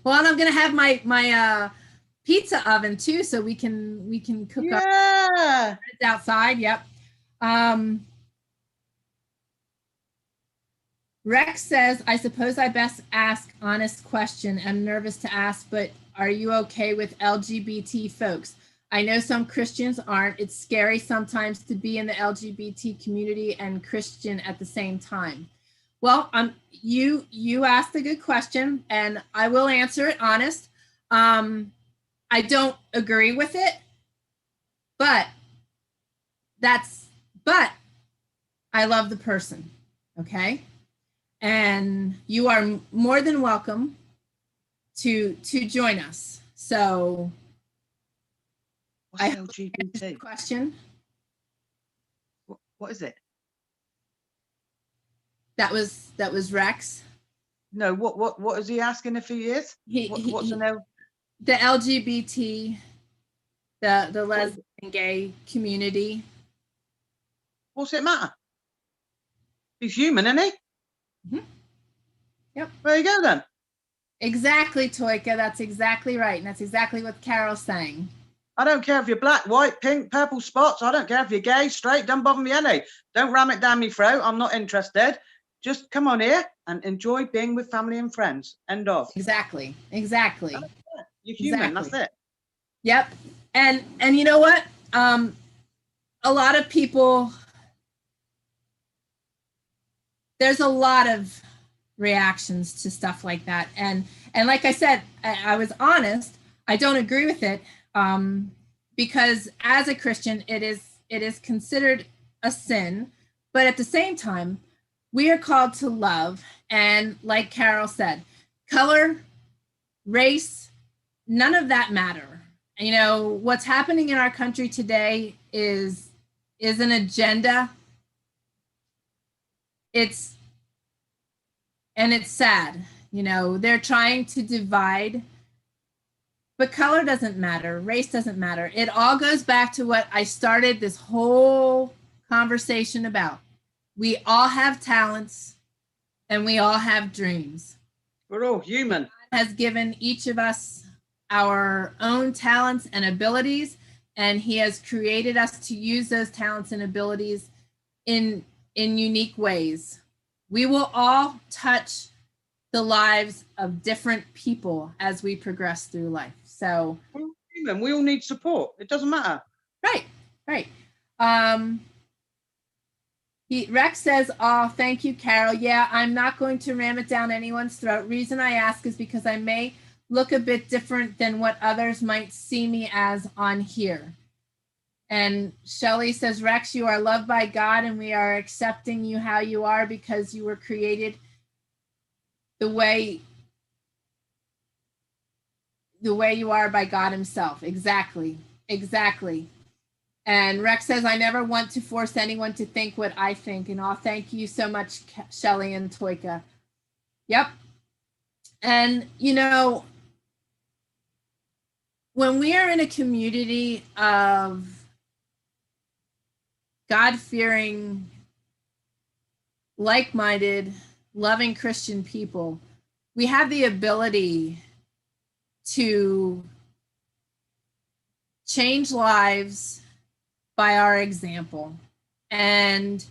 Well, and I'm gonna have my pizza oven too, so we can cook up outside. Yep. Rex says, I suppose I best ask honest question. I'm nervous to ask, but are you okay with LGBT folks? I know some Christians aren't. It's scary sometimes to be in the LGBT community and Christian at the same time. Well, you asked a good question, and I will answer it honest. I don't agree with it, but I love the person, okay? And you are more than welcome to join us. So what's I LGBT question. What is it? That was Rex. No, what is he asking if he is? What's the LGBT, the lesbian gay community. What's it matter? He's human, isn't he? Mm-hmm. Yep. There you go then. Exactly, Toyka. That's exactly right. And that's exactly what Carol's saying. I don't care if you're black, white, pink, purple spots. I don't care if you're gay, straight. Don't bother me any. Don't ram it down my throat. I'm not interested. Just come on here and enjoy being with family and friends. End of. Exactly. You're human. Exactly. That's it. Yep. And you know what? A lot of people, there's a lot of reactions to stuff like that. And like I said, I was honest. I don't agree with it, because as a Christian, it is considered a sin. But at the same time, we are called to love. And like Carol said, color, race, none of that matter. You know, what's happening in our country today is an agenda. It's sad. You know, they're trying to divide. But color doesn't matter. Race doesn't matter. It all goes back to what I started this whole conversation about. We all have talents and we all have dreams. We're all human. God has given each of us our own talents and abilities, and he has created us to use those talents and abilities in unique ways. We will all touch the lives of different people as we progress through life. So We're all human. We all need support. It doesn't matter. right. Rex says, oh, thank you, Carol. Yeah, I'm not going to ram it down anyone's throat. Reason I ask is because I may look a bit different than what others might see me as on here. And Shelley says, Rex, you are loved by God and we are accepting you how you are because you were created the way you are by God himself. Exactly. And Rex says, I never want to force anyone to think what I think. And I'll thank you so much, Shelley and Toika. Yep. And, you know, when we are in a community of God-fearing, like-minded, loving Christian people, we have the ability to change lives by our example. And,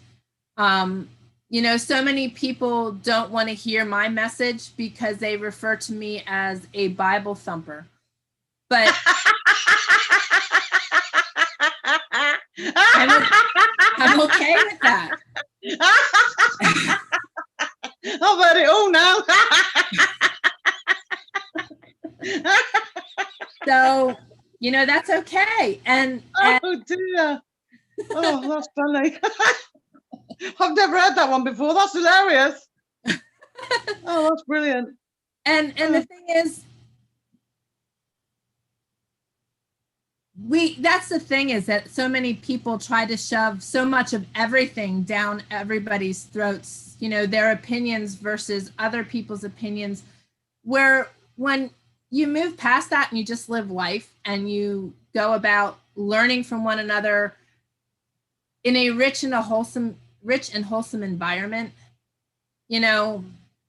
you know, so many people don't want to hear my message because they refer to me as a Bible thumper. But I'm okay with that. I've heard it all now. So, you know, that's okay. And oh dear. Oh, that's funny. I've never heard that one before. That's hilarious. Oh, that's brilliant. And the thing is, that's the thing is that so many people try to shove so much of everything down everybody's throats, you know, their opinions versus other people's opinions, where when you move past that and you just live life and you go about learning from one another in a rich and wholesome environment, you know,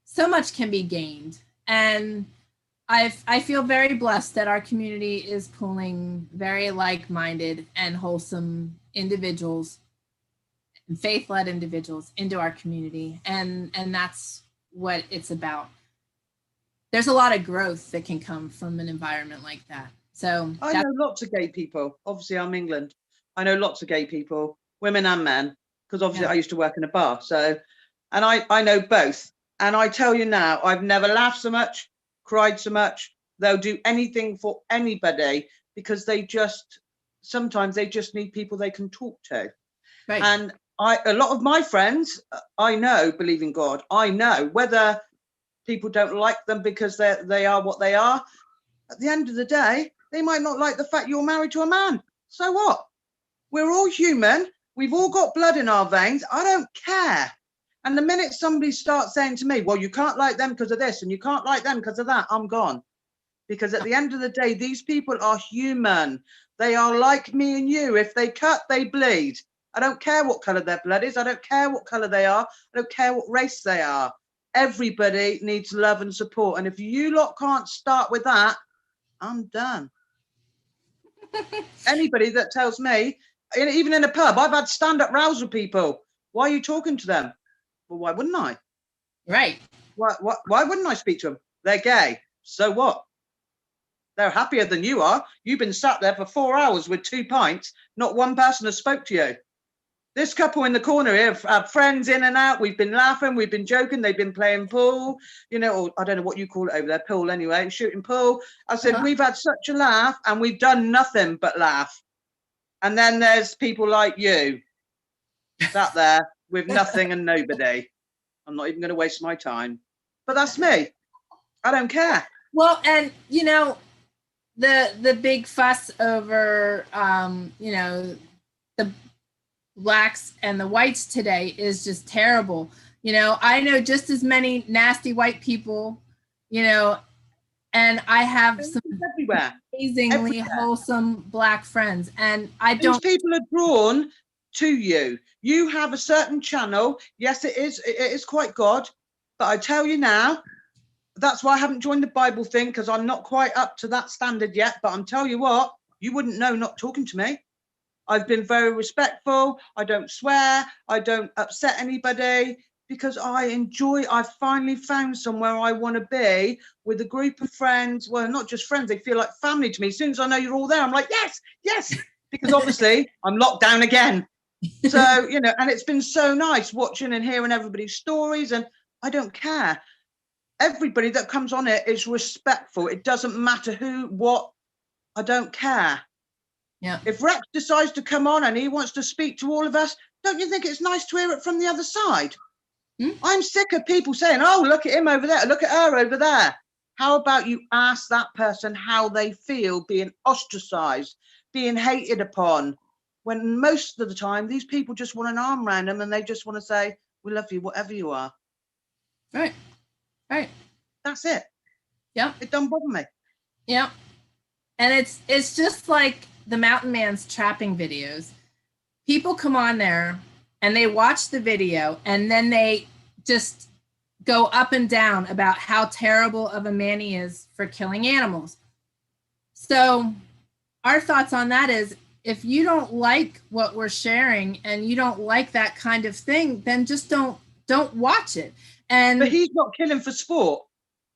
so much can be gained. And I feel very blessed that our community is pulling very like-minded and wholesome individuals and faith-led individuals into our community. And that's what it's about. There's a lot of growth that can come from an environment like that. So I know lots of gay people. Obviously, I'm England. I know lots of gay people, women and men, because obviously I used to work in a bar. So, and I know both. And I tell you now, I've never laughed so much, cried so much. They'll do anything for anybody because sometimes they just need people they can talk to. Right. And a lot of my friends, I know, believe in God. I know whether people don't like them because they are what they are. At the end of the day, they might not like the fact you're married to a man. So what? We're all human. We've all got blood in our veins. I don't care. And the minute somebody starts saying to me, well, you can't like them because of this and you can't like them because of that, I'm gone. Because at the end of the day, these people are human. They are like me and you. If they cut, they bleed. I don't care what color their blood is. I don't care what color they are. I don't care what race they are. Everybody needs love and support. And if you lot can't start with that, I'm done. Anybody that tells me, even in a pub, I've had stand-up rows with people. Why are you talking to them? Well, why wouldn't I? Right. Why wouldn't I speak to them? They're gay. So what? They're happier than you are. You've been sat there for 4 hours with 2 pints. Not one person has spoke to you. This couple in the corner here have friends in and out. We've been laughing. We've been joking. They've been playing pool, you know, or I don't know what you call it over there, pool anyway, shooting pool. I said, we've had such a laugh and we've done nothing but laugh. And then there's people like you sat there with nothing and nobody. I'm not even going to waste my time. But that's me. I don't care. Well, and, you know, the big fuss over, you know, the blacks and the whites today is just terrible. You know, I know just as many nasty white people, you know, and And I have some everywhere. amazingly wholesome Black friends, and I These don't. people are drawn to you. You have a certain channel. Yes, it is quite God, but I tell you now, that's why I haven't joined the Bible thing, because I'm not quite up to that standard yet. But I'm telling you what, you wouldn't know not talking to me. I've been very respectful. I don't swear. I don't upset anybody, because I finally found somewhere I want to be with a group of friends. Well, not just friends, they feel like family to me. As soon as I know you're all there, I'm like, yes, yes, because obviously I'm locked down again. So, you know, and it's been so nice watching and hearing everybody's stories, and I don't care. Everybody that comes on it is respectful. It doesn't matter who, what, I don't care. Yeah. If Rex decides to come on and he wants to speak to all of us, don't you think it's nice to hear it from the other side? I'm sick of people saying, oh, look at him over there, look at her over there. How about you ask that person how they feel being ostracized, being hated upon, when most of the time these people just want an arm around them and they just want to say, we love you, whatever you are. Right. Right. That's it. Yep. It don't bother me. Yep. And it's just like the Mountain Man's trapping videos. People come on there and they watch the video and then they just go up and down about how terrible of a man he is for killing animals. So our thoughts on that is, if you don't like what we're sharing and you don't like that kind of thing, then just don't watch it. And but he's not killing for sport.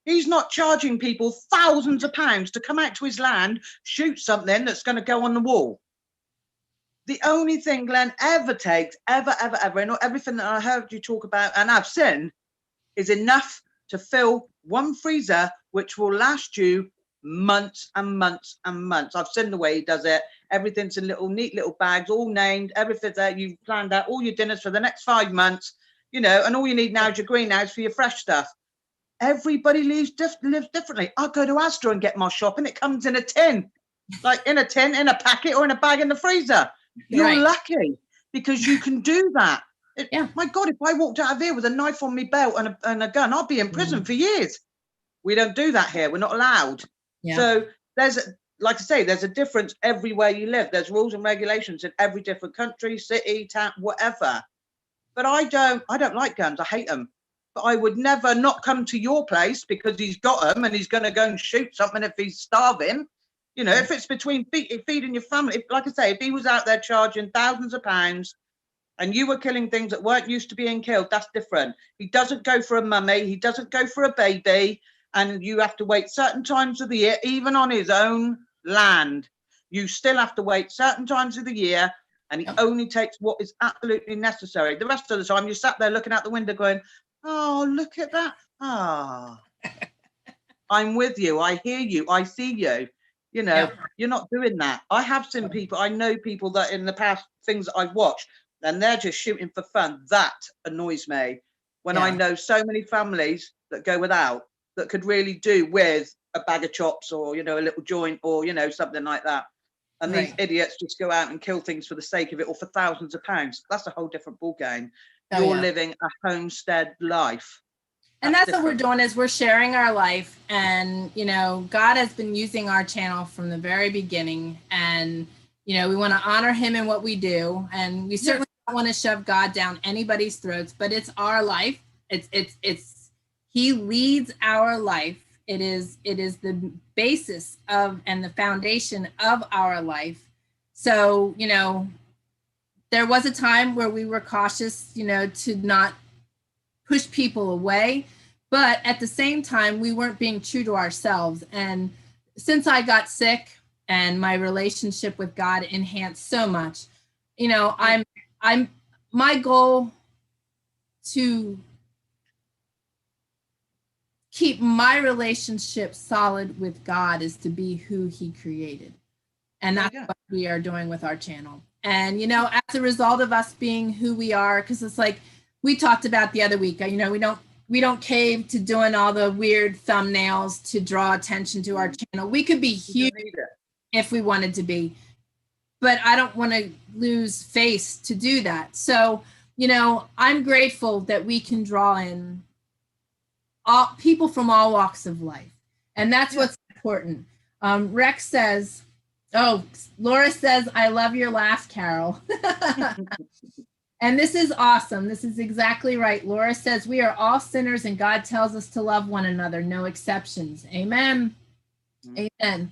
He's not charging people thousands of pounds to come out to his land, shoot something that's going to go on the wall. The only thing Glenn ever takes, ever, and everything that I heard you talk about and I've seen, is enough to fill one freezer, which will last you months and months and months. I've seen the way he does it. Everything's in neat little bags, all named, everything's there. You've planned out all your dinners for the next 5 months, you know, and all you need now is your greenhouse for your fresh stuff. Everybody lives differently. I go to Asda and get my shopping. It comes in a tin, like in a tin, in a packet, or in a bag in the freezer. You're lucky because you can do that. My God, if I walked out of here with a knife on my belt and a gun, I'd be in prison for years. We don't do that here. We're not allowed. Yeah. So like I say, there's a difference everywhere you live. There's rules and regulations in every different country, city, town, whatever. But I don't like guns. I hate them. But I would never not come to your place because he's got them and he's going to go and shoot something if he's starving. You know, if it's between feeding your family, like I say, if he was out there charging thousands of pounds and you were killing things that weren't used to being killed, that's different. He doesn't go for a mummy. He doesn't go for a baby. And you have to wait certain times of the year, even on his own land. You still have to wait certain times of the year. And he only takes what is absolutely necessary. The rest of the time, you sat there looking out the window going, oh, look at that. Ah, I'm with you. I hear you. I see you. You know, you're not doing that. I have seen people, I know people that in the past things that I've watched, and they're just shooting for fun. That annoys me. When I know so many families that go without, that could really do with a bag of chops or, you know, a little joint or, you know, something like that. And these idiots just go out and kill things for the sake of it or for thousands of pounds. That's a whole different ball game. You're living a homestead life. And that's what we're doing, is we're sharing our life. And, you know, God has been using our channel from the very beginning. And, you know, we want to honor him in what we do. And we certainly don't want to shove God down anybody's throats, but it's our life. He leads our life. It is the basis of and the foundation of our life. So, you know, there was a time where we were cautious, you know, to not push people away, but at the same time, we weren't being true to ourselves. And since I got sick and my relationship with God enhanced so much, you know, I'm my goal to keep my relationship solid with God is to be who he created. And that's what we are doing with our channel. And, you know, as a result of us being who we are, because it's like we talked about the other week, you know, we don't cave to doing all the weird thumbnails to draw attention to our channel. We could be huge if we wanted to be, but I don't want to lose face to do that. So, you know, I'm grateful that we can draw in all people from all walks of life. And that's what's important. Rex says, oh, Laura says, I love your laugh, Carol. And this is awesome. This is exactly right. Laura says, we are all sinners and God tells us to love one another, no exceptions. Amen. Amen.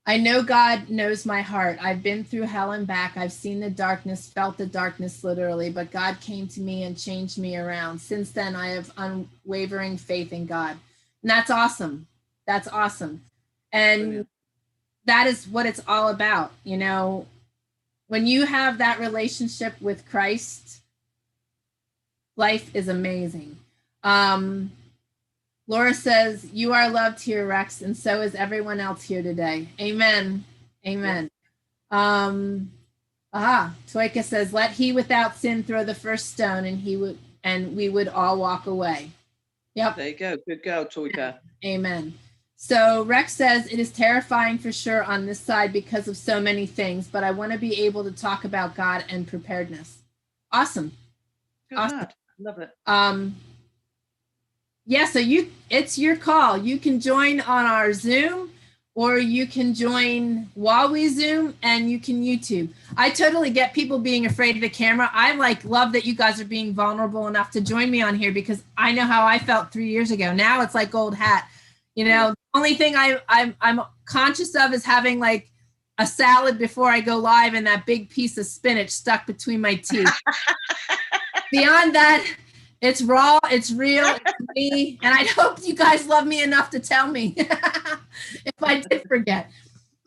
I know God knows my heart. I've been through hell and back. I've seen the darkness, felt the darkness literally, but God came to me and changed me around. Since then, I have unwavering faith in God. And that's awesome. That's awesome. And that is what it's all about. You know, when you have that relationship with Christ, life is amazing. Laura says, you are loved here, Rex, and so is everyone else here today. Amen. Amen. Toika says, let he without sin throw the first stone, and we would all walk away. Yep. There you go. Good girl, Toika. Amen. So Rex says, it is terrifying for sure on this side because of so many things, but I want to be able to talk about God and preparedness. Awesome. Good awesome. lad. Love it. Yeah, so it's your call. You can join on our Zoom, or you can join while we Zoom, and you can YouTube. I totally get people being afraid of the camera. I love that you guys are being vulnerable enough to join me on here, because I know how I felt 3 years ago. Now it's like old hat. You know, the only thing I'm conscious of is having like a salad before I go live and that big piece of spinach stuck between my teeth. Beyond that, it's raw, it's real, it's me, and I hope you guys love me enough to tell me if I did forget.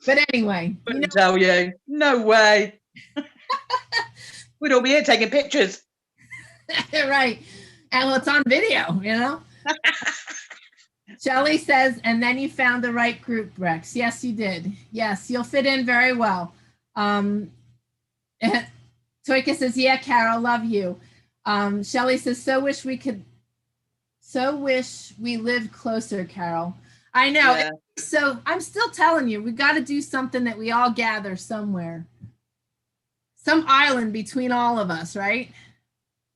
But anyway. Wouldn't tell you. No way. We'd all be here taking pictures. Right. And well, it's on video, you know? Shelley says, and then you found the right group, Rex. Yes, you did. Yes, you'll fit in very well. Toika says, yeah, Carol, love you. Shelley says, so wish we lived closer, Carol. I know. Yeah. So I'm still telling you, we got to do something that we all gather somewhere. Some island between all of us, right?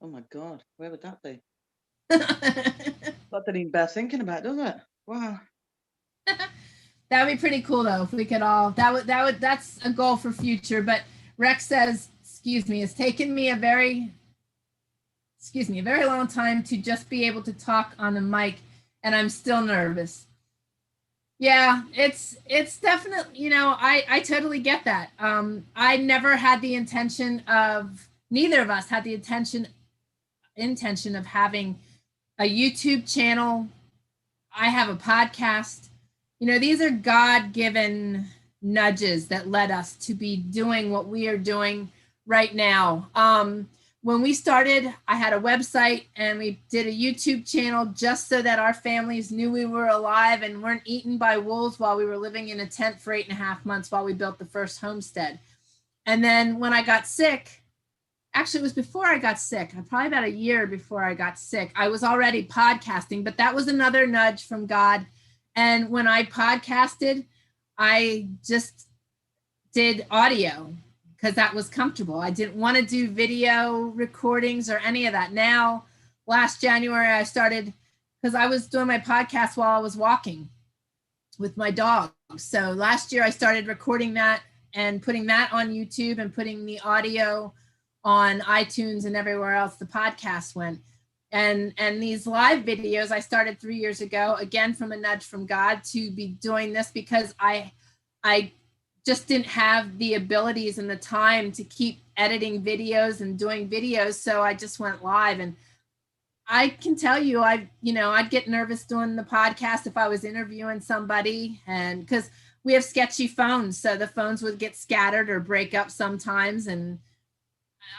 Oh my God, where would that be? That doesn't even bear thinking about, does it? Wow. That would be pretty cool though, if we could all, that's a goal for future. But Rex says, excuse me, it's taken me a very long time to just be able to talk on the mic, and I'm still nervous. Yeah, it's definitely, you know, I totally get that. I never had the intention of, neither of us had the intention of having a YouTube channel. I have a podcast. You know, these are God-given nudges that led us to be doing what we are doing right now. When we started, I had a website and we did a YouTube channel just so that our families knew we were alive and weren't eaten by wolves while we were living in a tent for 8.5 months while we built the first homestead. And then when I got sick, actually it was before I got sick, probably about a year before I got sick, I was already podcasting, but that was another nudge from God. And when I podcasted, I just did audio, because that was comfortable. I didn't want to do video recordings or any of that. Now, last January, I started, because I was doing my podcast while I was walking with my dog. So last year I started recording that and putting that on YouTube and putting the audio on iTunes and everywhere else the podcast went. And these live videos I started 3 years ago, again, from a nudge from God to be doing this, because I just didn't have the abilities and the time to keep editing videos and doing videos. So I just went live. And I can tell you, I'd get nervous doing the podcast if I was interviewing somebody, and because we have sketchy phones, so the phones would get scattered or break up sometimes. And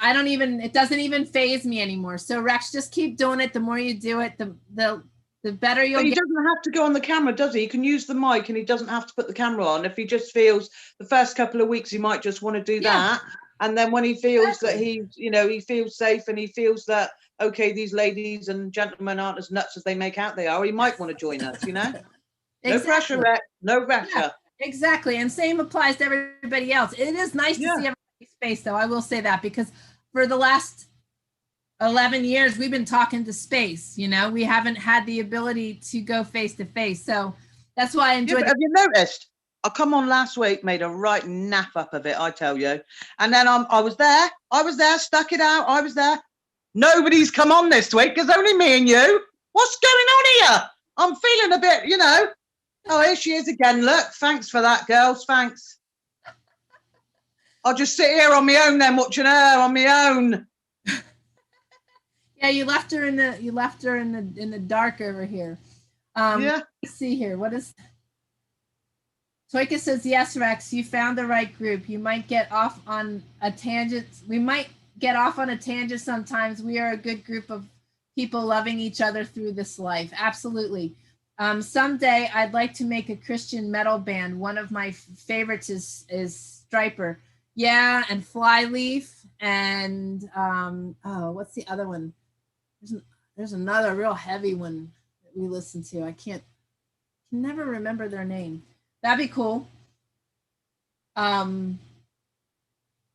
it doesn't even faze me anymore. So Rex, just keep doing it. The more you do it, the better you'll get. He doesn't have to go on the camera, does he? He can use the mic and he doesn't have to put the camera on. If he just feels the first couple of weeks, he might just want to do that. And then when he feels that he feels safe and he feels that, okay, these ladies and gentlemen aren't as nuts as they make out they are, he might want to join us, you know? No pressure, Rex. No pressure. Yeah, exactly. And same applies to everybody else. It is nice to see everybody's face, though. I will say that, because for the last 11 years, we've been talking to space, you know, we haven't had the ability to go face to face. So That's why I Yeah, enjoyed but have you noticed? I come on last week, made a right naff up of it, I tell you. And then I was there, stuck it out. I was there. Nobody's come on this week. There's only me and you. What's going on here? I'm feeling a bit, Oh, here she is again. Look, thanks for that, girls. Thanks. I'll just sit here on my own then, watching her on my own. Yeah, you left her in the dark over here. Yeah. Let's see here. What is Toyka says, yes, Rex, you found the right group. You might get off on a tangent. We might get off on a tangent sometimes. We are a good group of people loving each other through this life. Absolutely. Someday I'd like to make a Christian metal band. One of my favorites is Striper. Yeah, and Flyleaf, and what's the other one? There's another real heavy one that we listen to. I can never remember their name. That'd be cool.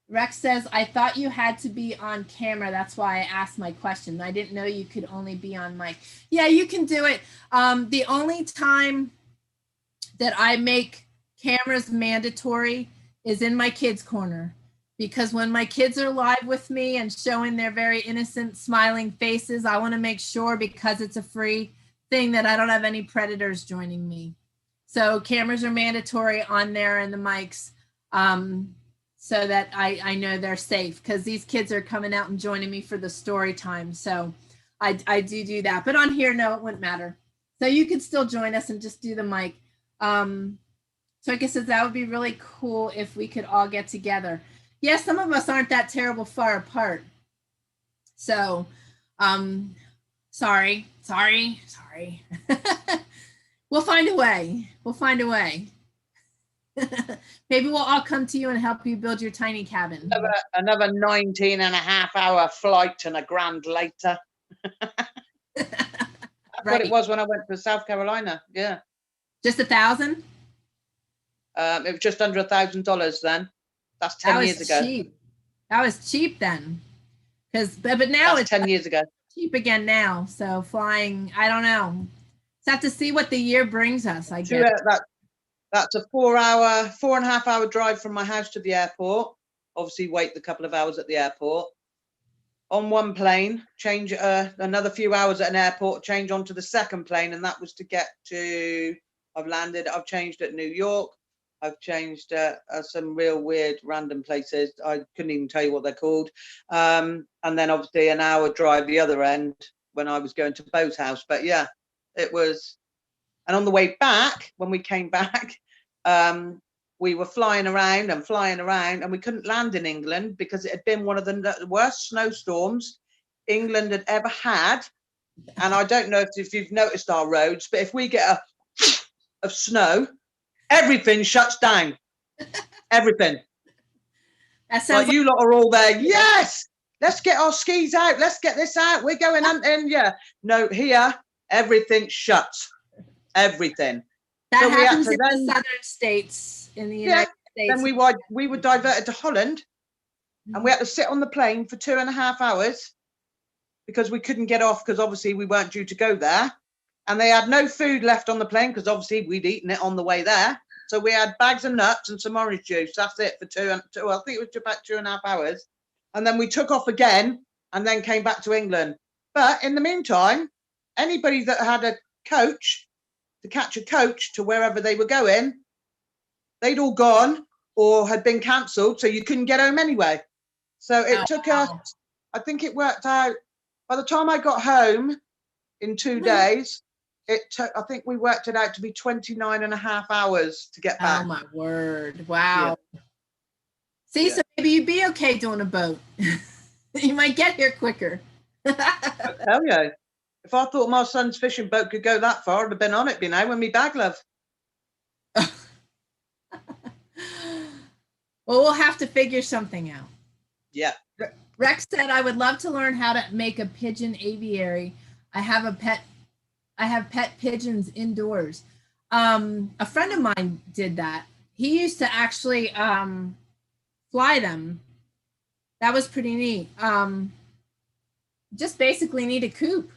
Rex says, I thought you had to be on camera. That's why I asked my question. I didn't know you could only be on mic. Yeah, you can do it. The only time that I make cameras mandatory is in my kids' corner. Because when my kids are live with me and showing their very innocent, smiling faces, I want to make sure, because it's a free thing, that I don't have any predators joining me. So cameras are mandatory on there and the mics, so that I know they're safe, because these kids are coming out and joining me for the story time. So I do that. But on here, no, it wouldn't matter. So you could still join us and just do the mic. So I guess that would be really cool if we could all get together. Yeah, some of us aren't that terrible far apart. So, sorry. We'll find a way. Maybe we'll all come to you and help you build your tiny cabin. Another 19 and a half hour flight and a grand later. That's what it was when I went to South Carolina. Yeah. Just 1,000? It was just under $1,000 then. That's 10 years ago. Cheap. That was cheap then. But now it's 10 years ago. Cheap again now. So flying, I don't know. Just have to see what the year brings us, I guess. That's a 4.5 hour drive from my house to the airport. Obviously wait a couple of hours at the airport. On one plane, change another few hours at an airport, change onto the second plane, and that was to get to, I've changed at New York. I've changed some real weird random places. I couldn't even tell you what they're called. And then obviously an hour drive the other end when I was going to Bo's house. But yeah, it was. And on the way back, when we came back, we were flying around, and we couldn't land in England because it had been one of the worst snowstorms England had ever had. And I don't know if you've noticed our roads, but if we get of snow, everything shuts down. Everything. That sounds like you lot are all there. Yes, let's get our skis out. Let's get this out. We're going hunting. Yeah. No, here everything shuts. Everything. That so happens in the southern states in the United States. Then we were diverted to Holland, and we had to sit on the plane for 2.5 hours because we couldn't get off, because obviously we weren't due to go there. And they had no food left on the plane because obviously we'd eaten it on the way there. So we had bags of nuts and some orange juice. That's it for I think it was about 2.5 hours. And then we took off again and then came back to England. But in the meantime, anybody that had a coach, to catch a coach to wherever they were going, they'd all gone or had been cancelled. So you couldn't get home anyway. So it took us, I think it worked out, by the time I got home in 2 days, I think we worked it out to be 29.5 hours to get back. Oh my word. Wow. Yeah. See, so maybe you'd be okay doing a boat. You might get here quicker. Hell yeah. If I thought my son's fishing boat could go that far, I'd have been on it, with me bag, love. Well, we'll have to figure something out. Yeah. Rex said, I would love to learn how to make a pigeon aviary. I have pet pigeons indoors. A friend of mine did that. He used to actually fly them. That was pretty neat. Just basically need a coop.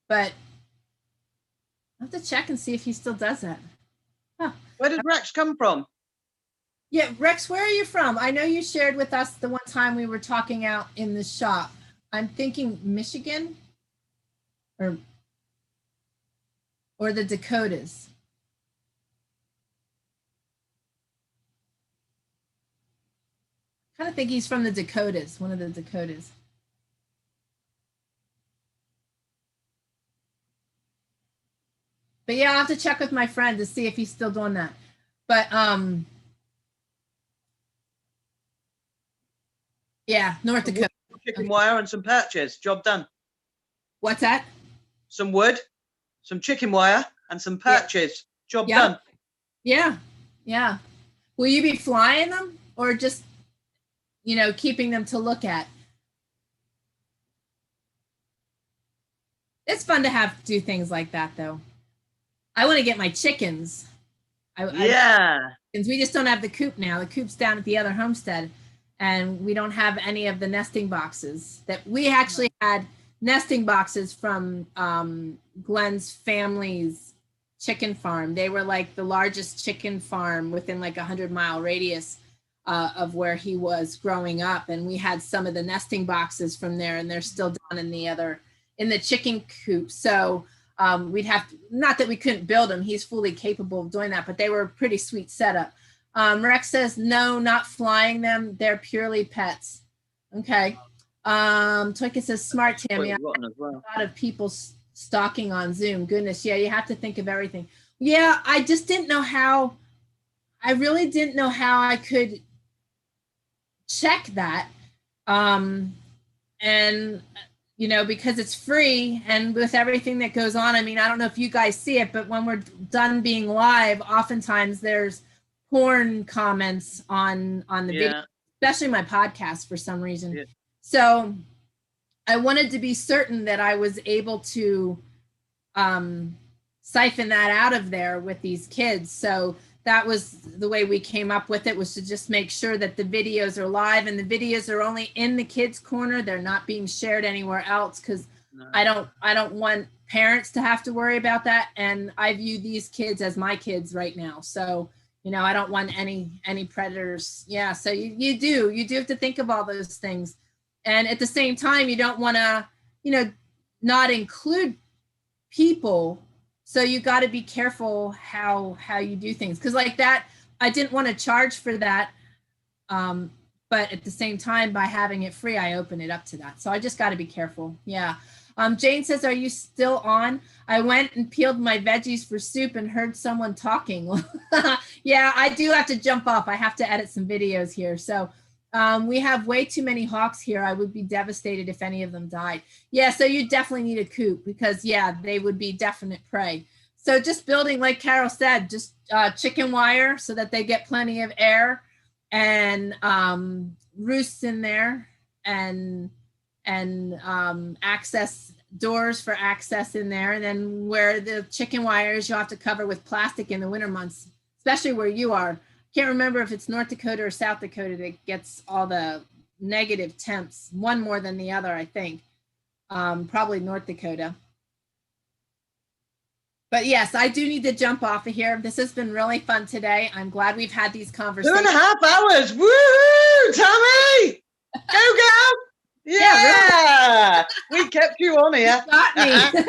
But have to check and see if he still does that. Huh. Where did Rex come from? Yeah, Rex, where are you from? I know you shared with us the one time we were talking out in the shop. I'm thinking Michigan or the Dakotas. I kind of think he's from the Dakotas, one of the Dakotas. But yeah, I'll have to check with my friend to see if he's still doing that. But yeah, North Dakota. Chicken wire and some perches. Job done. What's that? Some wood, some chicken wire, and some perches. Job Yeah. done. Yeah, yeah. Will you be flying them or just, you know, keeping them to look at? It's fun to do things like that, though. I want to get my chickens. Yeah. We just don't have the coop now. The coop's down at the other homestead, and we don't have any of the nesting boxes. That we actually had nesting boxes from Glenn's family's chicken farm. They were like the largest chicken farm within like 100-mile radius of where he was growing up, and we had some of the nesting boxes from there, and they're still down in the chicken coop. So we'd have to, not that we couldn't build them, he's fully capable of doing that, but they were a pretty sweet setup. Rex says no, not flying them, they're purely pets. Okay. Toyka says smart, Tammy. Well. A lot of people stalking on Zoom. Goodness, yeah, you have to think of everything. Yeah, I just didn't know how. I really didn't know how I could check that, and you know, because it's free, and with everything that goes on. I mean, I don't know if you guys see it, but when we're done being live, oftentimes there's porn comments on the video, especially my podcast for some reason. Yeah. So I wanted to be certain that I was able to siphon that out of there with these kids. So that was the way we came up with it, was to just make sure that the videos are live, and the videos are only in the kids' corner. They're not being shared anywhere else, because I don't want parents to have to worry about that. And I view these kids as my kids right now. So, you know, I don't want any predators. Yeah. So you do have to think of all those things. And at the same time, you don't want to, you know, not include people. So you got to be careful how you do things. Because like that, I didn't want to charge for that. But at the same time, by having it free, I open it up to that. So I just got to be careful. Yeah. Jane says, are you still on? I went and peeled my veggies for soup and heard someone talking. Yeah, I do have to jump off. I have to edit some videos here. So we have way too many hawks here. I would be devastated if any of them died. Yeah, so you definitely need a coop, because yeah, they would be definite prey. So just building, like Carol said, just chicken wire so that they get plenty of air, and roosts in there, and access doors for access in there. And then where the chicken wires, you'll have to cover with plastic in the winter months, especially where you are. Can't remember if it's North Dakota or South Dakota that gets all the negative temps, one more than the other, I think. Probably North Dakota. But yes, I do need to jump off of here. This has been really fun today. I'm glad we've had these conversations. 2.5 hours. Woo, Tammy! Go, go! Yeah, we kept you on here. You got me.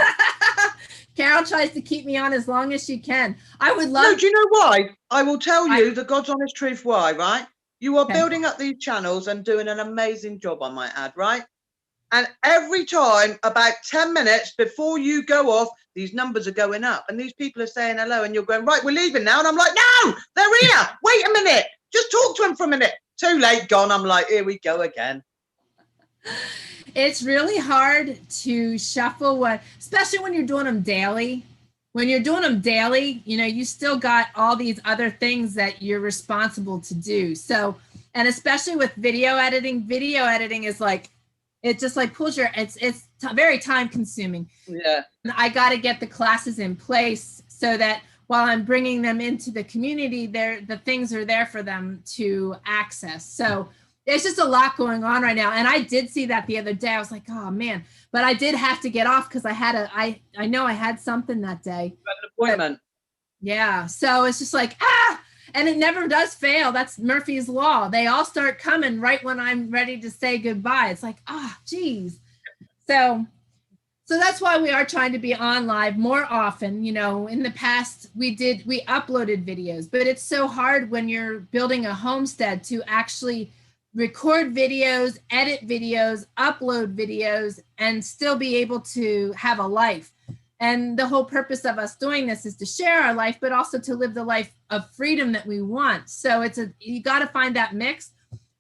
Carol tries to keep me on as long as she can. I would love. No, do you know why? I will tell you the God's honest truth why, right? You are building up these channels and doing an amazing job, I might add, right? And every time, about 10 minutes before you go off, these numbers are going up, and these people are saying hello, and you're going, right, we're leaving now. And I'm like, no, they're here. Wait a minute. Just talk to them for a minute. Too late, gone. I'm like, here we go again. It's really hard to shuffle especially when you're doing them daily. When you're doing them daily, you know, you still got all these other things that you're responsible to do. So, and especially with video editing is like, it just like pulls it's very time consuming. Yeah. And I got to get the classes in place so that while I'm bringing them into the community, the things are there for them to access. So there's just a lot going on right now. And I did see that the other day. I was like, oh man, but I did have to get off because I know I had something that day. You had an appointment. Yeah. So it's just like, and it never does fail. That's Murphy's Law. They all start coming right when I'm ready to say goodbye. It's like, geez. So that's why we are trying to be on live more often. You know, in the past we uploaded videos, but it's so hard when you're building a homestead to actually record videos, edit videos, upload videos, and still be able to have a life. And the whole purpose of us doing this is to share our life, but also to live the life of freedom that we want. So you got to find that mix.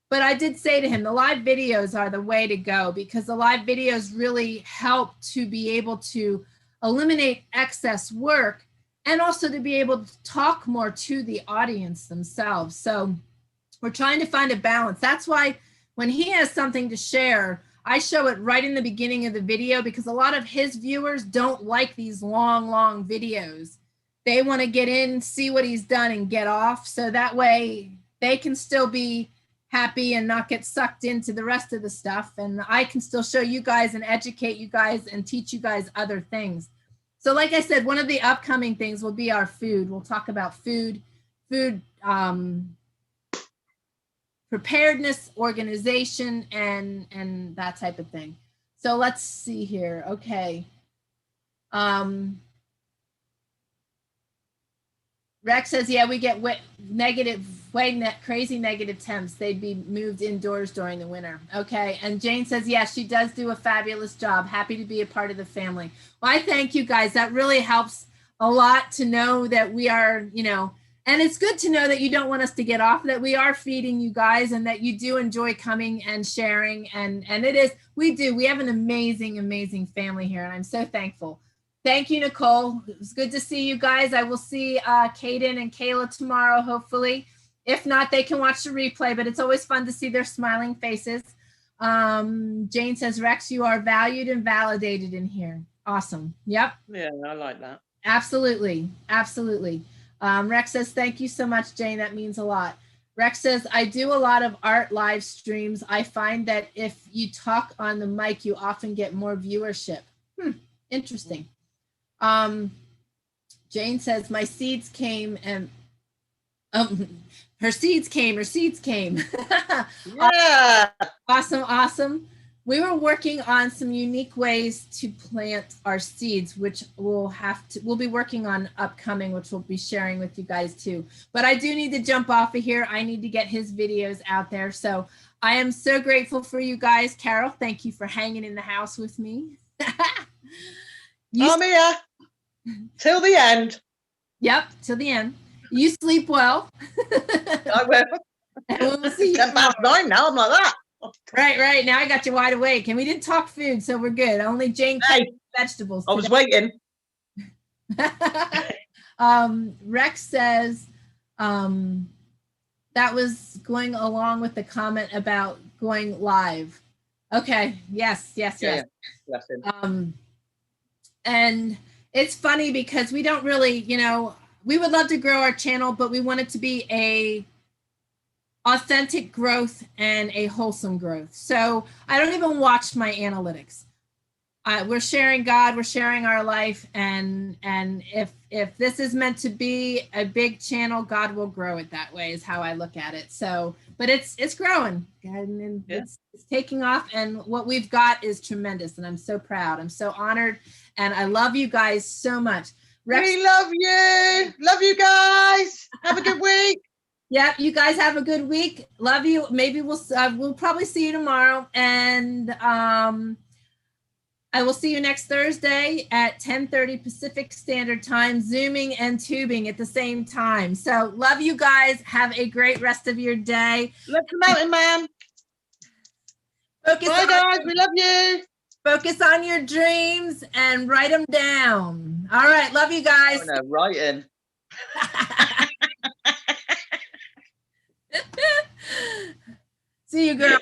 But I did say to him, the live videos are the way to go, because the live videos really help to be able to eliminate excess work and also to be able to talk more to the audience themselves. So we're trying to find a balance. That's why when he has something to share, I show it right in the beginning of the video, because a lot of his viewers don't like these long videos. They want to get in, see what he's done, and get off. So that way they can still be happy and not get sucked into the rest of the stuff. And I can still show you guys and educate you guys and teach you guys other things. So like I said, one of the upcoming things will be our food. We'll talk about food, preparedness, organization, and that type of thing. So let's see here. Okay. Rex says, yeah, we get crazy negative temps. They'd be moved indoors during the winter. Okay. And Jane says, yeah, she does do a fabulous job. Happy to be a part of the family. Well, I thank you guys. That really helps a lot to know that we are, you know, and it's good to know that you don't want us to get off, that we are feeding you guys and that you do enjoy coming and sharing. And we have an amazing family here. And I'm so thankful. Thank you, Nicole. It was good to see you guys. I will see Kaden and Kayla tomorrow, hopefully. If not, they can watch the replay, but it's always fun to see their smiling faces. Jane says, Rex, you are valued and validated in here. Awesome. Yep. Yeah, I like that. Absolutely. Rex says, thank you so much, Jane. That means a lot. Rex says, I do a lot of art live streams. I find that if you talk on the mic, you often get more viewership. Interesting. Jane says, my seeds came and her seeds came. Yeah. Awesome. We were working on some unique ways to plant our seeds, which we'll be working on upcoming, which we'll be sharing with you guys too. But I do need to jump off of here. I need to get his videos out there. So I am so grateful for you guys. Carol, thank you for hanging in the house with me. I'm here till the end. Yep, till the end. You sleep well. I will. And we'll see you 9 now. I'm like that. Right. Now I got you wide awake, and we didn't talk food, so we're good. Only Jane cooked vegetables. I was waiting. Rex says that was going along with the comment about going live. Okay. Yes. Yeah. And it's funny because we don't really, you know, we would love to grow our channel, but we want it to be a authentic growth and a wholesome growth. So I don't even watch my analytics. We're sharing God, we're sharing our life, and if this is meant to be a big channel, God will grow it that way, is how I look at it. So, but it's growing, and it's taking off, and what we've got is tremendous, and I'm so proud. I'm so honored, and I love you guys so much. Rex, we love you guys. Have a good week. Yep, you guys have a good week. Love you. Maybe we'll probably see you tomorrow, and I will see you next Thursday at 10:30 Pacific Standard Time, Zooming and tubing at the same time. So love you guys. Have a great rest of your day. Love the mountain man. Bye guys, we love you. Focus on your dreams and write them down. All right, love you guys. Oh, no, writing. See you, girl.